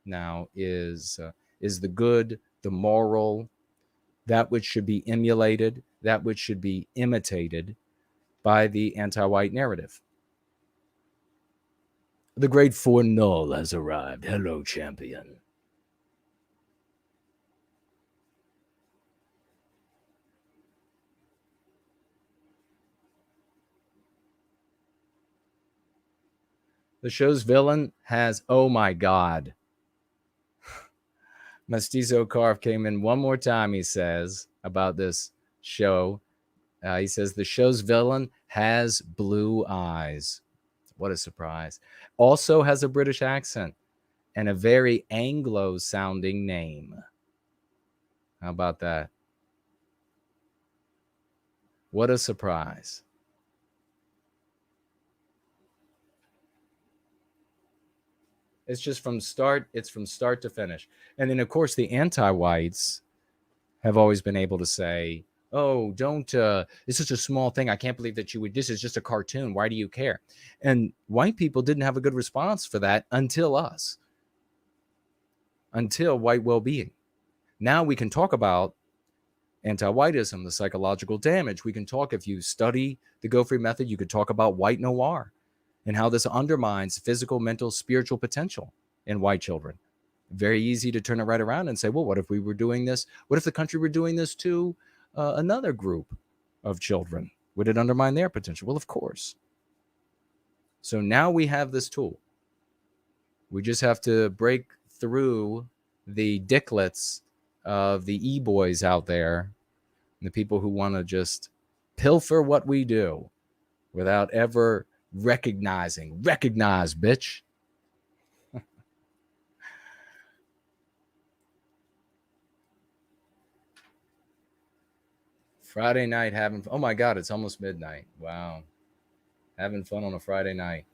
now is the good, the moral, that which should be emulated, that which should be imitated by the anti-white narrative. The great Fournol has arrived. Hello, champion. The show's villain has, oh my God. Mestizo Carve came in one more time, he says, about this show. He says the show's villain has blue eyes. What a surprise. Also has a British accent and a very Anglo-sounding name. How about that? What a surprise. It's just from start to finish. And then, of course, the anti-whites have always been able to say, oh, don't, it's just a small thing. I can't believe that you would, this is just a cartoon. Why do you care? And white people didn't have a good response for that until us, until white well-being. Now we can talk about anti-whiteism, the psychological damage. We can talk, if you study the Go-Free method, you could talk about white noir and how this undermines physical, mental, spiritual potential in white children. Very easy to turn it right around and say, well, what if we were doing this? What if the country were doing this to another group of children? Would it undermine their potential? Well, of course. So now we have this tool. We just have to break through the dicklets of the e-boys out there, and the people who want to just pilfer what we do without ever recognizing. Recognize, bitch. Friday night having fun. Oh my God, it's almost midnight. Wow. Having fun on a Friday night.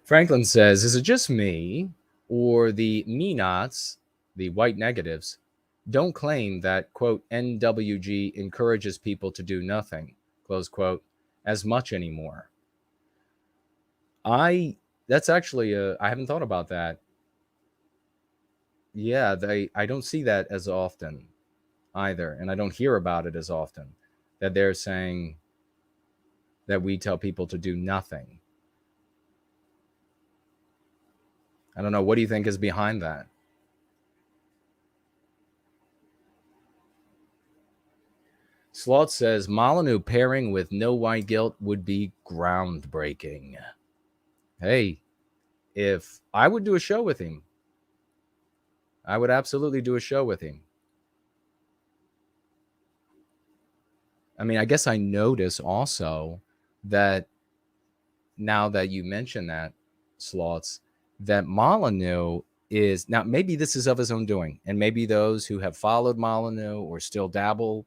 Franklin says, is it just me or the me-nots, the white negatives, don't claim that, quote, NWG encourages people to do nothing, close quote, as much anymore? That's actually, I haven't thought about that. Yeah, I don't see that as often either. And I don't hear about it as often, that they're saying that we tell people to do nothing. I don't know. What do you think is behind that? Slot says Molyneux pairing with no white guilt would be groundbreaking. Hey, if I would do a show with him, I would absolutely do a show with him. I mean, I guess I notice also that now that you mention that, Slots, that Molyneux is, now maybe this is of his own doing, and maybe those who have followed Molyneux or still dabble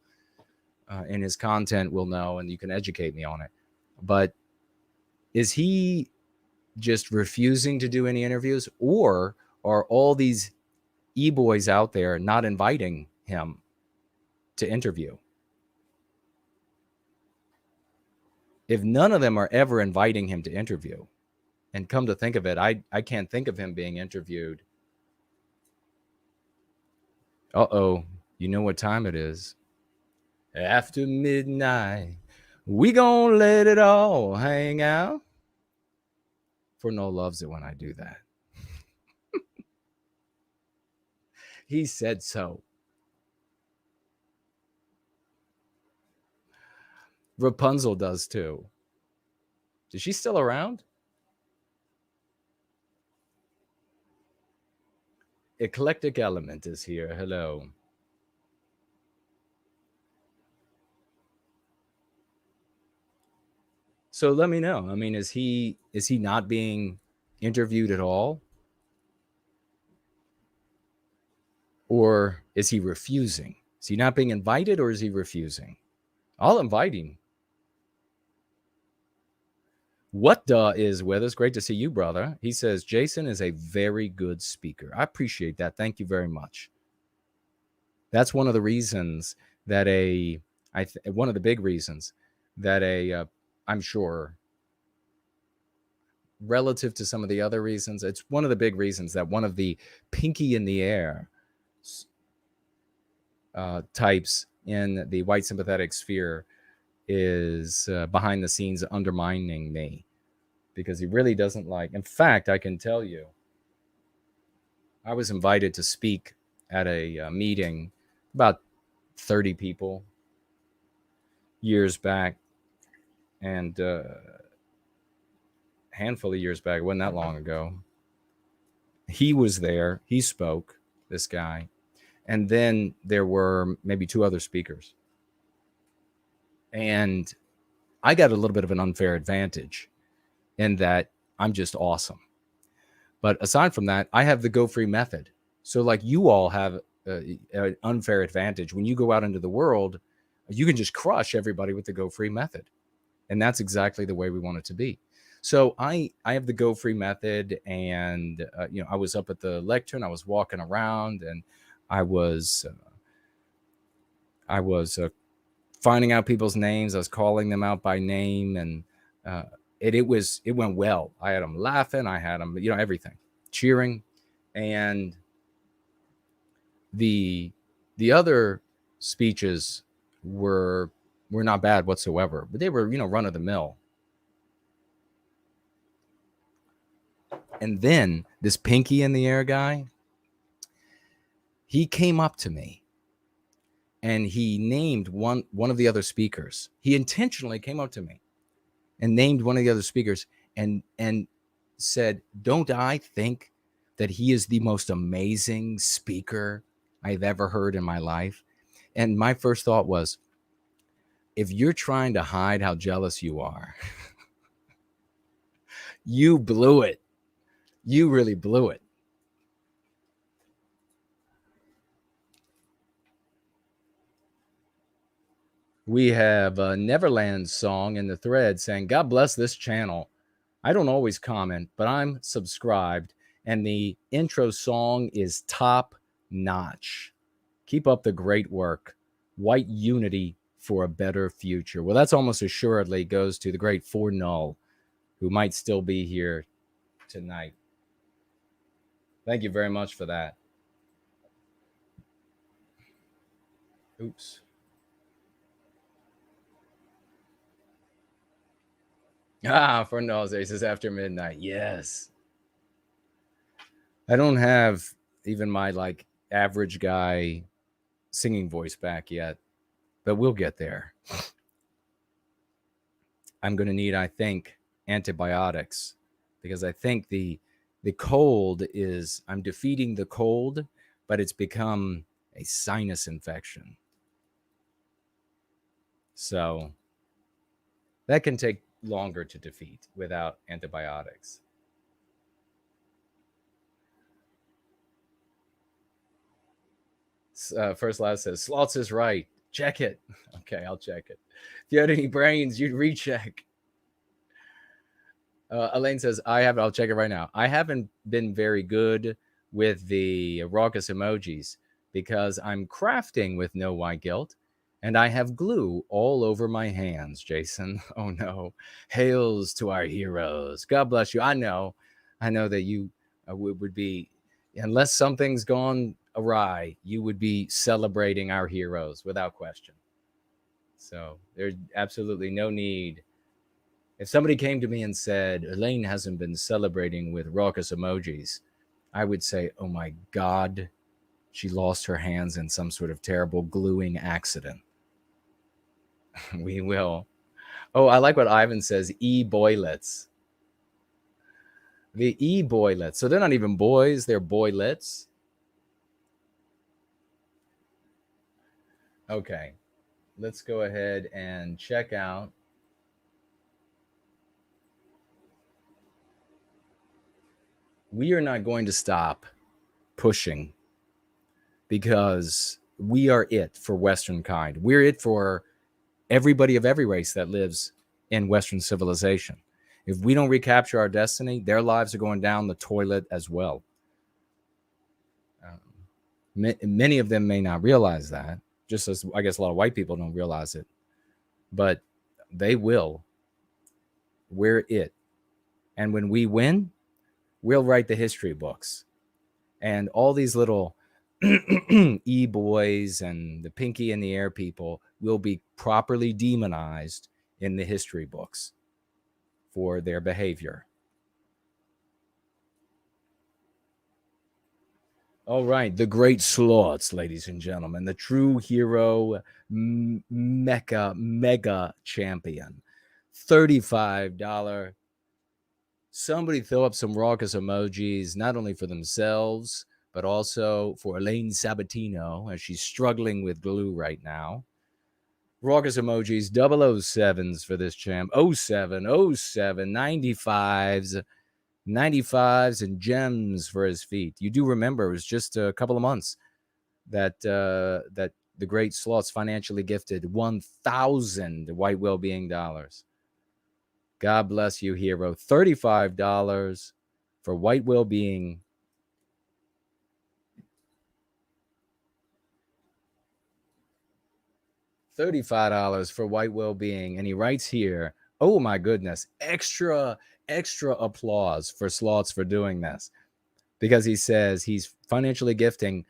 in his content will know, and you can educate me on it. But is he just refusing to do any interviews, or are all these e-boys out there not inviting him to interview? If none of them are ever inviting him to interview, and come to think of it, I can't think of him being interviewed. Uh-oh, you know what time it is. After midnight, we gonna let it all hang out. FourNoll loves it when I do that. He said so. Rapunzel does too. Is she still around? Eclectic Element is here. Hello. So let me know. I mean, is he not being interviewed at all? Or is he refusing? Is he not being invited, or is he refusing? I'll invite him. What is with us? Great to see you, brother. He says, Jason is a very good speaker. I appreciate that. Thank you very much. That's one of the reasons that one of the big reasons that I'm sure, relative to some of the other reasons, it's one of the big reasons that one of the pinky in the air types in the white sympathetic sphere is behind the scenes undermining me, because he really doesn't like. In fact, I can tell you, I was invited to speak at a meeting, about 30 people years back, and handful of years back. It wasn't that long ago. He was there. He spoke, this guy. And then there were maybe 2 other speakers. And I got a little bit of an unfair advantage in that I'm just awesome. But aside from that, I have the go free method. So like you all have an unfair advantage. When you go out into the world, you can just crush everybody with the go free method. And that's exactly the way we want it to be. So I have the go free method, and I was up at the lectern, I was walking around, and I was finding out people's names. I was calling them out by name, and it went well. I had them laughing, I had them, everything, cheering, and the other speeches were not bad whatsoever, but they were run of the mill. And then this pinky in the air guy, he came up to me and he named one of the other speakers. He intentionally came up to me and named one of the other speakers and said, "Don't I think that he is the most amazing speaker I've ever heard in my life?" And my first thought was, if you're trying to hide how jealous you are, you blew it. You really blew it. We have a Neverland song in the thread saying, "God bless this channel. I don't always comment, but I'm subscribed, and the intro song is top notch. Keep up the great work. White unity for a better future." Well, that's almost assuredly goes to the great FourNoll, who might still be here tonight. Thank you very much for that. Oops. FourNoll says after midnight. Yes. I don't have even my average guy singing voice back yet, but we'll get there. I'm going to need, I think, antibiotics, because I think the The cold is, I'm defeating the cold, but it's become a sinus infection. So that can take longer to defeat without antibiotics. First Last says, Slots is right. Check it. Okay, I'll check it. If you had any brains, you'd recheck. Elaine says, I'll check it right now. I haven't been very good with the raucous emojis because I'm crafting with no white guilt and I have glue all over my hands, Jason. Oh no. Hails to our heroes. God bless you. I know that you would be, unless something's gone awry, you would be celebrating our heroes without question. So there's absolutely no need. If somebody came to me and said, Elaine hasn't been celebrating with raucous emojis, I would say, oh my God, she lost her hands in some sort of terrible gluing accident. We will. Oh, I like what Ivan says, e-boilets. The e-boilets. So they're not even boys, they're boilets. Okay, let's go ahead and check out. We are not going to stop pushing because we are it for Western kind. We're it for everybody of every race that lives in Western civilization. If we don't recapture our destiny, their lives are going down the toilet as well. Many of them may not realize that, just as I guess a lot of white people don't realize it, but they will. We're it. And when we win, we'll write the history books. And all these little e-boys and the pinky in the air people will be properly demonized in the history books for their behavior. All right, the great slots, ladies and gentlemen, the true hero, mega champion, $35. Somebody throw up some raucous emojis, not only for themselves, but also for Elaine Sabatino, as she's struggling with glue right now. Raucous emojis, 007s for this champ, 07, 95s, 95s, and gems for his feet. You do remember it was just a couple of months that the great slots financially gifted 1,000 white well-being dollars. God bless you, hero. $35 for white well-being. $35 for white well-being. And he writes here, oh my goodness, extra applause for Slots for doing this. Because he says he's financially gifting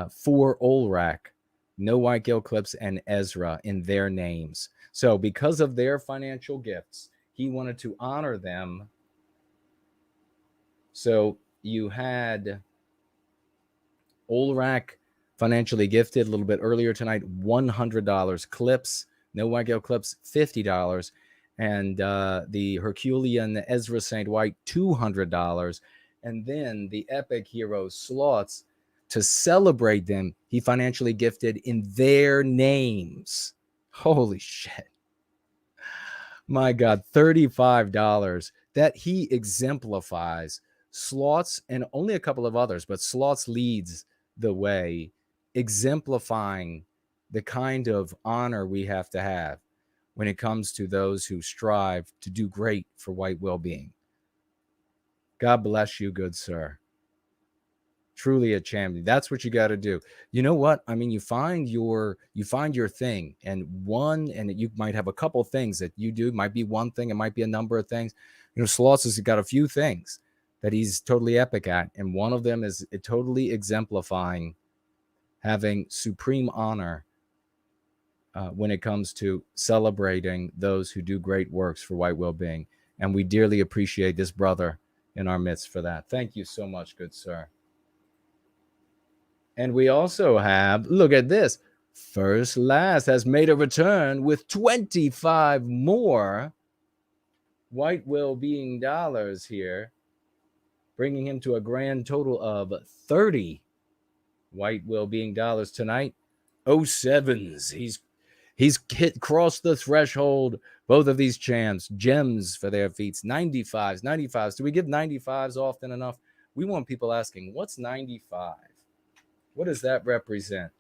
for Olrak, No White Guilt Clips, and Ezra in their names. So because of their financial gifts, he wanted to honor them. So you had Olrak financially gifted a little bit earlier tonight, $100. Clips, No White Guilt Clips, $50. And the Herculean Ezra St. White, $200. And then the epic hero Slots, to celebrate them, he financially gifted in their names. Holy shit. My God, $35 that he exemplifies. Slots and only a couple of others, but Slots leads the way, exemplifying the kind of honor we have to have when it comes to those who strive to do great for white well-being. God bless you, good sir. Truly a champion. That's what you got to do. You know what? I mean, you find your thing, and you might have a couple things that you do. It might be one thing, it might be a number of things. You know, Slots has got a few things that he's totally epic at, and one of them is totally exemplifying having supreme honor when it comes to celebrating those who do great works for white well-being. And we dearly appreciate this brother in our midst for that. Thank you so much, good sir. And we also have, look at this, First Last has made a return with 25 more white well-being dollars here, bringing him to a grand total of 30 white well-being dollars tonight. 07s. He's crossed the threshold. Both of these champs, gems for their feats. 95s. Do we give 95s often enough? We want people asking, what's 95? What does that represent?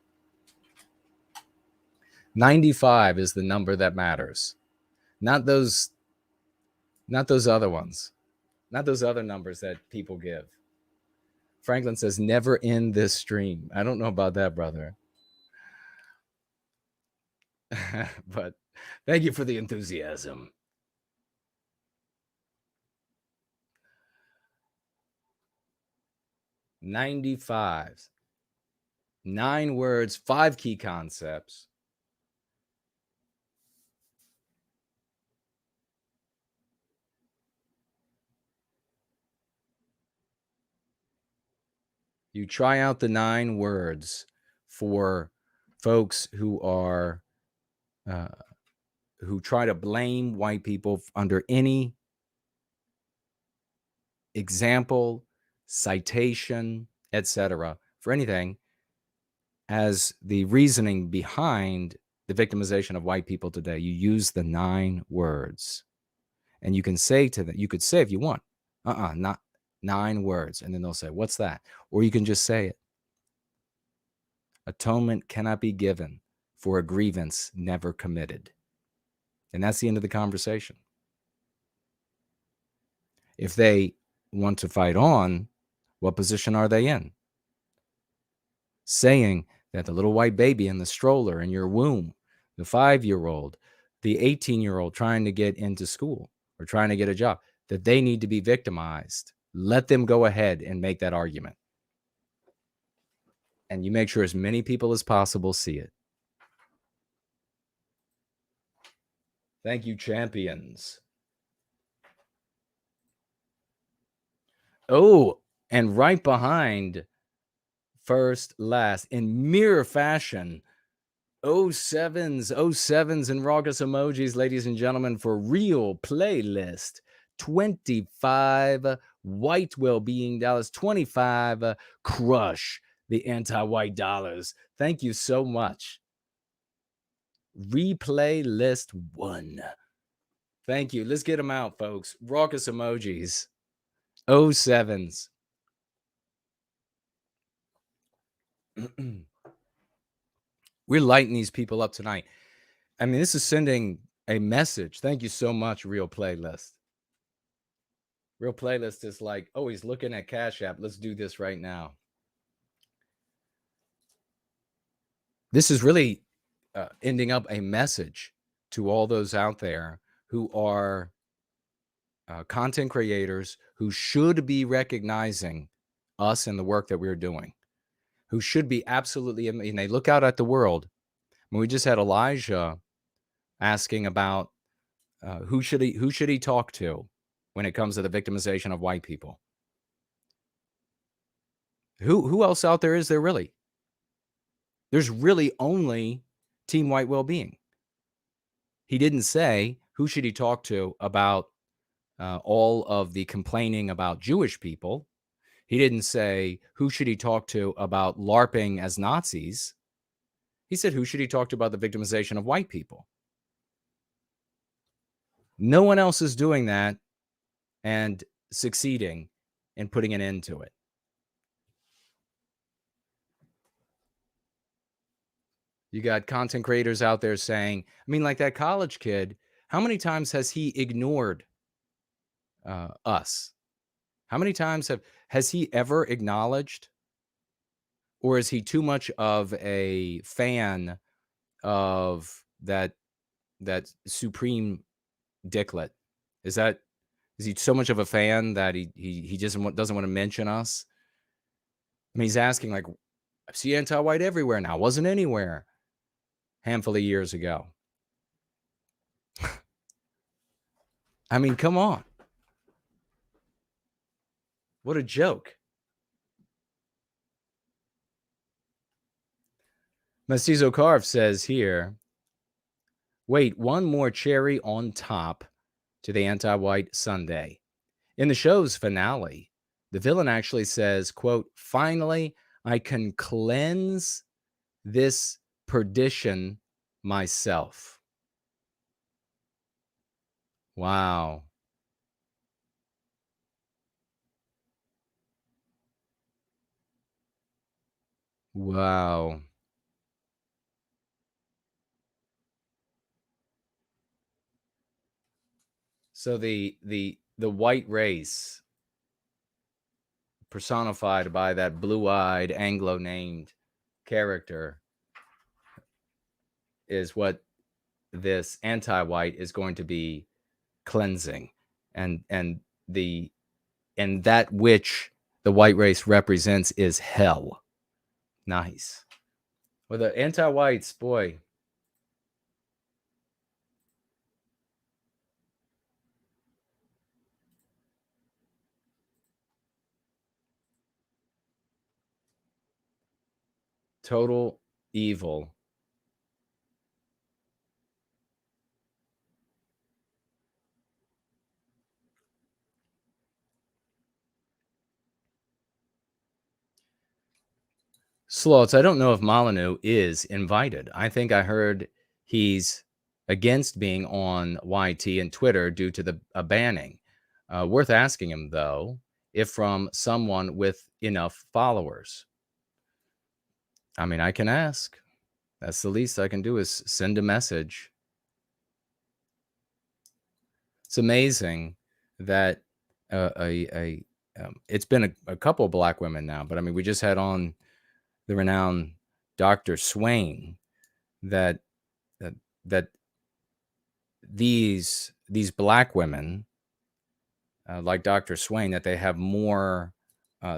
95 is the number that matters. Not those other ones. Not those other numbers that people give. Franklin says, never end this stream. I don't know about that, brother. But thank you for the enthusiasm. $95s. 9 words, 5 key concepts. You try out the 9 words for folks who are who try to blame white people under any example, citation, etc., for anything, as the reasoning behind the victimization of white people today. You use the 9 words, and you can say to them, you could say if you want, not 9 words, and then they'll say, what's that? Or you can just say it. Atonement cannot be given for a grievance never committed. And that's the end of the conversation. If they want to fight on, what position are they in? Saying that the little white baby in the stroller in your womb, the 5-year-old, the 18-year-old trying to get into school or trying to get a job, that they need to be victimized. Let them go ahead and make that argument. And you make sure as many people as possible see it. Thank you, champions. Oh, and right behind first, last, in mirror fashion, 07s and raucous emojis, ladies and gentlemen, for real playlist. 25 white well-being dollars, 25 crush the anti-white dollars. Thank you so much. Replay list 1. Thank you. Let's get them out, folks. Raucous emojis. 07s. We're lighting these people up tonight. I mean, this is sending a message. Thank you so much, Real Playlist. Real Playlist is like, oh, he's looking at Cash App. Let's do this right now. This is really ending up a message to all those out there who are content creators who should be recognizing us and the work that we're doing, who should be absolutely, and they look out at the world. I mean, we just had Elijah asking about who should he talk to when it comes to the victimization of white people. Who else out there is there really? There's really only Team White Wellbeing. He didn't say who should he talk to about all of the complaining about Jewish people. He didn't say who should he talk to about LARPing as Nazis. He said who should he talk to about the victimization of white people. No one else is doing that and succeeding in putting an end to it. You got content creators out there saying, I mean, like that college kid, how many times has he ignored us? How many times has he ever acknowledged? Or is he too much of a fan of that supreme dicklet? Is he so much of a fan that he just doesn't want to mention us? I mean, he's asking like, I see anti-white everywhere now. Wasn't anywhere handful of years ago. I mean, come on. What a joke. Mestizo Carve says here, wait, one more cherry on top to the anti-white sundae. In the show's finale, The villain actually says, quote, "Finally, I can cleanse this perdition myself." Wow. Wow. So the white race personified by that blue-eyed Anglo-named character is what this anti-white is going to be cleansing, and that which the white race represents is hell. Nice. Well, the anti-whites, boy. Total evil. Slots, I don't know if Molyneux is invited. I think I heard he's against being on YT and Twitter due to the banning. Worth asking him, though, if from someone with enough followers. I mean, I can ask. That's the least I can do is send a message. It's amazing that it's been a couple of black women now, but I mean, we just had on the renowned Dr. Swain that these black women, like Dr. Swain, that they have more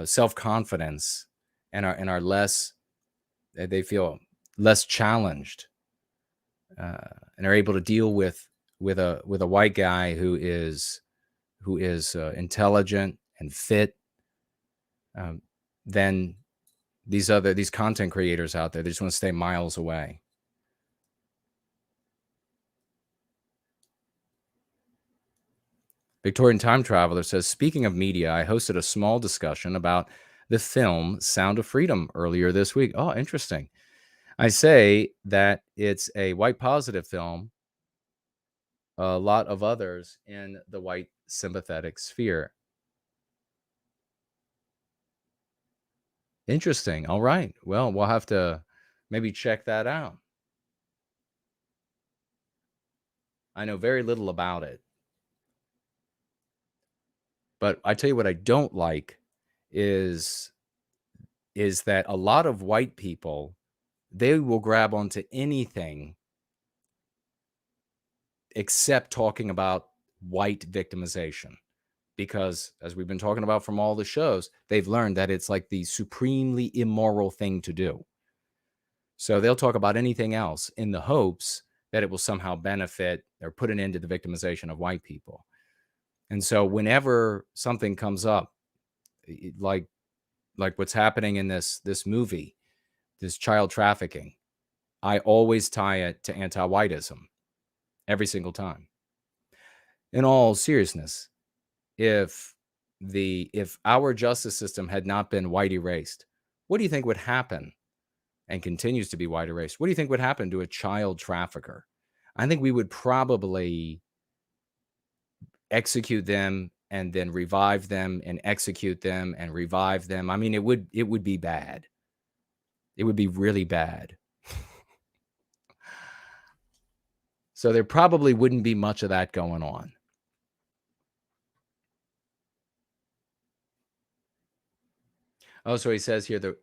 self-confidence and are less, they feel less challenged, and are able to deal with a white guy who is intelligent and fit, than these content creators out there. They just want to stay miles away. Victorian Time Traveler says, speaking of media, I hosted a small discussion about the film Sound of Freedom earlier this week. Oh, interesting. I say that it's a white positive film. A lot of others in the white sympathetic sphere. Interesting. All right. Well, we'll have to maybe check that out. I know very little about it. But I tell you what I don't like is that a lot of white people, they will grab onto anything except talking about white victimization. Because, as we've been talking about from all the shows, they've learned that it's like the supremely immoral thing to do. So they'll talk about anything else in the hopes that it will somehow benefit or put an end to the victimization of white people. And so whenever something comes up, like what's happening in this movie, this child trafficking, I always tie it to anti-whiteism every single time. In all seriousness, if our justice system had not been white erased, what do you think would happen, and continues to be white erased? What do you think would happen to a child trafficker? I think we would probably execute them and then revive them and execute them and revive them. I mean, it would be bad. It would be really bad. So there probably wouldn't be much of that going on. Oh, so he says here that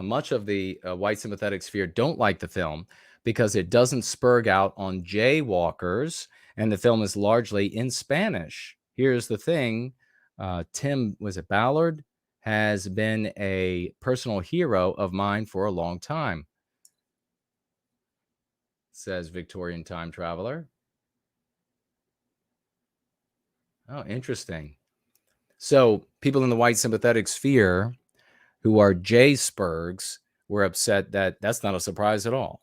much of the white sympathetic sphere don't like the film because it doesn't spurg out on jaywalkers, and the film is largely in Spanish. Here's the thing. Tim, was it Ballard, has been a personal hero of mine for a long time, says Victorian Time Traveler. Oh, interesting. So people in the white sympathetic sphere who are J-Spurgs were upset that that's not a surprise at all,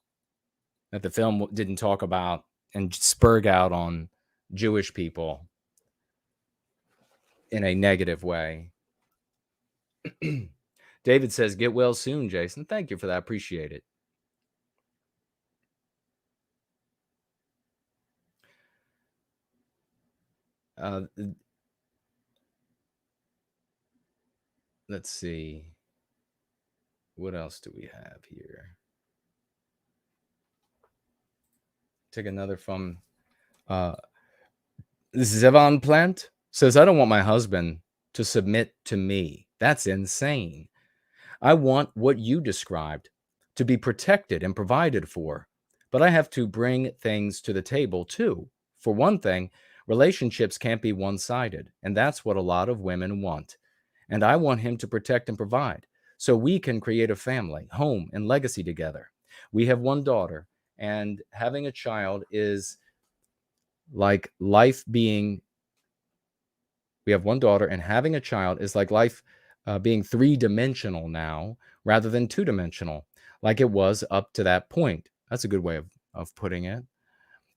that the film didn't talk about and spurg out on Jewish people in a negative way. David says, get well soon, Jason. Thank you for that. Appreciate it. Let's see. What else do we have here? Take another from this is Evan Plant. Says, I don't want my husband to submit to me. That's insane. I want what you described, to be protected and provided for. But I have to bring things to the table too. For one thing, relationships can't be one-sided, and that's what a lot of women want. And I want him to protect and provide so we can create a family, home, and legacy together. We have one daughter, and having a child is like life being. We have one daughter, and having a child is like life being three-dimensional now rather than two-dimensional, like it was up to that point. That's a good way of putting it.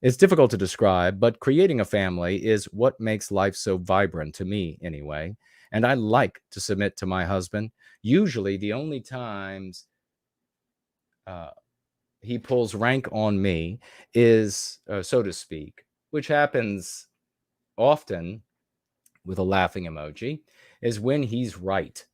It's difficult to describe, but creating a family is what makes life so vibrant to me anyway. And I like to submit to my husband. Usually the only times he pulls rank on me is, so to speak, which happens often with a laughing emoji, is when he's right.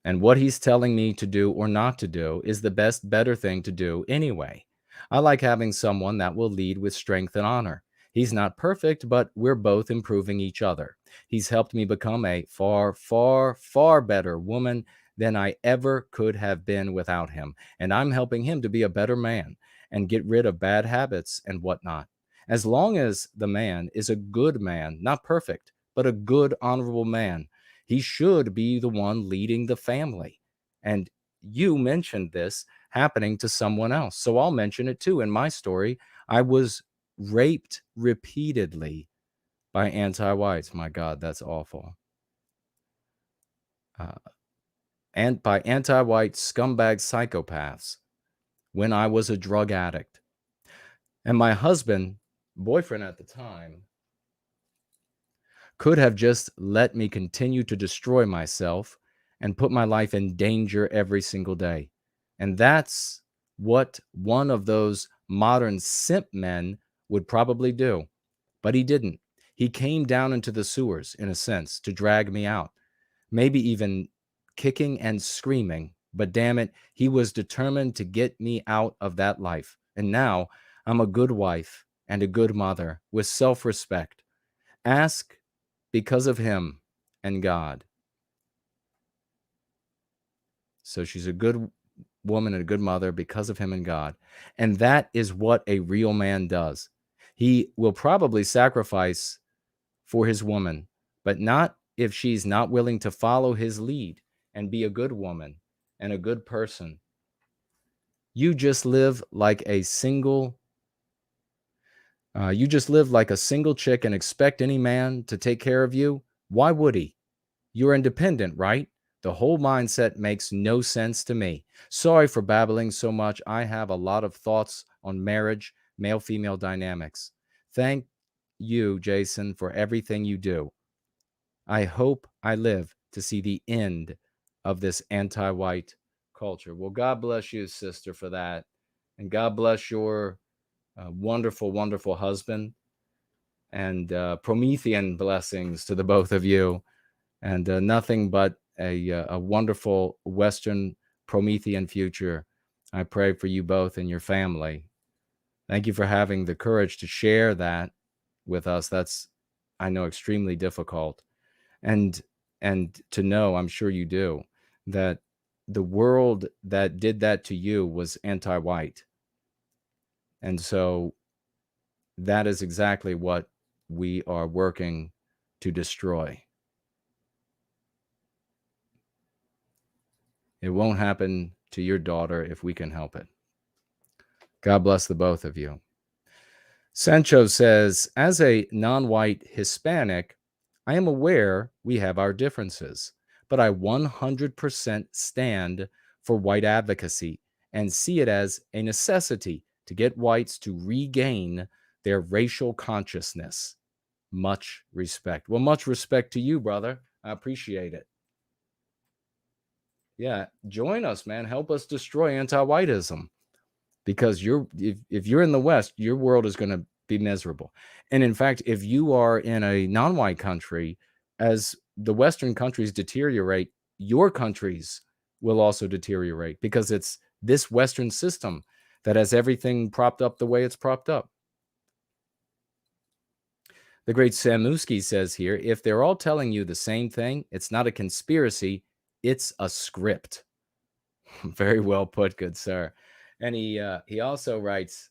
And what he's telling me to do or not to do is the best, better thing to do anyway. I like having someone that will lead with strength and honor. He's not perfect, but we're both improving each other. He's helped me become a far, far, far better woman than I ever could have been without him. And I'm helping him to be a better man and get rid of bad habits and whatnot. As long as the man is a good man, not perfect, but a good, honorable man, he should be the one leading the family. And you mentioned this happening to someone else, so I'll mention it too. In my story, I was raped repeatedly by anti-whites. My God, that's awful. And by anti-white scumbag psychopaths when I was a drug addict. And my husband, boyfriend at the time, could have just let me continue to destroy myself and put my life in danger every single day. And that's what one of those modern simp men would probably do. But he didn't. He came down into the sewers, in a sense, to drag me out. Maybe even kicking and screaming. But damn it, he was determined to get me out of that life. And now I'm a good wife and a good mother with self-respect. Ask because of him and God. So she's a good woman and a good mother because of him and God. And that is what a real man does. He will probably sacrifice for his woman, but not if she's not willing to follow his lead and be a good woman and a good person. You just live like a single chick and expect any man to take care of you. Why would he? You're independent, right? The whole mindset makes no sense to me. Sorry for babbling so much. I have a lot of thoughts on marriage, male-female dynamics. Thank you, Jason, for everything you do. I hope I live to see the end of this anti-white culture. Well, God bless you, sister, for that. And God bless your wonderful, wonderful husband. And Promethean blessings to the both of you. And nothing but a wonderful Western Promethean future. I pray for you both and your family. Thank you for having the courage to share that with us. That's, I know, extremely difficult. And to know, I'm sure you do, that the world that did that to you was anti-white. And so that is exactly what we are working to destroy. It won't happen to your daughter if we can help it. God bless the both of you. Sancho says, as a non-white Hispanic, I am aware we have our differences, but I 100% stand for white advocacy and see it as a necessity to get whites to regain their racial consciousness. Much respect. Well, much respect to you, brother. I appreciate it. Yeah, join us, man. Help us destroy anti-whiteism, because if you're in the West, your world is going to be miserable. And in fact, if you are in a non-white country, as the Western countries deteriorate, your countries will also deteriorate, because it's this Western system that has everything propped up the way it's propped up. The great Samuski says here, if they're all telling you the same thing, it's not a conspiracy, it's a script. Very well put, good sir. And he also writes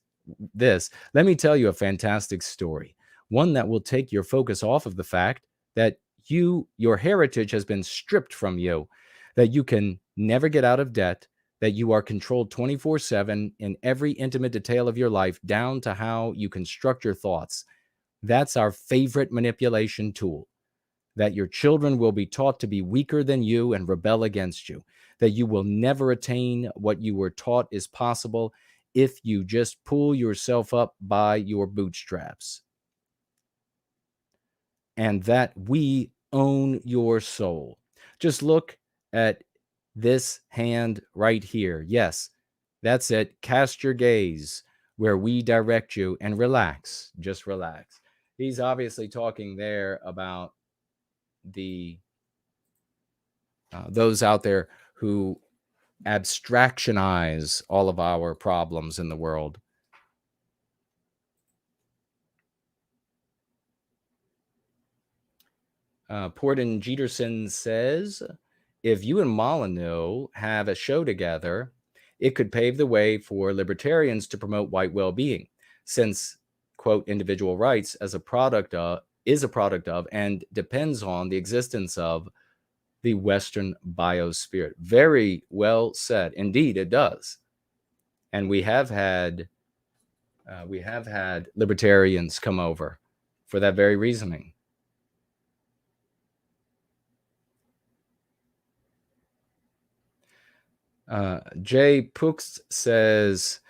this: let me tell you a fantastic story, one that will take your focus off of the fact that your heritage has been stripped from you, that you can never get out of debt, that you are controlled 24/7 in every intimate detail of your life, down to how you construct your thoughts. That's our favorite manipulation tool. That your children will be taught to be weaker than you and rebel against you. That you will never attain what you were taught is possible if you just pull yourself up by your bootstraps. And that we own your soul. Just look at this hand right here. Yes, that's it. Cast your gaze where we direct you and relax. Just relax. He's obviously talking there about the those out there who abstractionize all of our problems in the world. Porton Jeterson says, if you and Molyneux have a show together, it could pave the way for libertarians to promote white well-being, since, quote, individual rights is a product of and depends on the existence of the Western biosphere. Very well said. Indeed, it does. And we have had libertarians come over for that very reasoning. Jay Pooks says,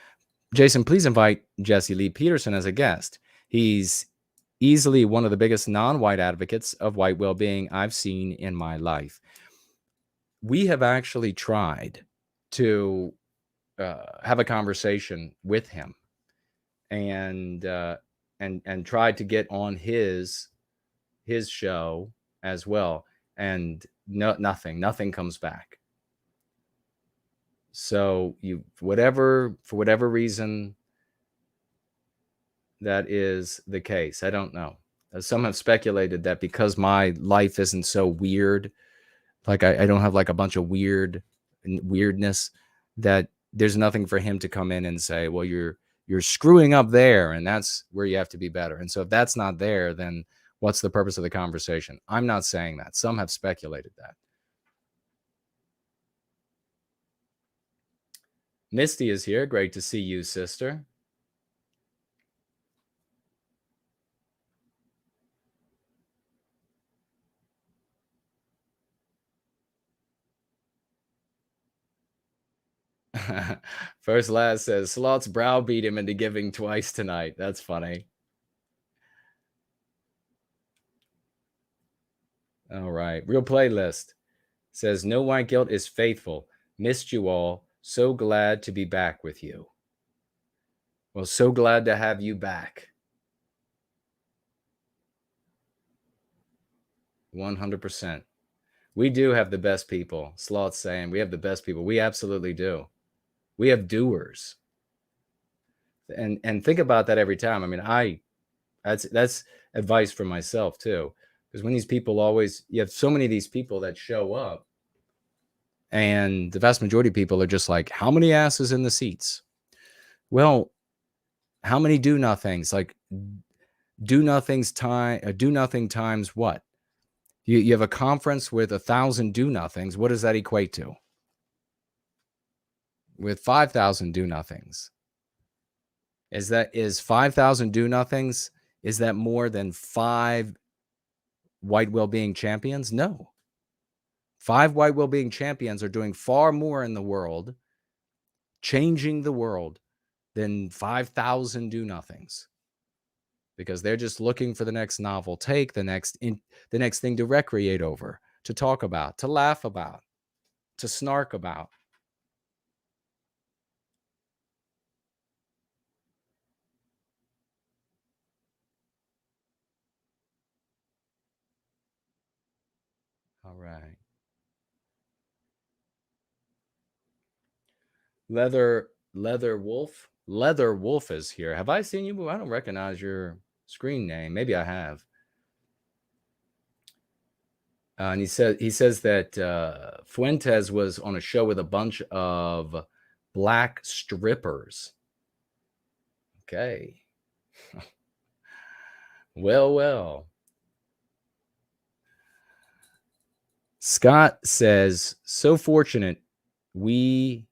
Jason, please invite Jesse Lee Peterson as a guest. He's easily one of the biggest non-white advocates of white well-being I've seen in my life. We have actually tried to have a conversation with him and tried to get on his show as well, and nothing comes back. So for whatever reason that is the case, I don't know. Some have speculated that because my life isn't so weird, like I don't have like a bunch of weirdness, that there's nothing for him to come in and say, well, you're screwing up there, and that's where you have to be better. And so if that's not there, then what's the purpose of the conversation? I'm not saying that. Some have speculated that. Misty is here. Great to see you, sister. First Last says, Slots browbeat him into giving twice tonight. That's funny. All right. Real Playlist says, no white guilt is faithful. Missed you all. So glad to be back with you. Well, so glad to have you back. 100%. We do have the best people. Sloth's saying we have the best people. We absolutely do. We have doers. And think about that every time. I mean, that's advice for myself too. Because when these people you have so many of these people that show up, and the vast majority of people are just like, how many asses in the seats? Well, how many do nothings? Like, do nothing times what? You have a conference with 1,000 do nothings. What does that equate to? With 5,000 do nothings. Is 5,000 do nothings? Is that more than 5 white well-being champions? No. 5 white well-being champions are doing far more in the world, changing the world, than 5,000 do-nothings. Because they're just looking for the next novel take, the next thing to recreate over, to talk about, to laugh about. to snark about. All right. Leather Wolf is here. Have I seen you? I don't recognize your screen name. Maybe I have. And he says that Fuentes was on a show with a bunch of black strippers. Okay. Well. Scott says, so fortunate we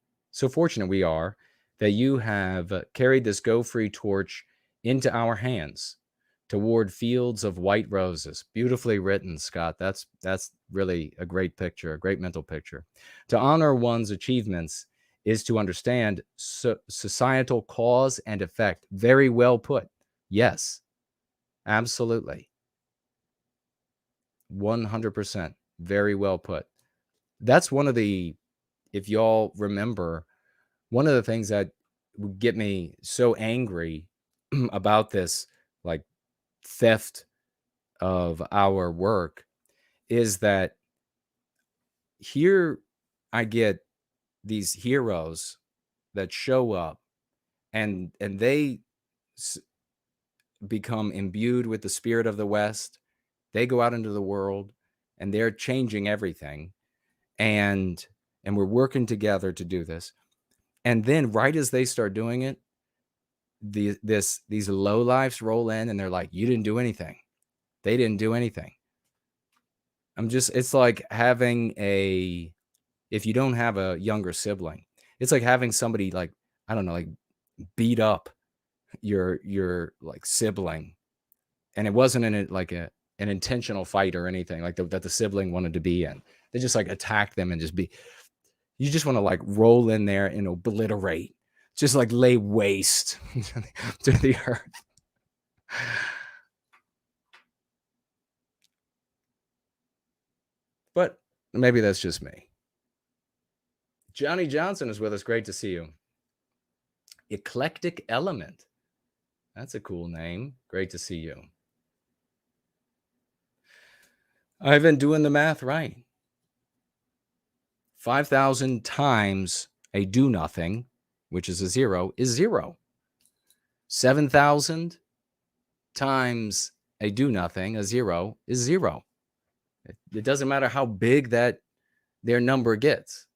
are that you have carried this Go Free torch into our hands toward fields of white roses. Beautifully written, Scott. That's really a great picture, a great mental picture. To honor one's achievements is to understand societal cause and effect. Very well put. Yes, absolutely. 100%. Very well put. That's one of the, if y'all remember, one of the things that would get me so angry about this, like, theft of our work, is that here I get these heroes that show up and they become imbued with the spirit of the West. They go out into the world and they're changing everything. And we're working together to do this. And then right as they start doing it, these lowlifes roll in and they're like, you didn't do anything. They didn't do anything. It's like having if you don't have a younger sibling, it's like having somebody, like, I don't know, like beat up your like sibling. And it wasn't an intentional fight or anything like that the sibling wanted to be in. They just like attack them and you just want to like roll in there and obliterate, just like lay waste to the earth. But maybe that's just me. Johnny Johnson is with us. Great to see you. Eclectic Element. That's a cool name. Great to see you. I've been doing the math right. 5,000 times a do nothing, which is a 0, is 0. 7,000 times a do nothing, a 0, is 0. It doesn't matter how big that their number gets.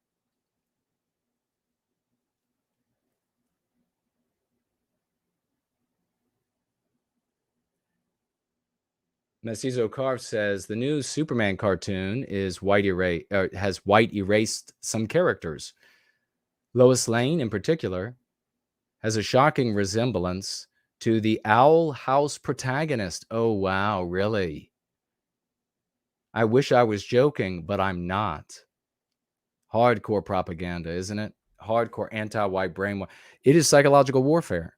Mestizo Carve says the new Superman cartoon is has white erased some characters. Lois Lane, in particular, has a shocking resemblance to the Owl House protagonist. Oh, wow, really? I wish I was joking, but I'm not. Hardcore propaganda, isn't it? Hardcore anti-white brainwash. It is psychological warfare.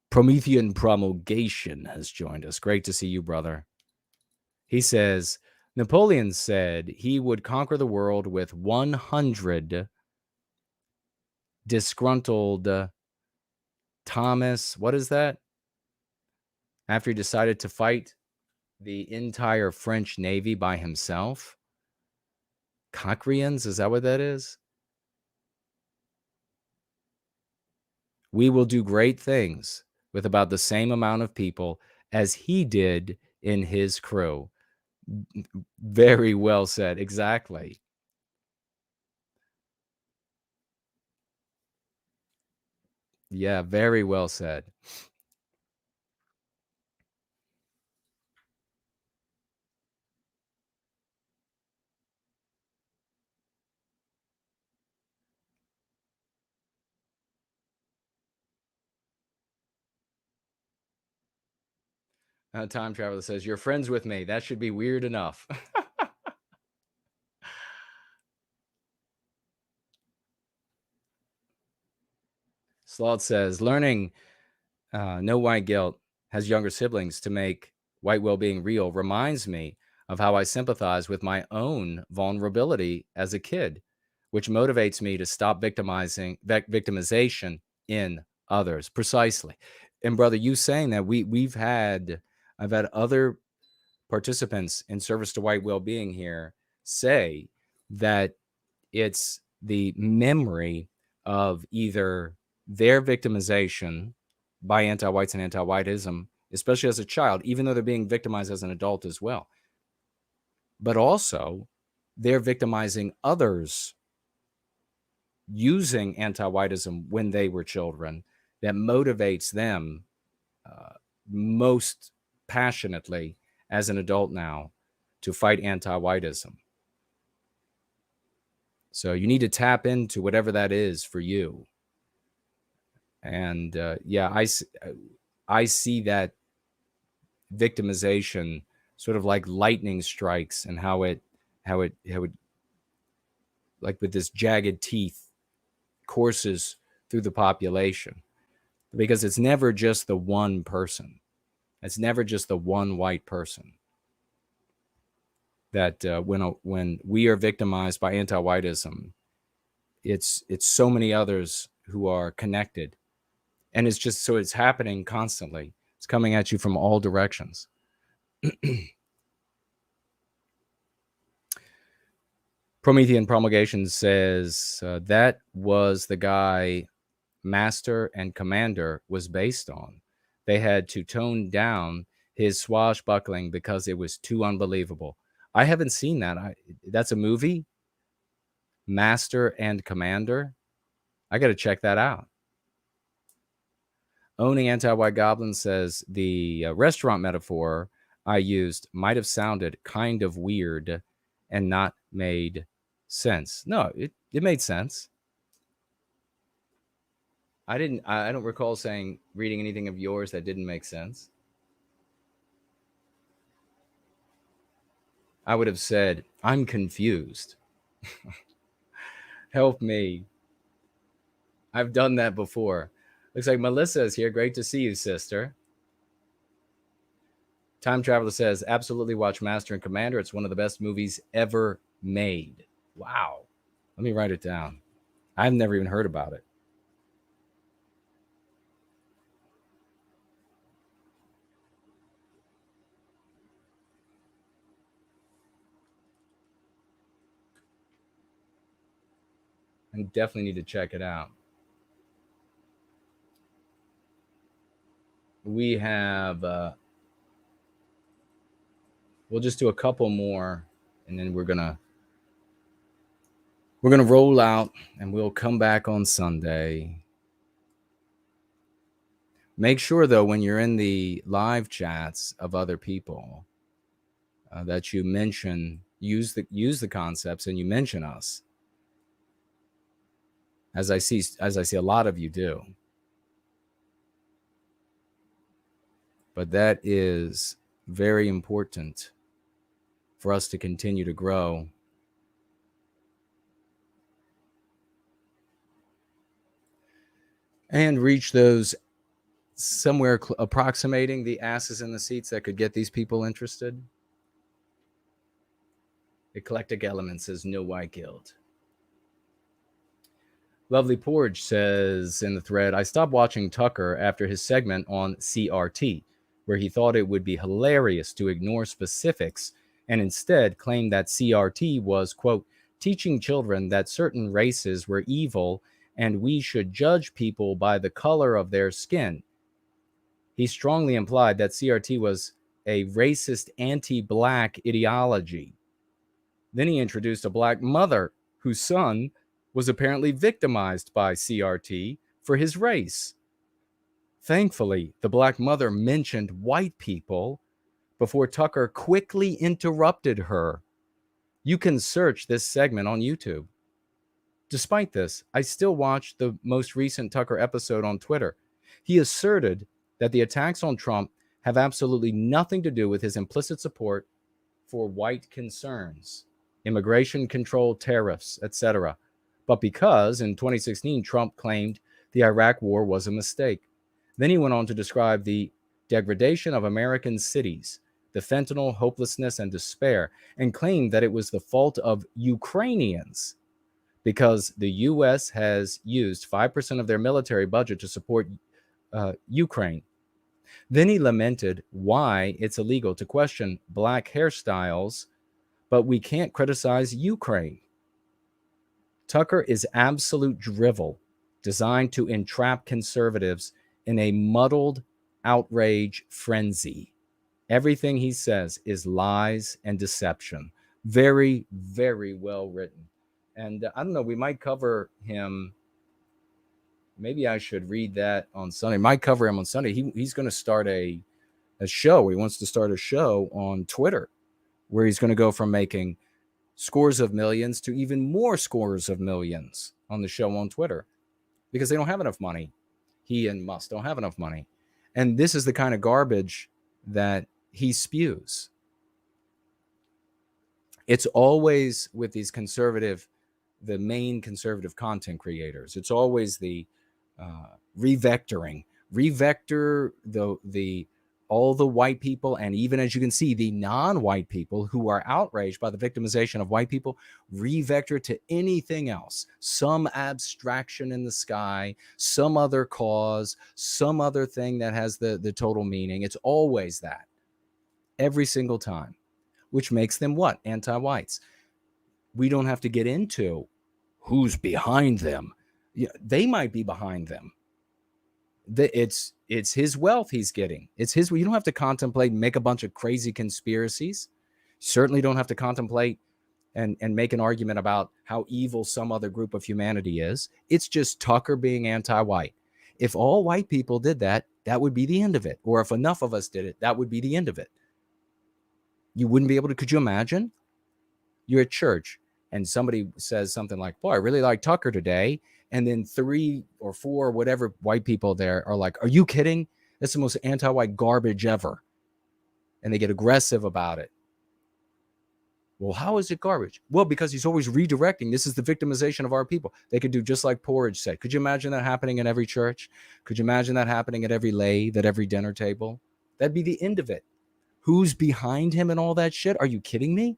Promethean Promulgation has joined us. Great to see you, brother. He says, Napoleon said he would conquer the world with 100 disgruntled Thomas. What is that? After he decided to fight the entire French Navy by himself. Cochreans, is that what that is? We will do great things with about the same amount of people as he did in his crew. Very well said. Exactly. Yeah, very well said. Time Traveler says, you're friends with me. That should be weird enough. Sloth says, learning no white guilt has younger siblings to make white well-being real reminds me of how I sympathize with my own vulnerability as a kid, which motivates me to stop victimization in others. Precisely. And brother, you saying that I've had other participants in service to white well-being here say that it's the memory of either their victimization by anti-whites and anti-whiteism, especially as a child, even though they're being victimized as an adult as well, but also they're victimizing others using anti-whiteism when they were children, that motivates them most passionately as an adult now to fight anti-whiteism. So you need to tap into whatever that is for you. And I see that victimization sort of like lightning strikes, and how it like with this jagged teeth courses through the population, because it's never just the one person. It's never just the one white person. That when we are victimized by anti-whiteism, it's so many others who are connected, and it's just so it's happening constantly. It's coming at you from all directions. Promethean Promulgation says that was the guy Master and Commander was based on. They had to tone down his swashbuckling because it was too unbelievable. I haven't seen that. That's a movie? Master and Commander? I got to check that out. Owning Anti-White Goblin says the restaurant metaphor I used might have sounded kind of weird and not made sense. No, it made sense. I don't recall reading anything of yours that didn't make sense. I would have said, I'm confused. Help me. I've done that before. Looks like Melissa is here. Great to see you, sister. Time Traveler says, absolutely watch Master and Commander. It's one of the best movies ever made. Wow. Let me write it down. I've never even heard about it. I definitely need to check it out. We have, we'll just do a couple more, and then we're gonna roll out, and we'll come back on Sunday. Make sure, though, when you're in the live chats of other people, that you use the concepts, and you mention us. As I see a lot of you do. But that is very important for us to continue to grow. And reach those somewhere approximating the asses in the seats that could get these people interested. Eclectic Element says no white guilt. Lovely Porge says in the thread, I stopped watching Tucker after his segment on CRT, where he thought it would be hilarious to ignore specifics and instead claimed that CRT was, quote, teaching children that certain races were evil and we should judge people by the color of their skin. He strongly implied that CRT was a racist anti-black ideology. Then he introduced a black mother whose son was apparently victimized by CRT for his race. Thankfully, the black mother mentioned white people before Tucker quickly interrupted her. You can search this segment on YouTube. Despite this, I still watched the most recent Tucker episode on Twitter. He asserted that the attacks on Trump have absolutely nothing to do with his implicit support for white concerns, immigration control, tariffs, etc., but because in 2016 Trump claimed the Iraq war was a mistake. Then he went on to describe the degradation of American cities, the fentanyl, hopelessness, and despair, and claimed that it was the fault of Ukrainians because the U.S. has used 5% of their military budget to support Ukraine. Then he lamented why it's illegal to question black hairstyles, but we can't criticize Ukraine. Tucker is absolute drivel designed to entrap conservatives in a muddled outrage frenzy. Everything he says is lies and deception. Very, very well written. And I don't know, we might cover him. Maybe I should read that on Sunday. Might cover him on Sunday. He's going to start a show. He wants to start a show on Twitter where he's going to go from making scores of millions to even more scores of millions on the show on Twitter because they don't have enough money. He and Musk don't have enough money. And this is the kind of garbage that he spews. It's always with these the main conservative content creators. It's always the revector all the white people, and even, as you can see, the non-white people who are outraged by the victimization of white people, revector to anything else, some abstraction in the sky, some other cause, some other thing that has the total meaning. It's always that, every single time, which makes them what? Anti-whites. We don't have to get into who's behind them. They might be behind them. It's his wealth he's getting. It's his. You don't have to contemplate and make a bunch of crazy conspiracies. You certainly don't have to contemplate and make an argument about how evil some other group of humanity is. It's just Tucker being anti-white. If all white people did that, that would be the end of it. Or if enough of us did it, that would be the end of it. You wouldn't be able to. Could you imagine? You're at church and somebody says something like, "Boy, I really like Tucker today." And then 3 or 4, whatever white people there are like, "Are you kidding? That's the most anti-white garbage ever." And they get aggressive about it. Well, how is it garbage? Well, because he's always redirecting. This is the victimization of our people. They could do just like Porridge said. Could you imagine that happening in every church? Could you imagine that happening at every lathe, at every dinner table? That'd be the end of it. Who's behind him and all that shit? Are you kidding me?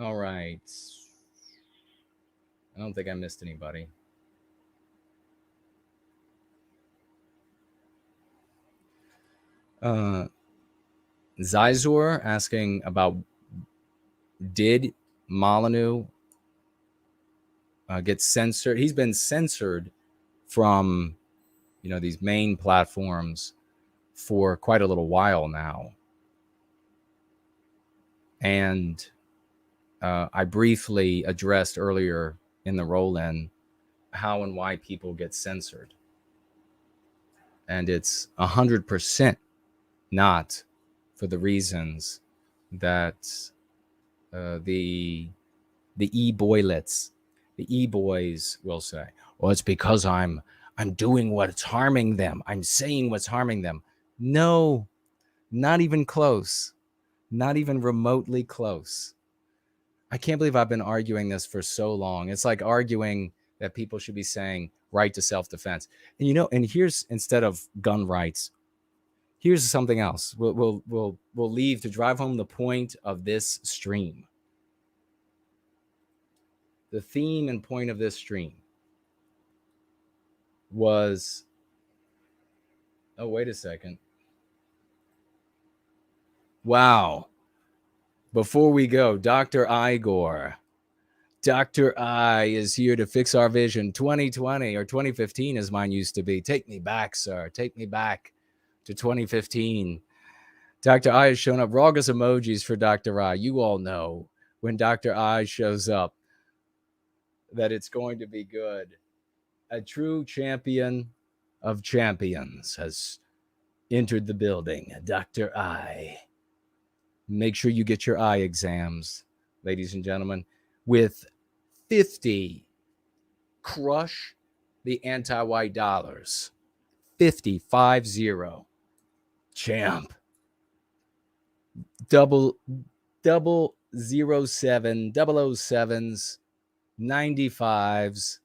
All right. I don't think I missed anybody. Zizor asking about, did Molyneux get censored? He's been censored from, these main platforms for quite a little while now. And I briefly addressed earlier in the roll-in how and why people get censored. And it's 100% not for the reasons that the e-boylets, the e-boys will say. Well, it's because I'm doing what's harming them. I'm saying what's harming them. No, not even close. Not even remotely close. I can't believe I've been arguing this for so long. It's like arguing that people should be saying right to self-defense. And and here's, instead of gun rights, here's something else. We'll leave to drive home the point of this stream. The theme and point of this stream was, oh, wait a second. Wow. Before we go, Dr. Igor. Dr. I is here to fix our vision. 2020 or 2015 as mine used to be. Take me back, sir. Take me back to 2015. Dr. I has shown up. Raucous emojis for Dr. I. You all know when Dr. I shows up that it's going to be good. A true champion of champions has entered the building. Dr. I. Make sure you get your eye exams, ladies and gentlemen. With 50, crush the anti-white dollars. 50 champ. Double 007 007s 95s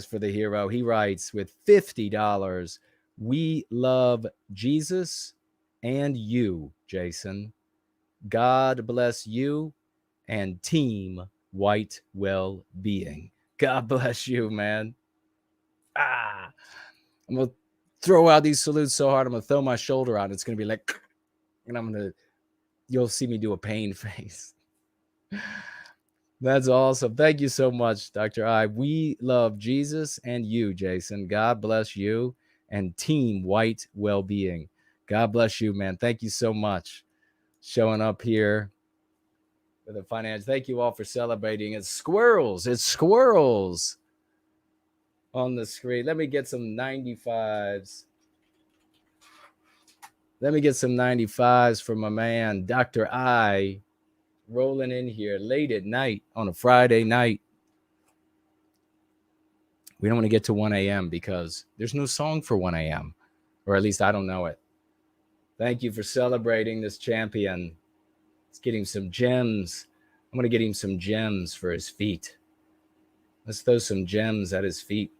for the hero. He writes with $50. We love Jesus and you, Jason. God bless you and team white well-being. God bless you, man. I'm gonna throw out these salutes so hard I'm gonna throw my shoulder out. It's gonna be like, and you'll see me do a pain face. That's awesome. Thank you so much, Dr. I. We love Jesus and you, Jason. God bless you and team white well-being. God bless you, man. Thank you so much showing up here with the finance. Thank you all for celebrating. It's squirrels on the screen. Let me get some 95s. Let me get some 95s for my man, Dr. I, rolling in here late at night on a Friday night. We don't want to get to 1 a.m. because there's no song for 1 a.m. Or at least I don't know it. Thank you for celebrating this champion. Let's get him some gems. I'm going to get him some gems for his feet. Let's throw some gems at his feet.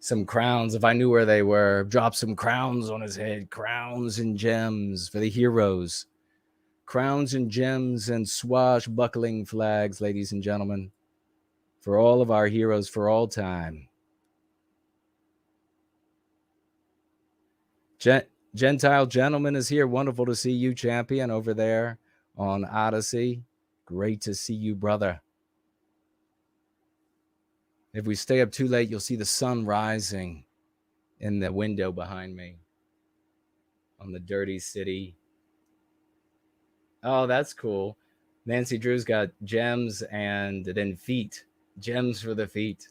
Some crowns, if I knew where they were. Drop some crowns on his head. Crowns and gems for the heroes. Crowns and gems and swashbuckling flags, ladies and gentlemen, for all of our heroes for all time. Gentile gentleman is here. Wonderful to see you, champion, over there on Odyssey. Great to see you, brother. If we stay up too late, you'll see the sun rising in the window behind me on the dirty city. Oh, that's cool. Nancy Drew's got gems and then feet. Gems for the feet.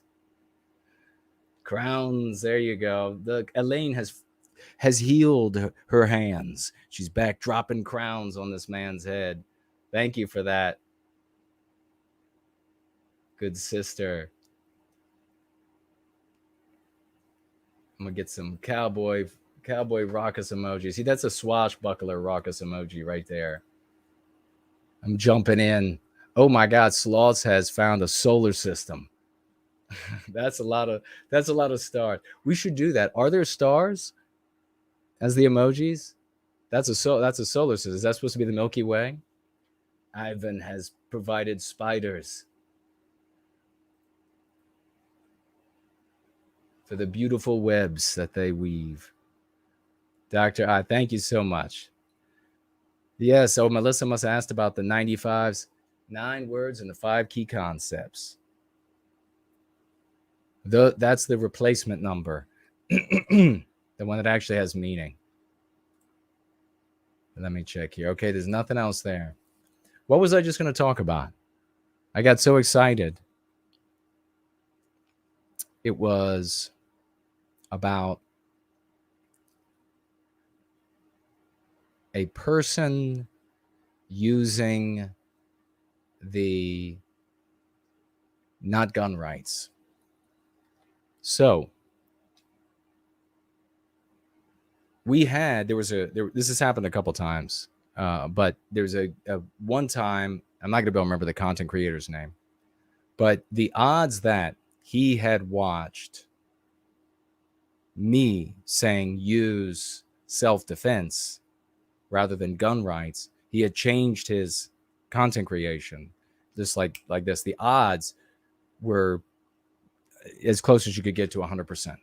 Crowns. There you go. Elaine has healed her hands. She's back dropping crowns on this man's head. Thank you for that. Good sister. I'm going to get some cowboy raucous emoji. See, that's a swashbuckler raucous emoji right there. I'm jumping in. Oh my God, Sloths has found a solar system. That's a lot of stars. We should do that. Are there stars as the emojis? That's a solar system. Is that supposed to be the Milky Way? Ivan has provided spiders for the beautiful webs that they weave. Dr. I, thank you so much. Yeah, so Melissa must have asked about the 95s, 9 words and the 5 key concepts. That's the replacement number, the one that actually has meaning. Let me check here. Okay, there's nothing else there. What was I just going to talk about? I got so excited. It was about a person using the not gun rights. So this has happened a couple times, but there's a one time, I'm not going to be able to remember the content creator's name, but the odds that he had watched me saying use self-defense rather than gun rights, he had changed his content creation just like this. The odds were as close as you could get to 100%,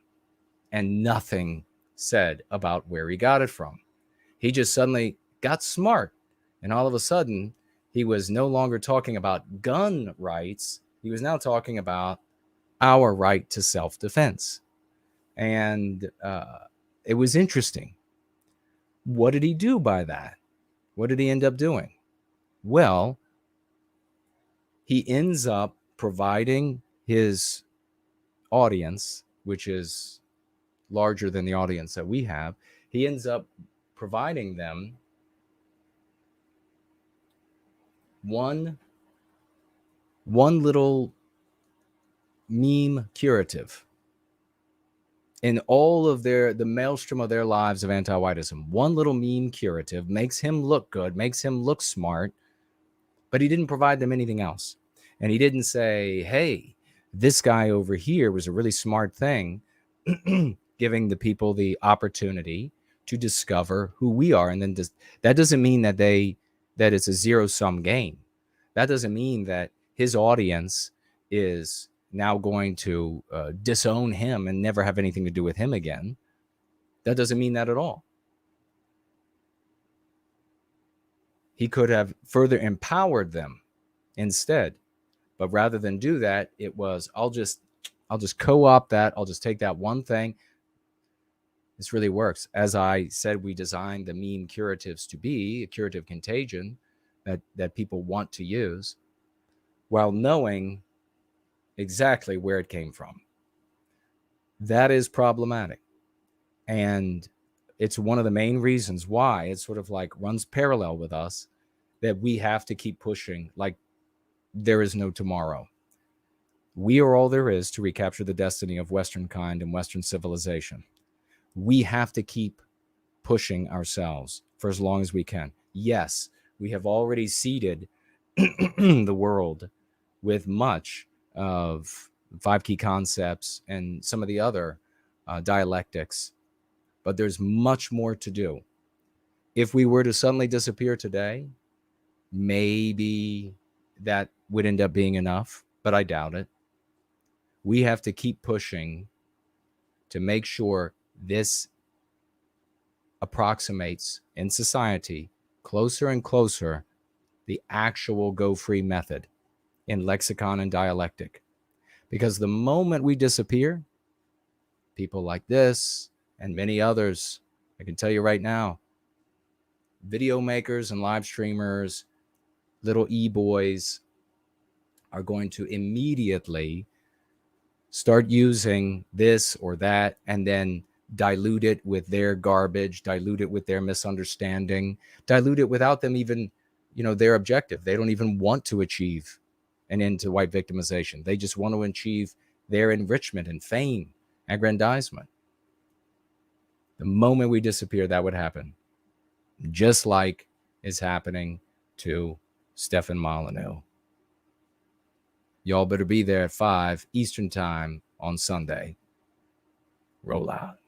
and nothing said about where he got it from. He just suddenly got smart, and all of a sudden he was no longer talking about gun rights. He was now talking about our right to self-defense. And it was interesting. What did he do by that? What did he end up doing? Well, he ends up providing his audience, which is larger than the audience that we have. He ends up providing them one little meme curative. in all of the maelstrom of their lives of anti-whiteism, one little meme curative makes him look good, makes him look smart, but he didn't provide them anything else. And he didn't say, hey, this guy over here was a really smart thing, giving the people the opportunity to discover who we are. And then that doesn't mean that it's a zero-sum game. That doesn't mean that his audience is now going to disown him and never have anything to do with him again. That doesn't mean that at all. He could have further empowered them instead. But rather than do that, it was, I'll just co-opt that. I'll just take that one thing. This really works. As I said, we designed the meme curatives to be a curative contagion that people want to use, while knowing exactly where it came from. That is problematic. And it's one of the main reasons why it sort of like runs parallel with us, that we have to keep pushing like there is no tomorrow. We are all there is to recapture the destiny of Western kind and Western civilization. We have to keep pushing ourselves for as long as we can. Yes, we have already seeded the world with much of 5 key concepts and some of the other dialectics, but there's much more to do. If we were to suddenly disappear today, maybe that would end up being enough, but I doubt it. We have to keep pushing to make sure this approximates in society closer and closer the actual go free method in lexicon and dialectic. Because the moment we disappear, people like this and many others, I can tell you right now, video makers and live streamers, little e-boys, are going to immediately start using this or that and then dilute it with their garbage, dilute it with their misunderstanding, dilute it without them even, their objective. They don't even want to achieve an end to white victimization. They just want to achieve their enrichment and fame, aggrandizement. The moment we disappear, that would happen. Just like is happening to Stefan Molyneux. Y'all better be there at 5 Eastern time on Sunday. Roll out.